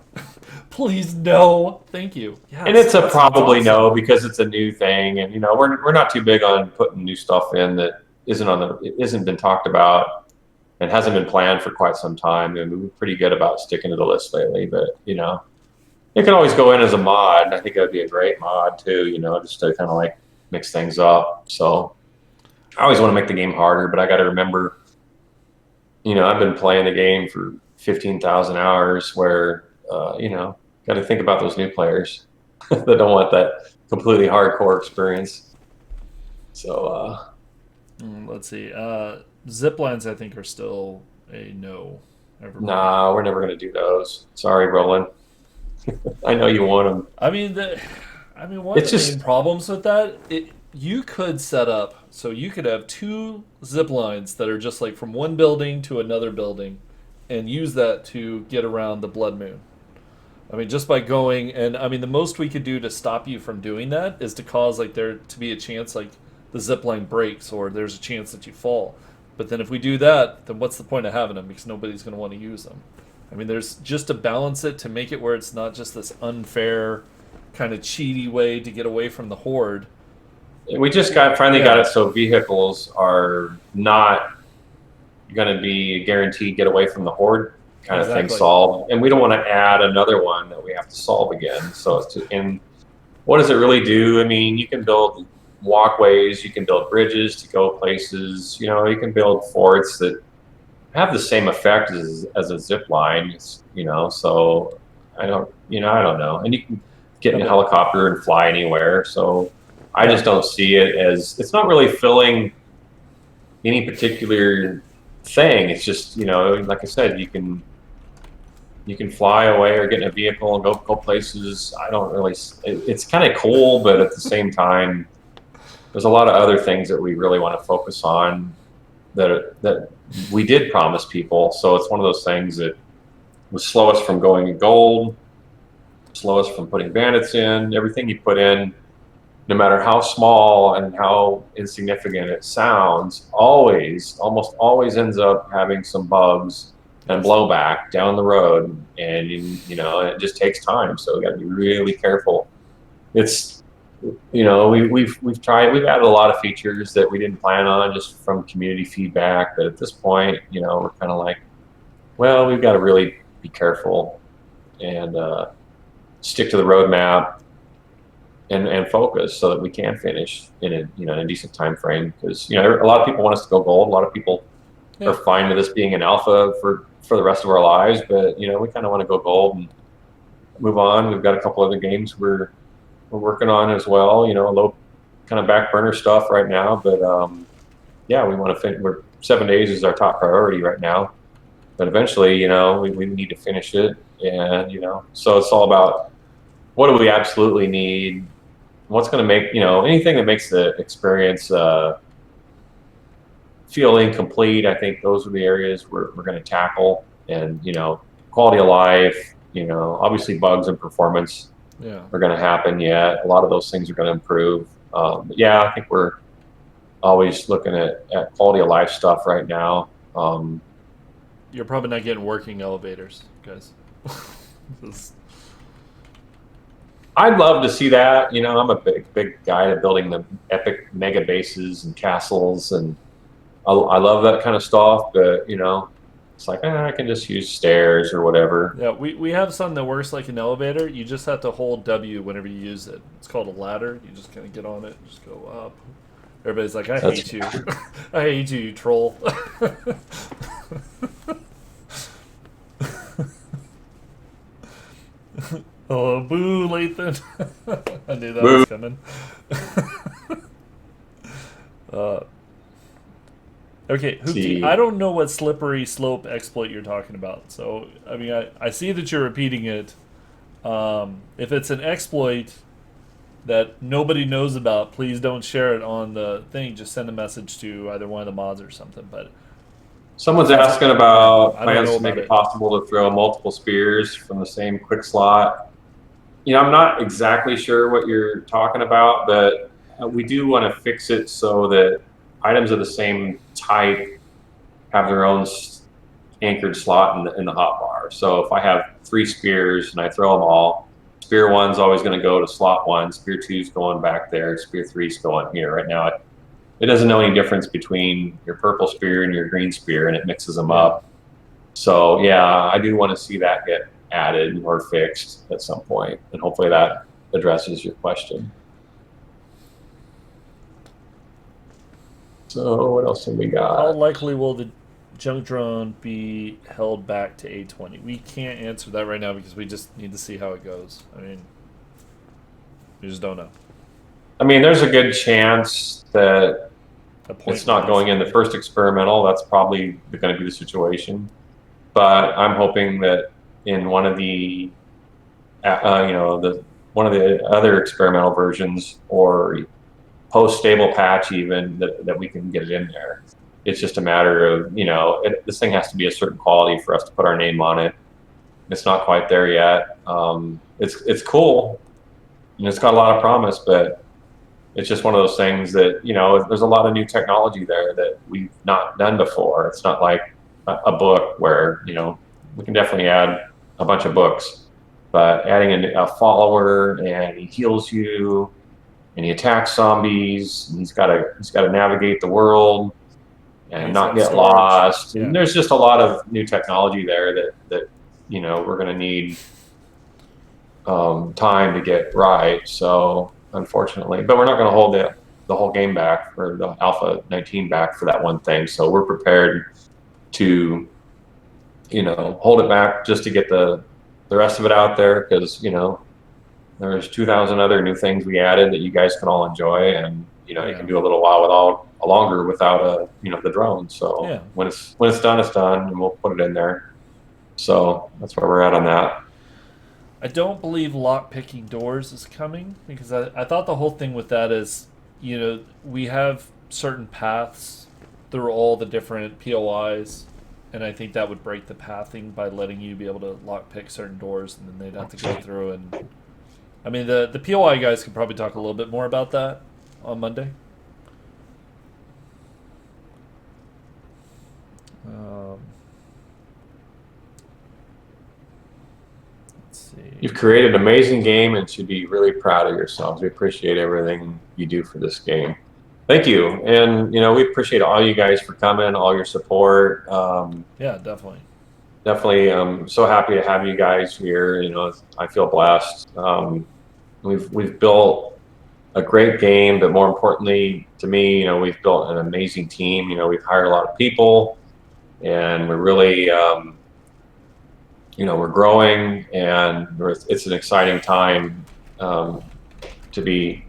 Please no. Thank you. Yes, and it's a probably awesome. No, because it's a new thing, and we're not too big on putting new stuff in that isn't been talked about and hasn't been planned for quite some time. And we're pretty good about sticking to the list lately, but it can always go in as a mod. I think that'd be a great mod too. Just to kind of like mix things up. So I always want to make the game harder, but I got to remember. I've been playing the game for 15,000 hours where, got to think about those new players that don't want that completely hardcore experience. So, let's see. Zip lines, I think, are still a no. Nah, we're never going to do those. Sorry, Roland. I know you want them. I mean, one of the main problems with that, you could set up so you could have 2 zip lines that are just like from one building to another building and use that to get around the blood moon. I mean, just by going, and I mean, the most we could do to stop you from doing that is to cause like there to be a chance like the zip line breaks or there's a chance that you fall. But then if we do that, then what's the point of having them? Because nobody's going to want to use them. I mean, there's just to balance it, to make it where it's not just this unfair kind of cheaty way to get away from the horde. We just finally got it so vehicles are not going to be guaranteed get away from the horde kind of thing solved, and we don't want to add another one that we have to solve again. So and what does it really do? I mean, you can build walkways, you can build bridges to go places. You can build forts that have the same effect as a zip line. So I don't know, and you can get in a helicopter and fly anywhere. So. I just don't see it as, it's not really filling any particular thing. It's just, like I said, you can fly away or get in a vehicle and go places. I don't really, it's kind of cool, but at the same time, there's a lot of other things that we really want to focus on that we did promise people. So it's one of those things that would slow us from going to gold, slow us from putting bandits in. Everything you put in, no matter how small and how insignificant it sounds, almost always ends up having some bugs and blowback down the road, and it just takes time. So we got to be really careful. It's we've added a lot of features that we didn't plan on just from community feedback, but at this point, we're kind of like, well, we've got to really be careful and stick to the roadmap. And focus so that we can finish in a decent time frame, because a lot of people want us to go gold. A lot of people are fine with this being an alpha for the rest of our lives, but we kind of want to go gold and move on. We've got a couple other games we're working on as well. Low kind of back burner stuff right now, but we want to finish. 7 days is our top priority right now, but eventually we need to finish it, and so it's all about what do we absolutely need. What's going to make, anything that makes the experience feel incomplete. I think those are the areas we're going to tackle. And, quality of life, obviously bugs and performance are going to happen yet. A lot of those things are going to improve. But yeah, I think we're always looking at quality of life stuff right now. You're probably not getting working elevators, guys. I'd love to see that. I'm a big guy at building the epic mega bases and castles, and I love that kind of stuff. But it's like I can just use stairs or whatever. Yeah, we have something that works like an elevator. You just have to hold W whenever you use it. It's called a ladder. You just kind of get on it and just go up. Everybody's like, I hate you. I hate you, you troll. Oh, boo, Lathan. I knew that was coming. Okay, Hoopty, I don't know what slippery slope exploit you're talking about. So, I mean, I see that you're repeating it. If it's an exploit that nobody knows about, please don't share it on the thing. Just send a message to either one of the mods or something. But someone's asking about plans to make it possible to throw multiple spears from the same quick slot. I'm not exactly sure what you're talking about, but we do want to fix it so that items of the same type have their own anchored slot in the hotbar. So if I have 3 spears and I throw them all, spear 1's always going to go to slot 1, spear 2's going back there, spear 3's going here. Right now, it doesn't know any difference between your purple spear and your green spear, and it mixes them up. So yeah, I do want to see that get added or fixed at some point, and hopefully that addresses your question. So what else have we got? How likely will the junk drone be held back to A20? We can't answer that right now because we just need to see how it goes. I mean, we just don't know. I mean, there's a good chance that it's not going in the first experimental. That's probably going to be the situation. But I'm hoping that in one of the, one of the other experimental versions or post-stable patch even, that we can get it in there. It's just a matter of, this thing has to be a certain quality for us to put our name on it. It's not quite there yet. It's cool, and it's got a lot of promise, but it's just one of those things that, there's a lot of new technology there that we've not done before. It's not like a book where, we can definitely add a bunch of books, but adding a follower, and he heals you, and he attacks zombies, and he's got to navigate the world and not get lost. Yeah. And there's just a lot of new technology there that we're going to need time to get right. So unfortunately, but we're not going to hold the whole game back, or the Alpha 19 back, for that one thing. So we're prepared to hold it back just to get the rest of it out there, because there's 2,000 other new things we added that you guys can all enjoy, and you can do a little while longer without the drone. So when it's done, it's done, and we'll put it in there. So that's where we're at on that. I don't believe lock picking doors is coming, because I thought the whole thing with that is, we have certain paths through all the different POIs, and I think that would break the pathing by letting you be able to lock pick certain doors, and then they'd have to go through. And I mean, the POI guys could probably talk a little bit more about that on Monday. Let's see. You've created an amazing game and should be really proud of yourselves. We appreciate everything you do for this game. Thank you. And, we appreciate all you guys for coming, all your support. Yeah, definitely. Definitely. I'm so happy to have you guys here. I feel blessed. We've built a great game, but more importantly to me, we've built an amazing team. We've hired a lot of people, and we're really, we're growing, and it's an exciting time to be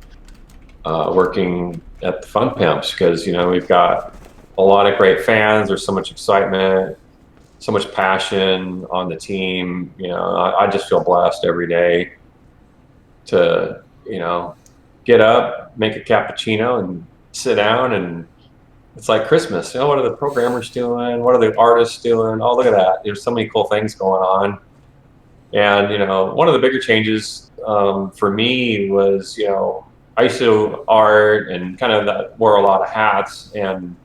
working at the Fun Pimps, because we've got a lot of great fans. There's so much excitement, so much passion on the team. I just feel blessed every day to get up, make a cappuccino, and sit down, and it's like Christmas. What are the programmers doing? What are the artists doing? Oh, look at that. There's so many cool things going on. And one of the bigger changes for me was I used to art and kind of wore a lot of hats, and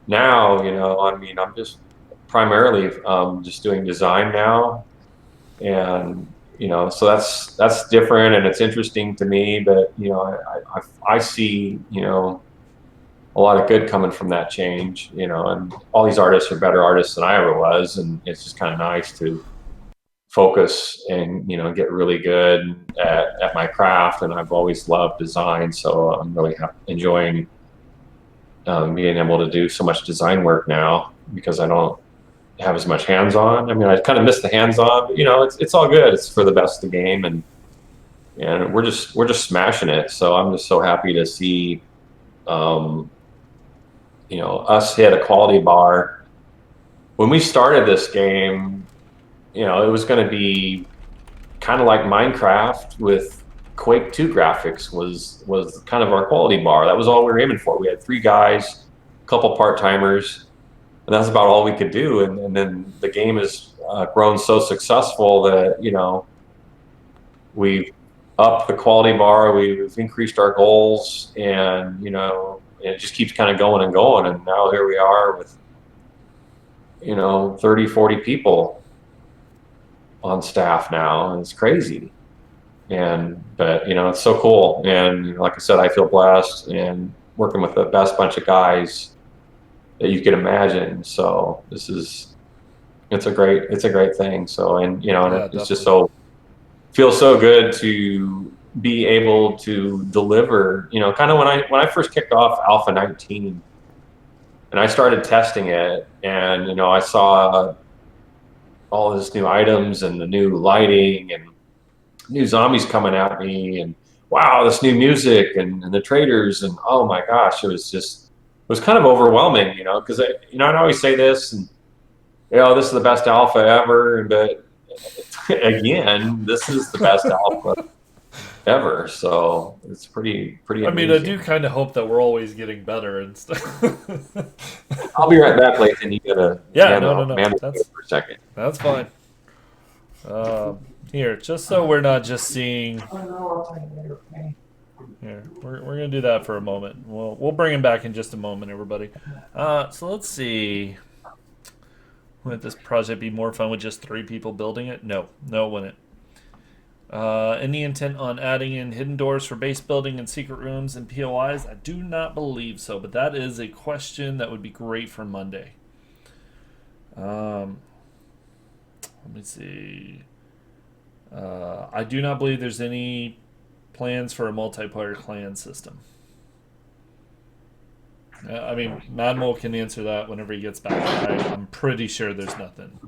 now, I mean, I'm just primarily just doing design now, and so that's different and it's interesting to me. But I see a lot of good coming from that change, and all these artists are better artists than I ever was, and it's just kind of nice to focus and get really good at my craft. And I've always loved design, so I'm really enjoying being able to do so much design work now because I don't have as much hands-on. I mean, I kind of miss the hands-on, but it's all good. It's for the best of the game, and we're just smashing it. So I'm just so happy to see us hit a quality bar. When we started this game, it was going to be kind of like Minecraft with Quake 2 graphics was kind of our quality bar. That was all we were aiming for. We had 3 guys, a couple part-timers, and that's about all we could do. And then the game has grown so successful that we've upped the quality bar, we've increased our goals, and it just keeps kind of going and going. And now here we are with 30, 40 people on staff now, and it's crazy. But it's so cool. And like I said, I feel blessed and working with the best bunch of guys that you can imagine. So it's a great thing. So, it's just feels so good to be able to deliver, kind of when I first kicked off Alpha 19 and I started testing it, and I saw all this new items and the new lighting and new zombies coming at me, and wow, this new music and the traders, and oh my gosh, it was kind of overwhelming, because I'd always say this, and this is the best alpha ever, but again, this is the best alpha ever. So it's pretty amazing. I mean, I do kind of hope that we're always getting better and stuff. I'll be right back, Lathan. You gotta no. For a second. That's fine. Here, just so we're not just seeing. Here, we're gonna do that for a moment. We'll bring him back in just a moment, everybody. So let's see. Would this project be more fun with just 3 people building it? No, it wouldn't. Any intent on adding in hidden doors for base building and secret rooms and POIs? I do not believe so, but that is a question that would be great for Monday. Let me see. I do not believe there's any plans for a multiplayer clan system. I mean, Madmole can answer that whenever he gets back. I'm pretty sure there's nothing.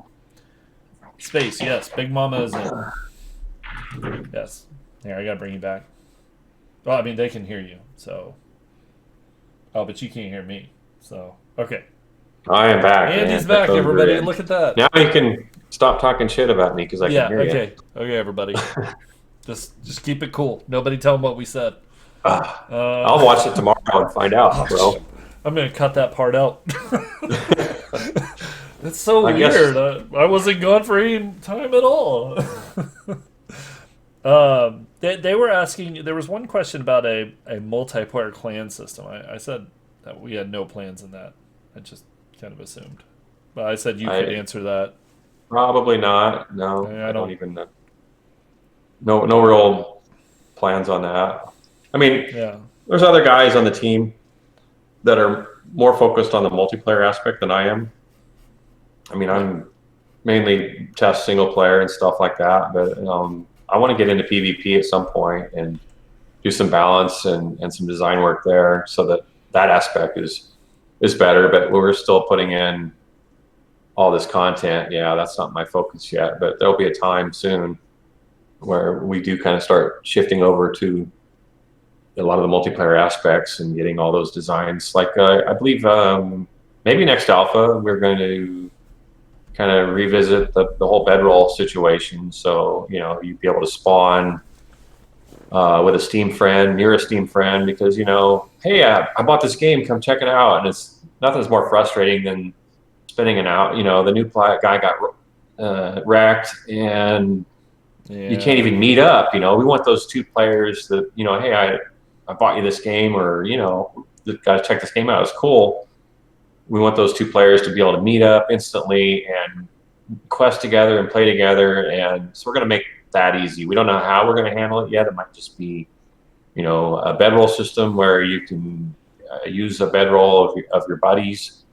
Space, yes. Big Mama is in. Yes. Here, I gotta bring you back. Well, I mean, they can hear you, so. Oh, but you can't hear me, so. Okay. I am back. Andy's back, everybody. Great. Look at that. Now you can stop talking shit about me because I can hear you. Okay, everybody. just keep it cool. Nobody tell them what we said. I'll watch it tomorrow and find out, bro. I'm going to cut that part out. That's so weird. I wasn't gone for any time at all. They were asking, there was one question about a multiplayer clan system. I said that we had no plans in that. I just kind of assumed. But I said you could answer that. Probably not. No, I don't even know. No real plans on that. I mean, there's other guys on the team that are more focused on the multiplayer aspect than I am. I mean, I'm mainly test single player and stuff like that, but I want to get into PvP at some point and do some balance and some design work there so that aspect is better. But we're still putting in all this content. Yeah, that's not my focus yet, but there'll be a time soon where we do kind of start shifting over to a lot of the multiplayer aspects and getting all those designs. Like I believe maybe next alpha we're going to kind of revisit the whole bedroll situation. So you'd be able to spawn with a Steam friend, near a Steam friend, because hey, I bought this game, come check it out, and it's nothing's more frustrating than spinning it out. The new guy got wrecked and you can't even meet up. We want those 2 players that hey, I bought you this game, or, you know, guys, check this game out. It's cool. We want those two players to be able to meet up instantly and quest together and play together. And so we're going to make that easy. We don't know how we're going to handle it yet. It might just be, you know, a bedroll system where you can use a bedroll of your buddies,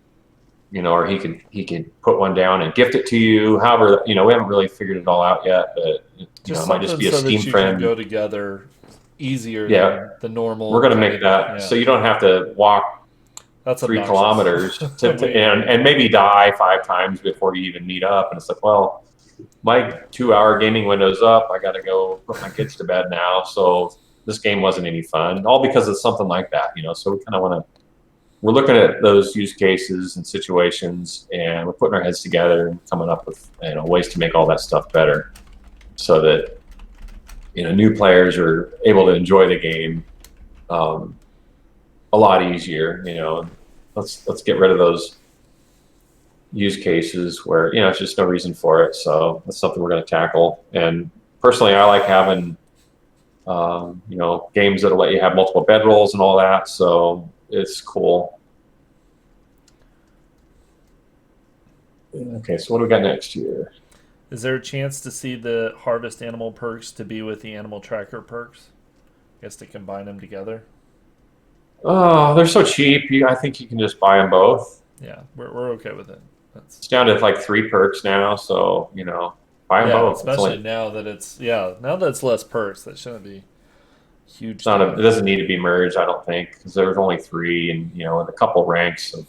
you know, or he could put one down and gift it to you. However, you know, we haven't really figured it all out yet, but you know, it might just be a Steam that you friend. Can go together easier than the normal. We're going to make that so you don't have to walk 3 kilometers and maybe die 5 times before you even meet up. And it's like, well, my 2-hour gaming window's up. I got to go put my kids to bed now. So this game wasn't any fun, all because of something like that, you know. So we kind of want to. We're looking at those use cases and situations, and we're putting our heads together and coming up with, you know, ways to make all that stuff better, so that, you know, new players are able to enjoy the game a lot easier. You know, let's get rid of those use cases where, you know, it's just no reason for it. So that's something we're going to tackle. And personally, I like having you know, games that'll let you have multiple bedrolls and all that. So it's cool. Okay, so what do we got next here? Is there a chance to see the harvest animal perks to be with the animal tracker perks? I guess to combine them together. Oh, they're so cheap. I think you can just buy them both. Yeah, we're okay with it. It's down to like 3 perks now, so, you know, buy them both. Especially now that it's less perks. That shouldn't be huge. It doesn't need to be merged, I don't think, because there was only 3, and, you know, with a couple ranks of,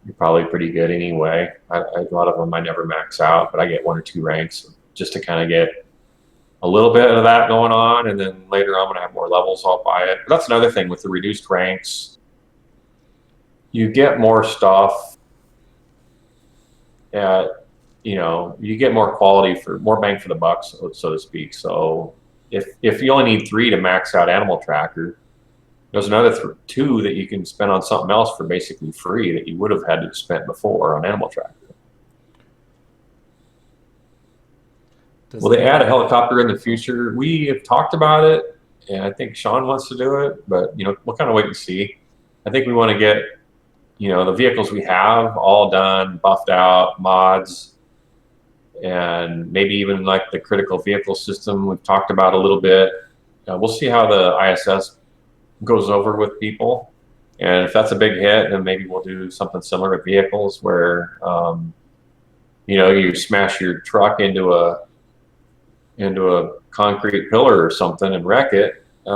you're probably pretty good anyway. A lot of them I never max out, but I get 1 or 2 ranks just to kind of get a little bit of that going on, and then later I'm going to have more levels, I'll buy it. But that's another thing with the reduced ranks. You get more stuff at, you know, you get more quality for more bang for the buck, so to speak. So if you only need 3 to max out Animal Tracker, there's another 2 that you can spend on something else for basically free that you would have had to spend before on Animal Tracker. Will they add a helicopter in the future? We have talked about it, and I think Sean wants to do it, but, you know, we'll kind of wait and see. I think we want to get, you know, the vehicles we have all done, buffed out, mods, and maybe even like the critical vehicle system we've talked about a little bit. We'll see how the ISS goes over with people, and if that's a big hit, then maybe we'll do something similar with vehicles where, you know, you smash your truck into a concrete pillar or something and wreck it. You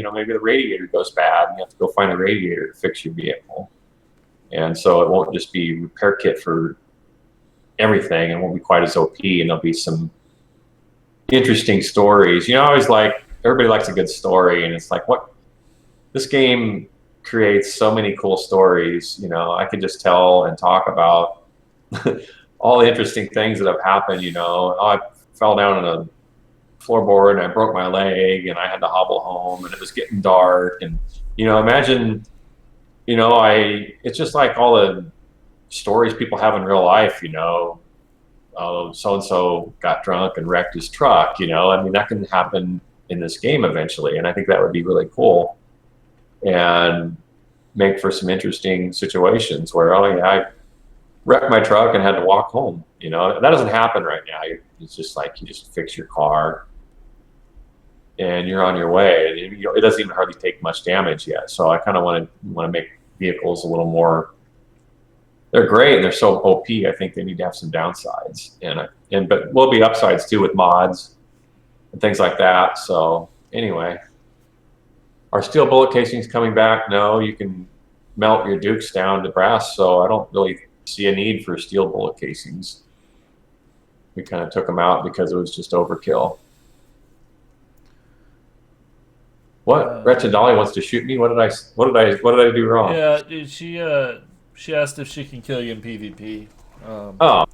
know, maybe the radiator goes bad and you have to go find a radiator to fix your vehicle. And so it won't just be repair kit for everything, and won't be quite as OP, and there'll be some interesting stories. You know, I always like, everybody likes a good story, and it's like, what, this game creates so many cool stories. You know, I could just tell and talk about all the interesting things that have happened. You know, I fell down on a floorboard and I broke my leg and I had to hobble home and it was getting dark, and, you know, imagine, you know, it's just like all the stories people have in real life, you know, oh, so-and-so got drunk and wrecked his truck, you know. I mean, that can happen in this game eventually, and I think that would be really cool and make for some interesting situations where, oh yeah, I wrecked my truck and had to walk home. You know, that doesn't happen right now. It's just like you just fix your car and you're on your way. And, you know, it doesn't even hardly take much damage yet. So I kind of want to make vehicles a little more. They're great and they're so OP. I think they need to have some downsides, but will be upsides too with mods and things like that. So anyway, are steel bullet casings coming back? No, you can melt your Dukes down to brass. So I don't really see a need for steel bullet casings. We kind of took them out because it was just overkill. What? Wretched Dolly wants to shoot me. What did I do wrong? Yeah, she asked if she can kill you in PvP. Oh,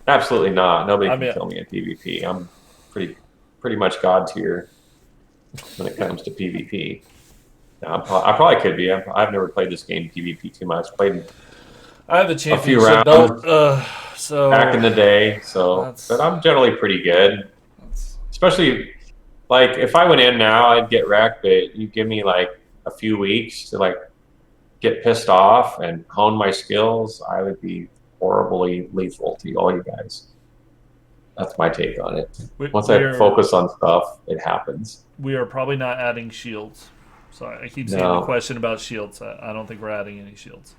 absolutely not. Nobody can kill me in PvP. I'm pretty much god tier when it comes to PvP. Now, I probably could be. I've never played this game PvP too much. I have a championship belt, so back in the day. So, but I'm generally pretty good. Especially, like if I went in now, I'd get wrecked, but you give me like a few weeks to like get pissed off and hone my skills, I would be horribly lethal to all you guys. That's my take on it. Once I focus on stuff, it happens. We are probably not adding shields. So I keep seeing the question about shields. I don't think we're adding any shields.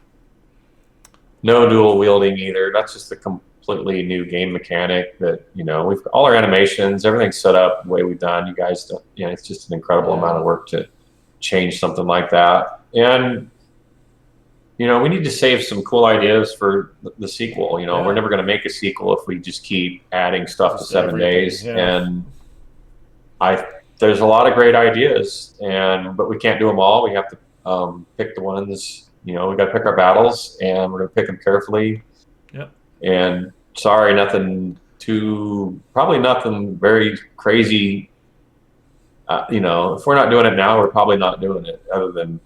No dual wielding either. That's just a completely new game mechanic that, we've all our animations, everything's set up the way we've done. You guys don't, it's just an incredible amount of work to change something like that. And, we need to save some cool ideas for the sequel. We're never going to make a sequel if we just keep adding stuff to 7 days. Yeah. And there's a lot of great ideas, but we can't do them all. We have to pick the ones, we got to pick our battles, and we're going to pick them carefully. Yep. And sorry, probably nothing very crazy. If we're not doing it now, we're probably not doing it, other than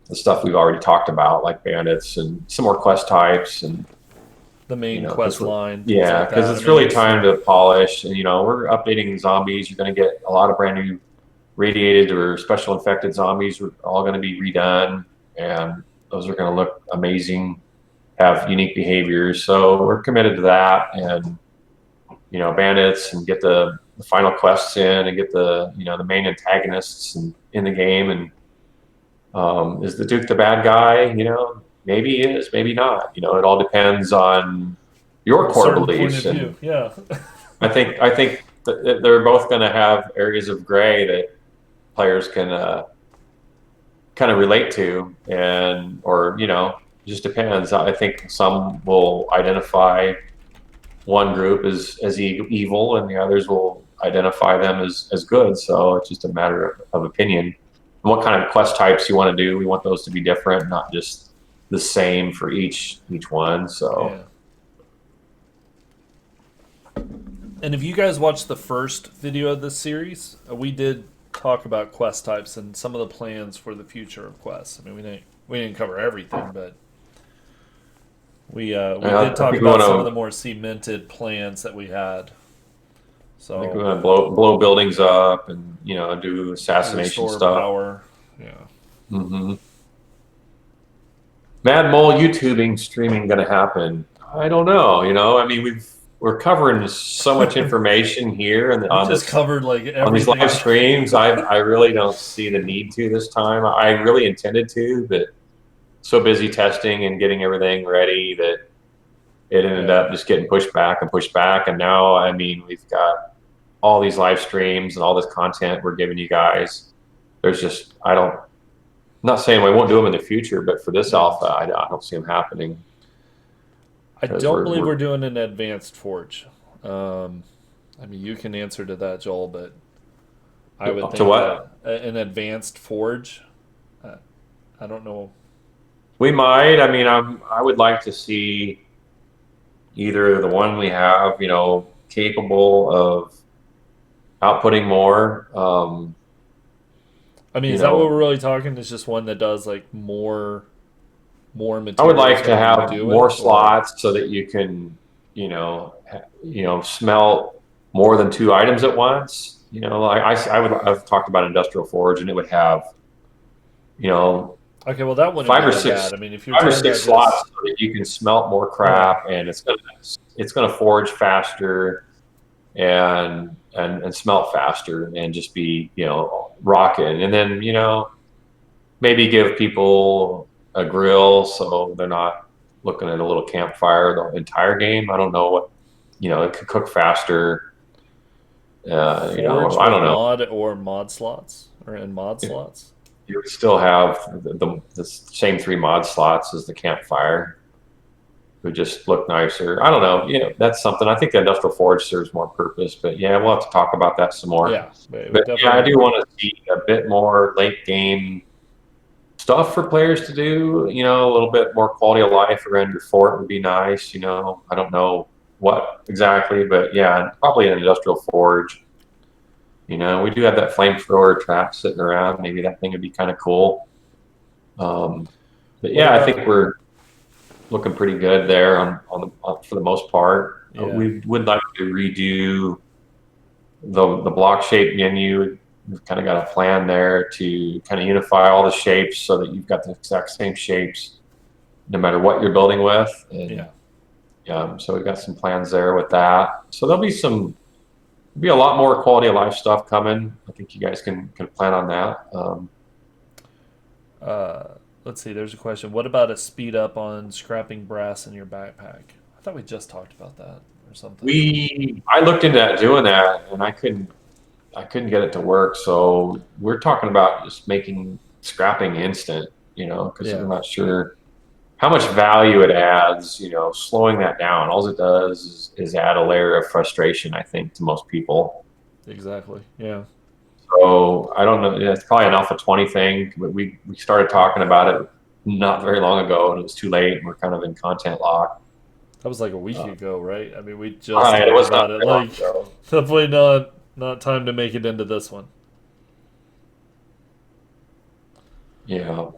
the stuff we've already talked about, like bandits and some more quest types and the main quest line. Yeah, because it's really time to polish. And we're updating zombies. You're going to get a lot of brand new radiated or special infected zombies. Are all going to be redone, and those are going to look amazing, have unique behaviors. So we're committed to that, and bandits, and get the final quests in, and get the the main antagonists in the game. And is the Duke the bad guy? Maybe he is, maybe not. It all depends on your core beliefs. And yeah. I think that they're both going to have areas of gray that players can kind of relate to, or just depends. I think some will identify one group as evil, and the others will identify them as good. So it's just a matter of opinion. And what kind of quest types you want to do? We want those to be different, not just the same for each one. So. Yeah. And if you guys watched the first video of this series, we did talk about quest types and some of the plans for the future of quests. I mean, we didn't cover everything, but we did talk about some of the more cemented plans that we had. So I think we're gonna blow buildings up and do assassination stuff. Power. Yeah. Mm-hmm. Madmole YouTubing streaming gonna happen? I don't know. I mean, we're covering so much information here, and on these live streams, I really don't see the need to this time. I really intended to, but so busy testing and getting everything ready that it ended up just getting pushed back. And now, I mean, we've got all these live streams and all this content we're giving you guys. There's just, I'm not saying we won't do them in the future, but for this alpha, I don't see them happening. I don't believe we're doing an advanced forge. I mean, you can answer to that, Joel, but I would think to what? An advanced forge. I don't know. We might. I mean, I would like to see either the one we have, capable of outputting more. I mean, is that what we're really talking? Is just one that does like more materials? I would like to have more slots so that you can, smelt more than 2 items at once. I've talked about industrial forge, and it would have, okay, well that one 5 or 6. Bad. I mean, if you're 5 or 6 slots so that you can smelt more crap, and it's gonna forge faster, and smelt faster, and just be rocking. And then maybe give people a grill so they're not looking at a little campfire the entire game. I don't know what it could cook faster. I don't know. Mod slots slots. You would still have the same 3 mod slots as the campfire. It would just look nicer. I don't know. That's something. I think the industrial forge serves more purpose, but we'll have to talk about that some more. Yeah, but I do want to see a bit more late game stuff for players to do. A little bit more quality of life around your fort would be nice. I don't know what exactly, but probably an industrial forge. We do have that flamethrower trap sitting around. Maybe that thing would be kind of cool. But I think we're looking pretty good there on for the most part. We would like to redo the block shape menu. We've kind of got a plan there to kind of unify all the shapes so that you've got the exact same shapes no matter what you're building with. And so we've got some plans there with that. So there'll be a lot more quality of life stuff coming. I think you guys can plan on that. Let's see. There's a question. What about a speed up on scrapping brass in your backpack? I thought we just talked about that or something. I looked into doing that, and I couldn't get it to work. So we're talking about just making scrapping instant, because we're not sure how much value it adds, slowing that down. All it does is add a layer of frustration, I think, to most people. Exactly. Yeah. So I don't know. It's probably an Alpha 20 thing, but we started talking about it not very long ago, and it was too late. And we're kind of in content lock. That was like a week ago, right? I mean, we just talked about it. Like, definitely not time to make it into this one. Yeah.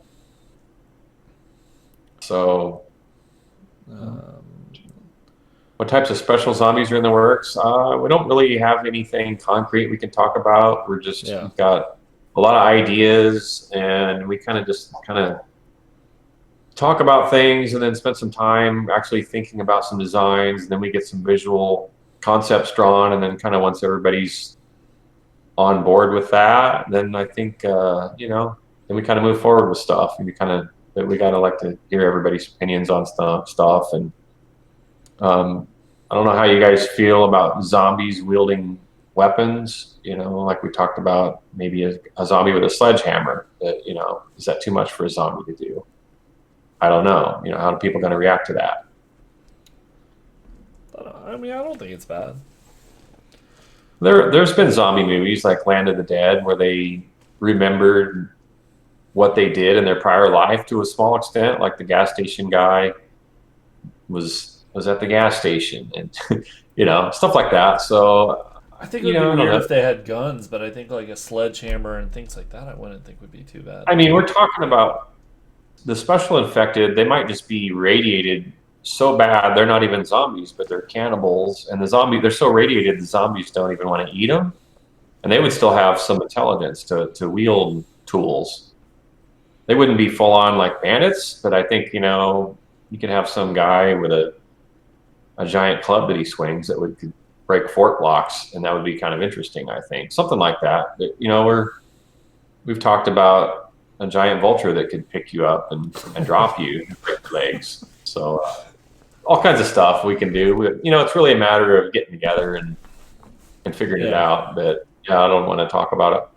So, what types of special zombies are in the works? We don't really have anything concrete we can talk about. We've got a lot of ideas, and we kind of talk about things and then spend some time actually thinking about some designs, and then we get some visual concepts drawn, and then kind of once everybody's on board with that, then I think then we kind of move forward with stuff, and we gotta like to hear everybody's opinions on stuff. And I don't know how you guys feel about zombies wielding weapons, like we talked about, maybe a zombie with a sledgehammer. Is that too much for a zombie to do? I don't know. How are people going to react to that? I mean, I don't think it's bad. There's been zombie movies like Land of the Dead where they remembered what they did in their prior life to a small extent, like the gas station guy was at the gas station, and stuff like that. So I think it would be weird if they had guns, but I think like a sledgehammer and things like that, I wouldn't think would be too bad. I mean, we're talking about the special infected. They might just be radiated so bad they're not even zombies, but they're cannibals. And they're so radiated the zombies don't even want to eat them, and they would still have some intelligence to wield tools. They wouldn't be full on like bandits, but I think you could have some guy with a giant club that he swings that could break fort locks, and that would be kind of interesting. I think something like that. We've talked about a giant vulture that could pick you up and drop you and break your legs. So all kinds of stuff we can do. It's really a matter of getting together and figuring it out. But I don't want to talk about all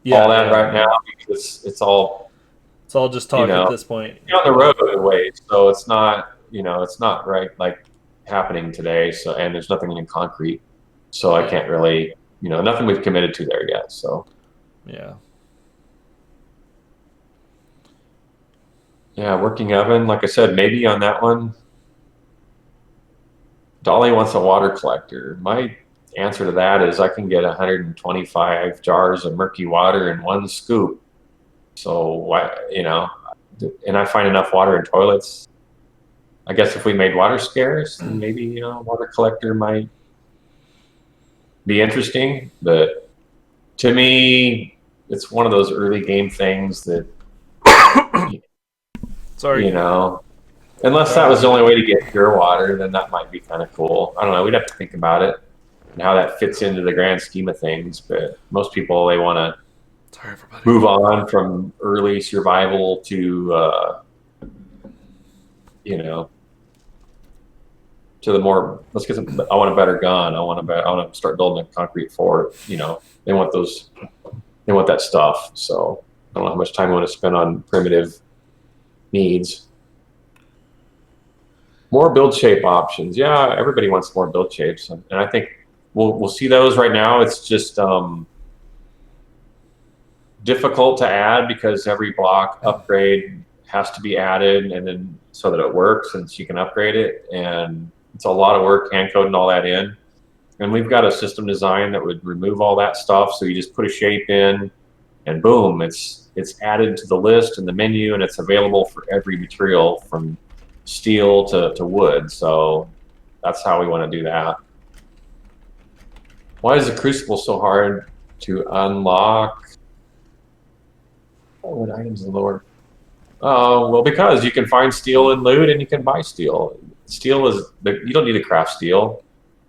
that right now because it's all just talk at this point. On the road in a way, so it's not it's not right like happening today. So and there's nothing in concrete, so I can't really nothing we've committed to there yet. So working oven, like I said, maybe on that one. Dolly wants a water collector. My answer to that is I can get 125 jars of murky water in one scoop. So why, and I find enough water in toilets. I guess if we made water scarce, then maybe water collector might be interesting. But to me, it's one of those early game things that unless that was the only way to get pure water, then that might be kind of cool. I don't know. We'd have to think about it and how that fits into the grand scheme of things. But most people, they want to move on from early survival to to the more, let's get some, I want a better gun. I want to start building a concrete fort. They want that stuff. So I don't know how much time I want to spend on primitive needs. More build shape options. Yeah, everybody wants more build shapes, and I think we'll see those right now. It's just difficult to add because every block upgrade has to be added, and then so that it works and so you can upgrade it. And it's a lot of work hand coding all that in. And we've got a system design that would remove all that stuff. So you just put a shape in, and boom, it's added to the list and the menu, and it's available for every material from steel to wood. So that's how we want to do that. Why is the Crucible so hard to unlock? What items in the lore? Well, because you can find steel in loot and you can buy steel. Steel is, you don't need to craft steel.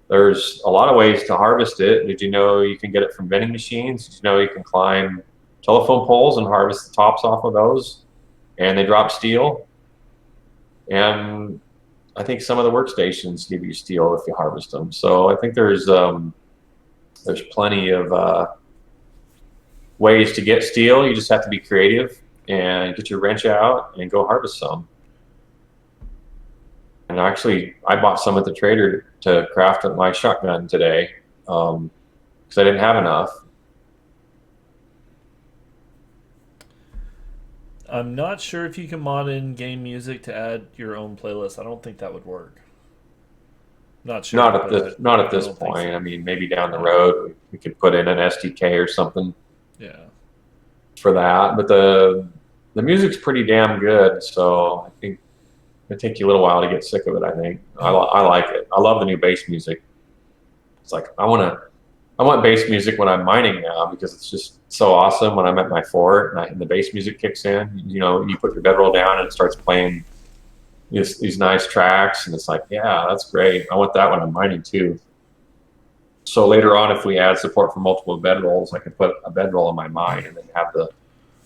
There's a lot of ways to harvest it. Did you know you can get it from vending machines? Did you know you can climb telephone poles and harvest the tops off of those? And they drop steel. And I think some of the workstations give you steel if you harvest them. So I think there's plenty of ways to get steel. You just have to be creative and get your wrench out and go harvest some. And actually, I bought some at the trader to craft my shotgun today because I didn't have enough. I'm not sure if you can mod in game music to add your own playlist. I don't think that would work. Not sure. Not at this point. So. I mean, maybe down the road we could put in an SDK or something. Yeah. For that, but the music's pretty damn good. So I think it'll take you a little while to get sick of it. I think I like it. I love the new bass music. It's like I want bass music when I'm mining now because it's just so awesome when I'm at my fort and the bass music kicks in. You know, you put your bedroll down and it starts playing these nice tracks, and it's like, yeah, that's great. I want that when I'm mining too. So later on, if we add support for multiple bedrolls, I can put a bedroll in my mine and then have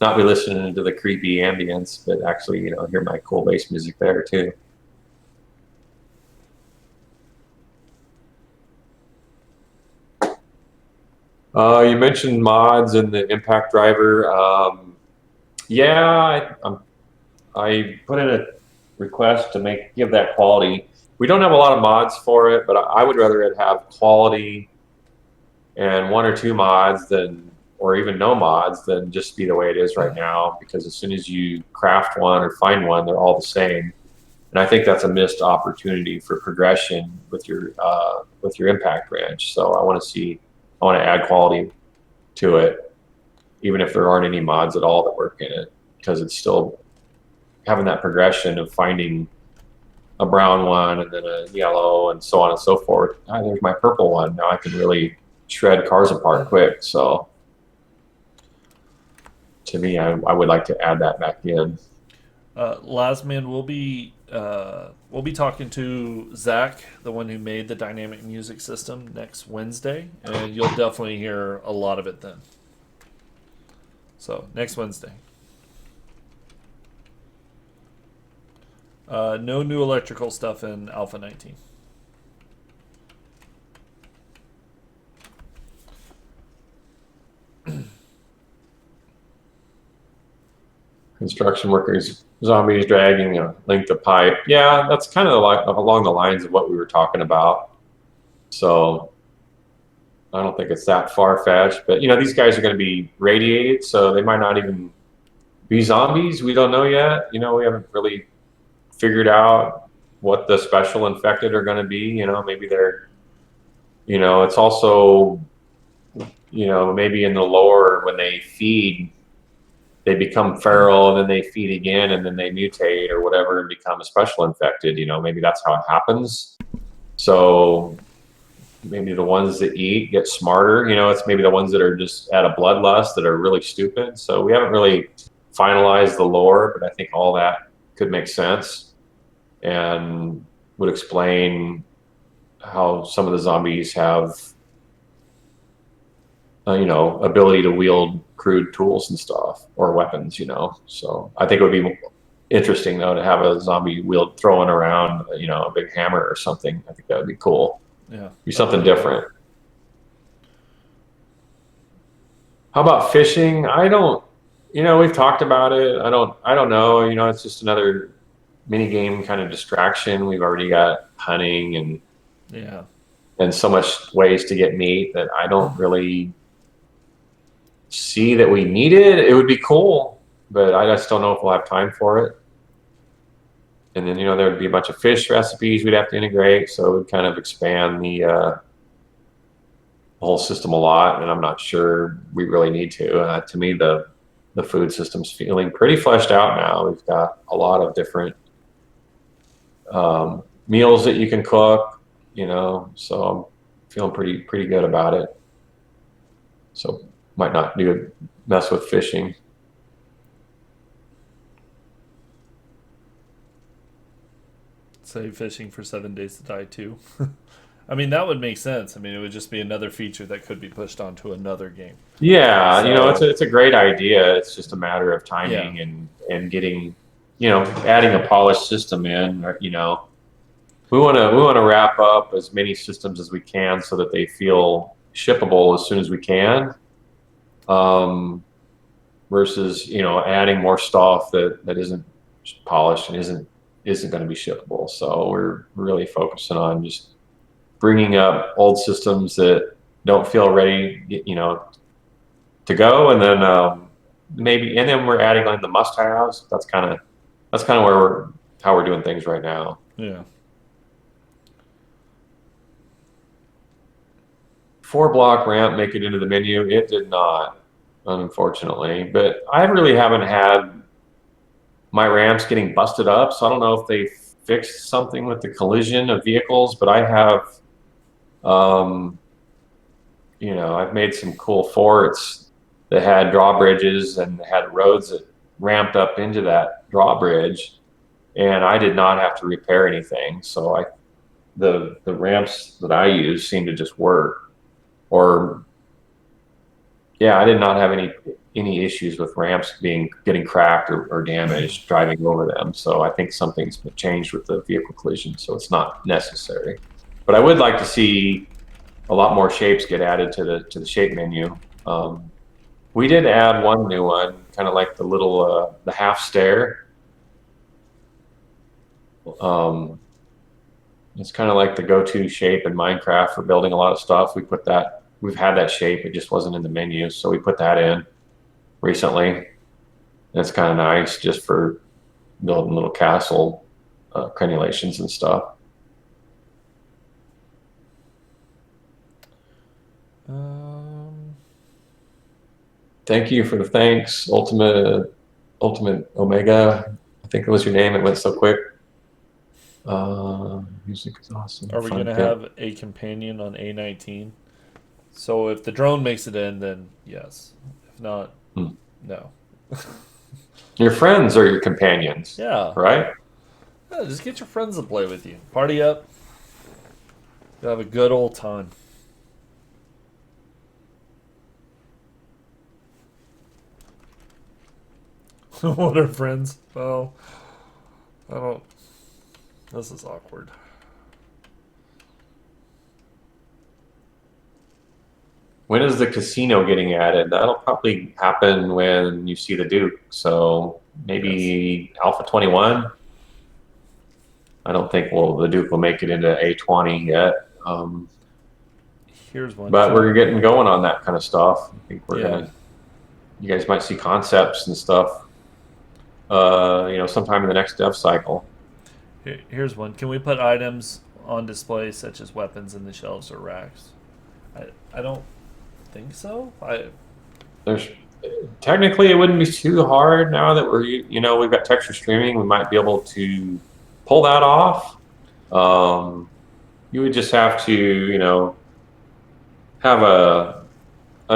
not be listening to the creepy ambience, but actually, hear my cool bass music there too. You mentioned mods and the impact driver. Yeah, I put in a request to give that quality. We don't have a lot of mods for it, but I would rather it have quality and 1 or 2 mods or even no mods than just be the way it is right now, because as soon as you craft one or find one, they're all the same. And I think that's a missed opportunity for progression with your impact wrench. So I want to add quality to it, even if there aren't any mods at all that work in it, because it's still having that progression of finding a brown one and then a yellow and so on and so forth. There's my purple one. Now I can really shred cars apart quick. So to me, I would like to add that back in. Lasman, we'll be talking to Zach, the one who made the dynamic music system, next Wednesday, and you'll definitely hear a lot of it then. So next Wednesday. No new electrical stuff in Alpha 19. Construction workers, zombies dragging a length of pipe. Yeah, that's kind of along the lines of what we were talking about. So I don't think it's that far-fetched. But, these guys are going to be radiated, so they might not even be zombies. We don't know yet. We haven't really figured out what the special infected are going to be. Maybe they're, it's also, maybe in the lore when they feed, they become feral, and then they feed again, and then they mutate or whatever and become a special infected. Maybe that's how it happens. So maybe the ones that eat get smarter. It's maybe the ones that are just at a bloodlust that are really stupid. So we haven't really finalized the lore, but I think all that could make sense and would explain how some of the zombies have ability to wield crude tools and stuff or weapons, So I think it would be interesting though to have a zombie throwing around, a big hammer or something. I think that would be cool. Yeah. Be something different. How about fishing? I don't, we've talked about it. I don't know. It's just another mini game kind of distraction. We've already got hunting and so much ways to get meat that I don't really see that we need it. It would be cool, but I just don't know if we'll have time for it. And then, there would be a bunch of fish recipes we'd have to integrate, so it would kind of expand the whole system a lot, and I'm not sure we really need to. To me, the food system's feeling pretty fleshed out now. We've got a lot of different meals that you can cook, so I'm feeling pretty good about it. So might not mess with fishing. Save fishing for 7 days to die too. I mean, that would make sense. I mean, it would just be another feature that could be pushed onto another game. Yeah, So, it's a great idea. It's just a matter of yeah. timing and getting, adding a polished system in. We want to wrap up as many systems as we can so that they feel shippable as soon as we can. Versus adding more stuff that isn't polished and isn't going to be shippable. So we're really focusing on just bringing up old systems that don't feel ready, to go, and then and then we're adding on the must-haves. That's kind of how we're doing things right now. Yeah. 4-block ramp make it into the menu? It did not, unfortunately. But I really haven't had my ramps getting busted up, so I don't know if they fixed something with the collision of vehicles. But I have, I've made some cool forts that had drawbridges and had roads that ramped up into that drawbridge, and I did not have to repair anything. So the ramps that I use seem to just work. Or yeah, I did not have any issues with ramps getting cracked or damaged driving over them. So I think something's been changed with the vehicle collision, so it's not necessary. But I would like to see a lot more shapes get added to the shape menu. We did add one new one, kind of like the little the half stair. It's kind of like the go-to shape in Minecraft for building a lot of stuff. We've had that shape, it just wasn't in the menu, so we put that in recently. And it's kind of nice just for building little castle crenulations and stuff. Thank you for the thanks, Ultimate Omega. I think it was your name. It went so quick. Music is awesome. Are we going to have a companion on A19? So if the drone makes it in, then yes. If not, no. Your friends are your companions. Yeah. Right? Yeah, just get your friends to play with you. Party up. You'll have a good old time. What are friends? Well, I don't. This is awkward. When is the casino getting added? That'll probably happen when you see the Duke. So maybe Alpha 21. I don't think the Duke will make it into A20 yet. Here's one. But we're getting going on that kind of stuff. I think you guys might see concepts and stuff. Sometime in the next dev cycle. Here's one. Can we put items on display such as weapons in the shelves or racks? I don't think so. There's technically it wouldn't be too hard now that we've got texture streaming. We might be able to pull that off. You would just have to have a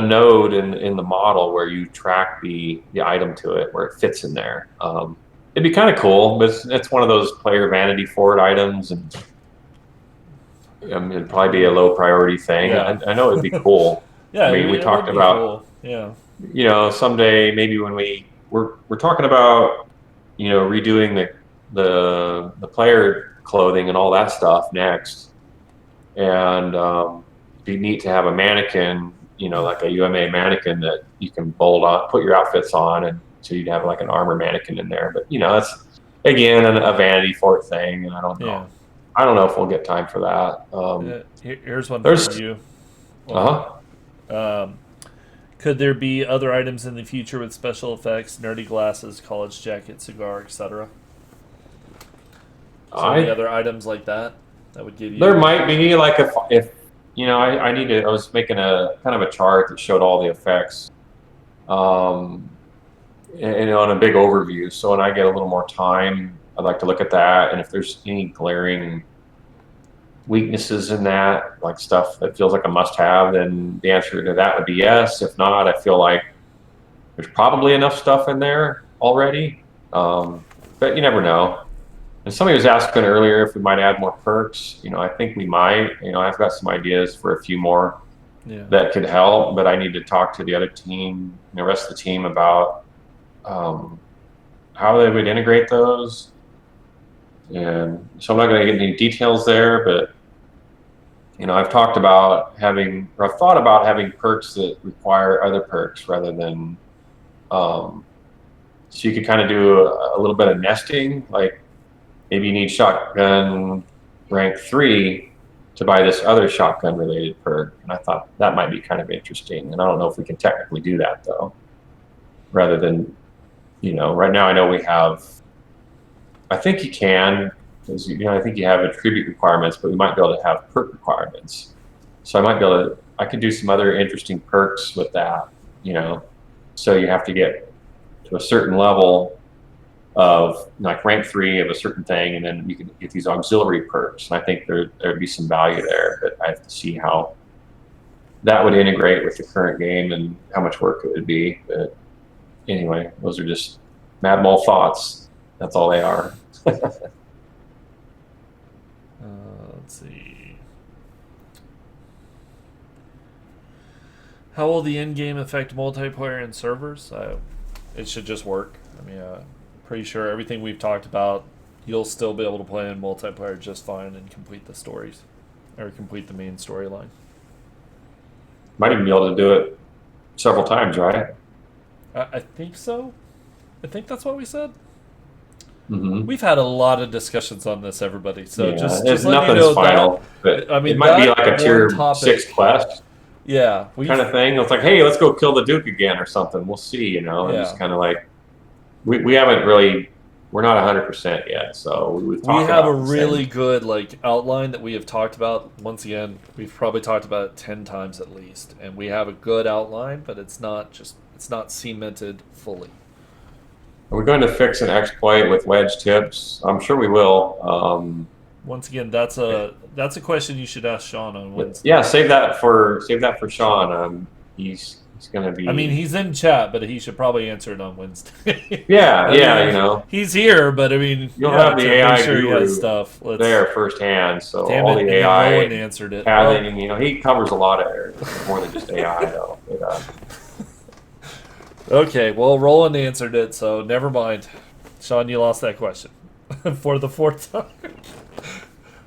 node in the model where you track the item to it, where it fits in there. It'd be kind of cool, but it's one of those player vanity forward items, and it'd probably be a low priority thing. Yeah. I know it'd be cool. Yeah, I mean, we talked about, cool. Yeah. Someday maybe when we're talking about, redoing the player clothing and all that stuff next, and it'd be neat to have a mannequin, like a UMA mannequin that you can bolt on, put your outfits on, and so you'd have like an armor mannequin in there. But that's again a vanity fort thing, and I don't know. Yeah. I don't know if we'll get time for that. Here's one for you. Uh-huh. Could there be other items in the future with special effects, nerdy glasses, college jacket, cigar, etc.? So any other items like that would give you? There might be, like if I was making a kind of a chart that showed all the effects, and on a big overview. So when I get a little more time, I'd like to look at that, and if there's any glaring weaknesses in that, like stuff that feels like a must-have, then the answer to that would be yes. If not, I feel like there's probably enough stuff in there already, but you never know. And somebody was asking earlier if we might add more perks. I think we might. I've got some ideas for a few more that could help, but I need to talk to the other team, the rest of the team about how they would integrate those. And so I'm not going to get any details there, but I've thought about having perks that require other perks rather than, so you could kind of do a little bit of nesting, like maybe you need shotgun rank 3 to buy this other shotgun related perk. And I thought that might be kind of interesting. And I don't know if we can technically do that though, rather than, right now I know we have, I think you can, because I think you have attribute requirements, but we might be able to have perk requirements. So I could do some other interesting perks with that, so you have to get to a certain level of like rank 3 of a certain thing, and then you can get these auxiliary perks. And I think there'd be some value there, but I have to see how that would integrate with the current game and how much work it would be. But anyway, those are just Madmole thoughts. That's all they are. Let's see. How will the end game affect multiplayer and servers? It should just work. I mean, pretty sure everything we've talked about, you'll still be able to play in multiplayer just fine and complete the stories, or complete the main storyline. Might even be able to do it several times, right? I think so. I think that's what we said. Mm-hmm. We've had a lot of discussions on this, everybody. So just nothing's let you know final. But I mean, it might be like a tier 6 quest. Yeah, kind of thing. It's like, hey, let's go kill the Duke again or something. We'll see, Just kind of like, we haven't really, we're not 100% yet. So we have a really good outline that we have talked about. Once again, we've probably talked about it 10 times at least, and we have a good outline, but it's not cemented fully. Are we going to fix an exploit with wedge tips? I'm sure we will. Once again, that's a question you should ask Sean on Wednesday. Yeah, save that for Sean. He's going to be. I mean, he's in chat, but he should probably answer it on Wednesday. Yeah, he's here, but I mean, you'll have the AI guru stuff there firsthand. So all the AI answered it. He covers a lot of areas, more than just AI though. But, okay, well, Roland answered it, so never mind. Sean, you lost that question for the 4th time.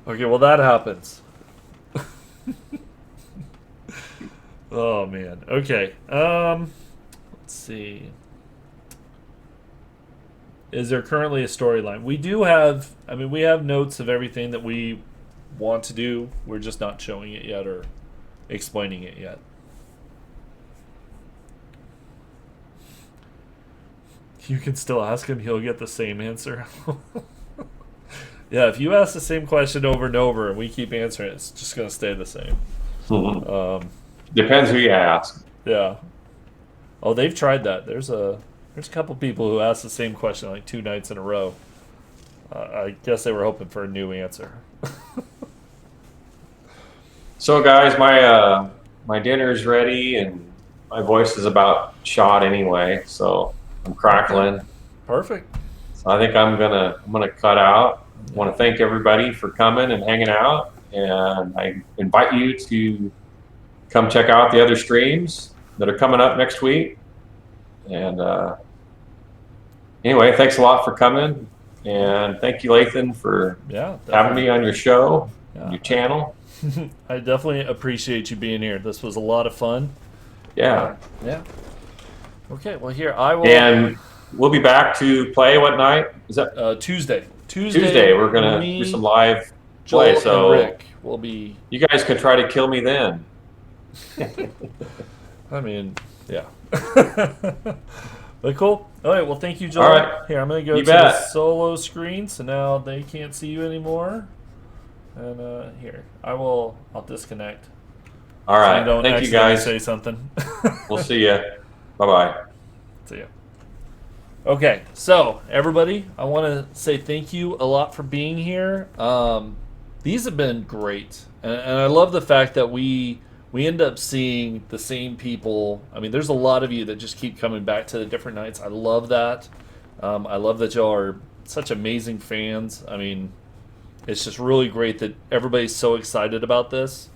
Okay, well, that happens. Oh, man. Okay. Let's see. Is there currently a storyline? We do have, we have notes of everything that we want to do. We're just not showing it yet or explaining it yet. You can still ask him, he'll get the same answer. Yeah, if you ask the same question over and over and we keep answering it, it's just going to stay the same. Mm-hmm. Depends who you ask. Yeah. Oh, they've tried that. There's a couple people who asked the same question like 2 nights in a row. I guess they were hoping for a new answer. So, guys, my dinner's ready and my voice is about shot anyway, so I'm crackling. Perfect. So I think I'm gonna cut out. I want to thank everybody for coming and hanging out, and I invite you to come check out the other streams that are coming up next week. And anyway, thanks a lot for coming, and thank you, Lathan, for having me on your show, your channel. I definitely appreciate you being here. This was a lot of fun. Yeah. Yeah. Okay, well, here I will. And we'll be back to play what night? Is that Tuesday? Tuesday. We're gonna do some live play. So and Rick will be. You guys can try to kill me then. I mean, yeah. But cool. All right. Well, thank you, Joel. All right. Here, I'm gonna go to the solo screen, so now they can't see you anymore. And here, I'll disconnect. All right. So thank you, guys. Say something. We'll see you. Bye-bye. See ya. Okay, so everybody, I want to say thank you a lot for being here. These have been great, and I love the fact that we end up seeing the same people. I mean, there's a lot of you that just keep coming back to the different nights. I love that. I love that y'all are such amazing fans. I mean, it's just really great that everybody's so excited about this.